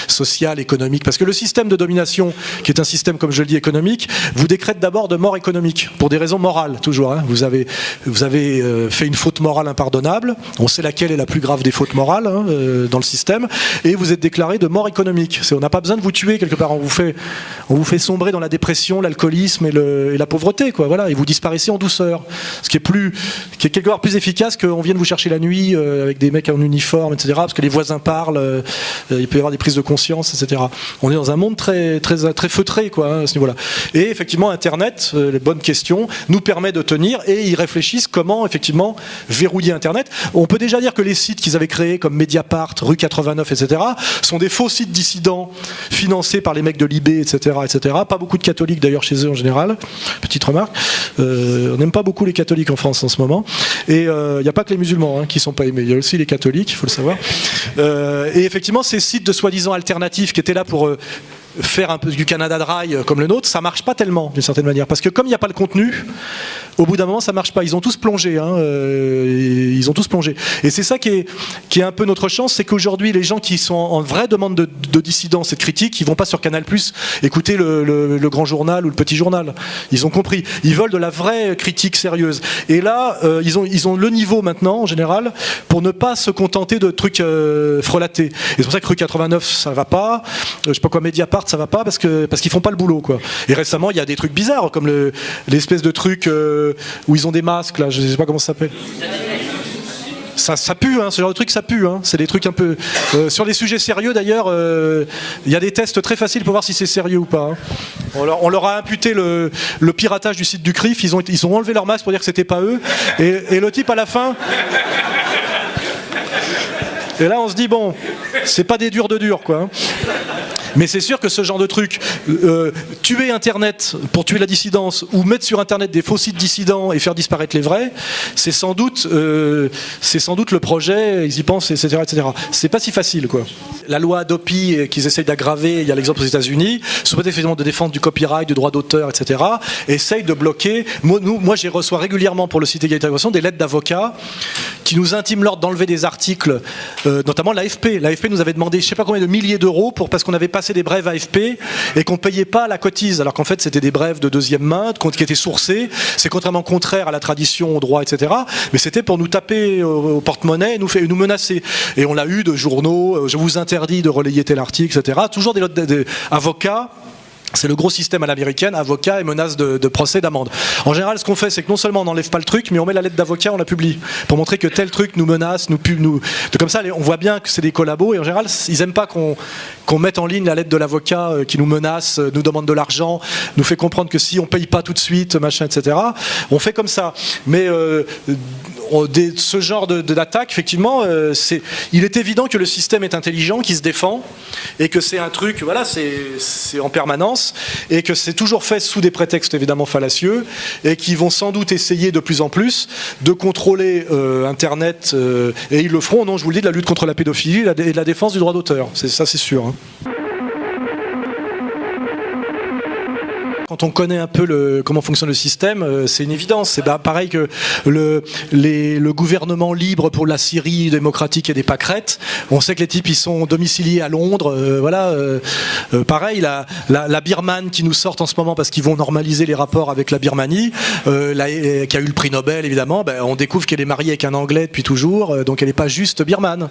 sociale, économique, parce que le système de domination, qui est un système, comme je le dis, économique, vous décrète d'abord de mort économique, pour des raisons morales, toujours. Hein. Vous avez fait une faute morale impardonnable, on sait laquelle est la plus grave des fautes morales hein, dans le système, et vous êtes déclaré de mort économique. On n'a pas besoin de vous tuer quelque part, on vous fait sombrer dans la dépression, l'alcoolisme et la pauvreté, quoi, voilà, et vous disparaissez en douceur, ce qui est quelque part plus efficace qu'on vienne vous chercher la nuit avec des mecs en uniforme, etc., parce que les voisins parlent, il peut y avoir des prises de conscience, etc. On est dans un monde très, très, très feutré, quoi, hein, à ce niveau-là. Et effectivement, Internet, les bonnes questions, nous permet de tenir, et ils réfléchissent comment, effectivement, verrouiller Internet. On peut déjà dire que les sites qu'ils avaient créés, comme Mediapart, Rue 89, etc., sont des faux sites dissidents, financés par les mecs de l'IB, etc., etc. Pas beaucoup de catholiques, d'ailleurs, chez eux, en général. Petite remarque. On n'aime pas beaucoup les catholiques en France, en ce moment. Et il n'y a pas que les musulmans qui ne sont pas aimés. Il y a aussi les catholiques, il faut le savoir. Et effectivement, ces sites de soi-disant alternatifs qui étaient là pour faire un peu du Canada Dry comme le nôtre, ça marche pas tellement d'une certaine manière, parce que comme il n'y a pas le contenu, au bout d'un moment ça marche pas. Ils ont tous plongé, ils ont tous plongé. Et c'est ça qui est un peu notre chance, c'est qu'aujourd'hui les gens qui sont en vraie demande de dissidence et de critique, ils vont pas sur Canal+ écouter le grand journal ou le petit journal. Ils ont compris. Ils veulent de la vraie critique sérieuse. Et là, ils ont le niveau maintenant en général pour ne pas se contenter de trucs frelatés. Et c'est pour ça que Rue 89 ça va pas. Je sais pas quoi, Mediapart ça va pas parce qu'ils font pas le boulot, quoi. Et récemment il y a des trucs bizarres comme l'espèce de truc où ils ont des masques là, je sais pas comment ça s'appelle. Ça pue, ce genre de truc, ça pue. C'est des trucs un peu... sur les sujets sérieux, d'ailleurs, il y a des tests très faciles pour voir si c'est sérieux ou pas. On leur a imputé le piratage du site du CRIF. Ils ont enlevé leur masque pour dire que c'était pas eux. Et le type, à la fin... Et là, on se dit, bon, c'est pas des durs de durs, quoi. Mais c'est sûr que ce genre de truc, tuer Internet pour tuer la dissidence ou mettre sur Internet des faux sites dissidents et faire disparaître les vrais, c'est sans doute le projet, ils y pensent, etc., etc. C'est pas si facile, quoi. La loi Adopi qu'ils essayent d'aggraver, il y a l'exemple aux États-Unis, sous prétexte effectivement de défendre du copyright, du droit d'auteur, etc., essaye de bloquer. Moi, je reçois régulièrement pour le site Égalité et Révolution des lettres d'avocats qui nous intiment l'ordre d'enlever des articles, notamment l'AFP. L'AFP nous avait demandé je sais pas combien de milliers d'euros parce qu'on avait passé des brèves AFP et qu'on payait pas la cotise, alors qu'en fait c'était des brèves de deuxième main qui étaient sourcées. C'est contrairement contraire à la tradition, au droit, etc. Mais c'était pour nous taper au porte-monnaie et nous menacer. Et on l'a eu de journaux, je vous interdis de relayer tel article, etc. Toujours des avocats. C'est le gros système à l'américaine, avocat et menace de procès, d'amende. En général, ce qu'on fait, c'est que non seulement on n'enlève pas le truc, mais on met la lettre d'avocat, on la publie, pour montrer que tel truc nous menace, comme ça, on voit bien que c'est des collabos, et en général, ils aiment pas qu'on mette en ligne la lettre de l'avocat qui nous menace, nous demande de l'argent, nous fait comprendre que si on paye pas tout de suite, machin, etc. On fait comme ça. Mais ce genre d'attaque, effectivement, il est évident que le système est intelligent, qu'il se défend, et que c'est un truc, voilà, c'est en permanence, et que c'est toujours fait sous des prétextes évidemment fallacieux, et qui vont sans doute essayer de plus en plus de contrôler Internet, et ils le feront, non, je vous le dis, de la lutte contre la pédophilie et de la défense du droit d'auteur. Ça, c'est sûr. Quand on connaît un peu comment fonctionne le système, c'est une évidence. C'est pareil que le gouvernement libre pour la Syrie démocratique et des pâquerettes. On sait que les types ils sont domiciliés à Londres. Pareil, la Birmane qui nous sort en ce moment parce qu'ils vont normaliser les rapports avec la Birmanie, qui a eu le prix Nobel évidemment. On découvre qu'elle est mariée avec un Anglais depuis toujours, donc elle n'est pas juste birmane,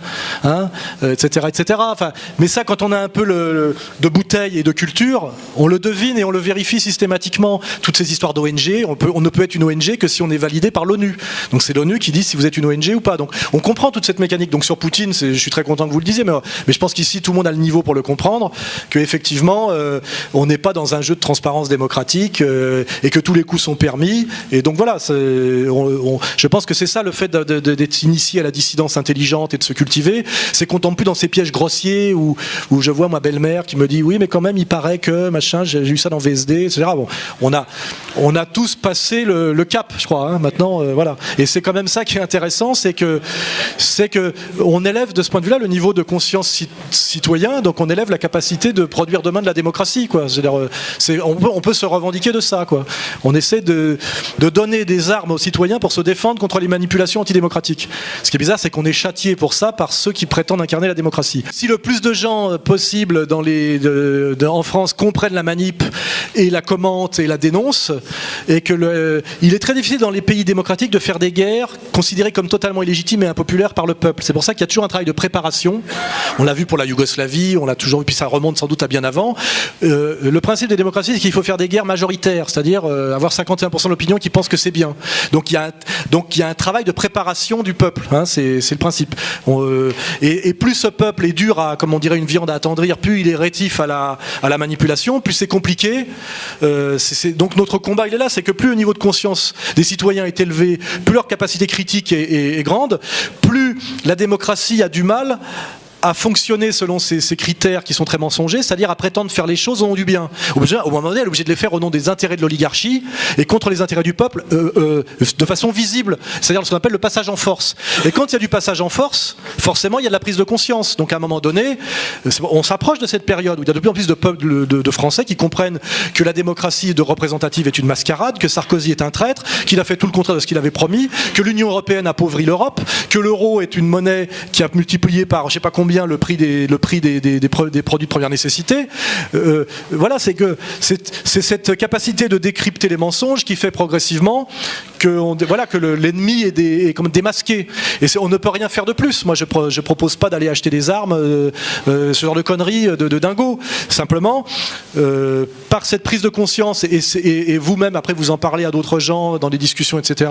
etc., etc. Enfin, mais ça, quand on a un peu de bouteille et de culture, on le devine et on le vérifie systématiquement. Toutes ces histoires d'ONG, on ne peut être une ONG que si on est validé par l'ONU. Donc c'est l'ONU qui dit si vous êtes une ONG ou pas. Donc on comprend toute cette mécanique. Donc sur Poutine, je suis très content que vous le disiez, mais je pense qu'ici tout le monde a le niveau pour le comprendre, qu'effectivement on n'est pas dans un jeu de transparence démocratique et que tous les coups sont permis. Et donc voilà, je pense que c'est ça le fait d'être initié à la dissidence intelligente et de se cultiver, c'est qu'on tombe plus dans ces pièges grossiers où je vois ma belle-mère qui me dit oui mais quand même il paraît que machin, j'ai eu ça dans VSD, etc. Bon, on a tous passé le cap, je crois, maintenant, voilà. Et c'est quand même ça qui est intéressant, c'est que on élève de ce point de vue-là le niveau de conscience citoyen, donc on élève la capacité de produire demain de la démocratie, quoi. C'est-à-dire, on peut se revendiquer de ça, quoi. On essaie de donner des armes aux citoyens pour se défendre contre les manipulations antidémocratiques. Ce qui est bizarre, c'est qu'on est châtié pour ça par ceux qui prétendent incarner la démocratie. Si le plus de gens possible en France comprennent la manip et la commente et la dénonce, et que il est très difficile dans les pays démocratiques de faire des guerres considérées comme totalement illégitimes et impopulaires par le peuple. C'est pour ça qu'il y a toujours un travail de préparation. On l'a vu pour la Yougoslavie, on l'a toujours vu, puis ça remonte sans doute à bien avant. Le principe des démocraties, c'est qu'il faut faire des guerres majoritaires, c'est-à-dire avoir 51% de l'opinion qui pense que c'est bien. Donc il y a un travail de préparation du peuple, hein, c'est le principe. Et plus ce peuple est dur à, comme on dirait, une viande à attendrir, plus il est rétif à la manipulation, plus c'est compliqué. Donc notre combat, il est là, c'est que plus le niveau de conscience des citoyens est élevé, plus leur capacité critique est grande, plus la démocratie a du mal à fonctionner selon ces critères qui sont très mensongers, c'est-à-dire à prétendre faire les choses au nom du bien. Au moment donné, elle est obligée de les faire au nom des intérêts de l'oligarchie et contre les intérêts du peuple de façon visible, c'est-à-dire ce qu'on appelle le passage en force. Et quand il y a du passage en force, forcément il y a de la prise de conscience. Donc à un moment donné, on s'approche de cette période où il y a de plus en plus de Français qui comprennent que la démocratie représentative est une mascarade, que Sarkozy est un traître, qu'il a fait tout le contraire de ce qu'il avait promis, que l'Union européenne appauvrit l'Europe, que l'euro est une monnaie qui a multiplié par je sais pas combien le prix des produits de première nécessité. Voilà, c'est cette capacité de décrypter les mensonges qui fait progressivement que l'ennemi est comme démasqué. Et on ne peut rien faire de plus. Moi, je propose pas d'aller acheter des armes, ce genre de conneries de dingo. Simplement, par cette prise de conscience et vous-même, après vous en parlez à d'autres gens dans des discussions, etc.,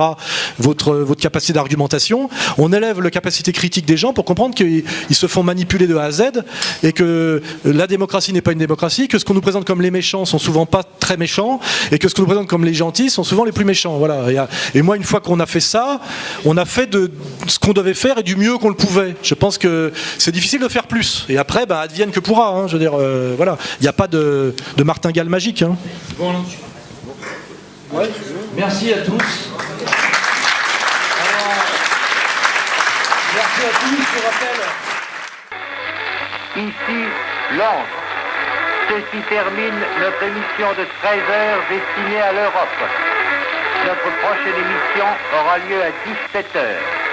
votre capacité d'argumentation, on élève la capacité critique des gens pour comprendre qu'ils se font manipuler de A à Z et que la démocratie n'est pas une démocratie, que ce qu'on nous présente comme les méchants sont souvent pas très méchants et que ce qu'on nous présente comme les gentils sont souvent les plus méchants. Voilà. Et moi, une fois qu'on a fait ça, on a fait de ce qu'on devait faire et du mieux qu'on le pouvait. Je pense que c'est difficile de faire plus. Et après, advienne que pourra. Hein. Je veux dire, voilà, il n'y a pas de martingale magique. Hein. Bon, ouais. Merci à tous. Merci à tous, je rappelle. Ici, Lens. Ceci termine notre émission de 13h destinée à l'Europe. Notre prochaine émission aura lieu à 17h.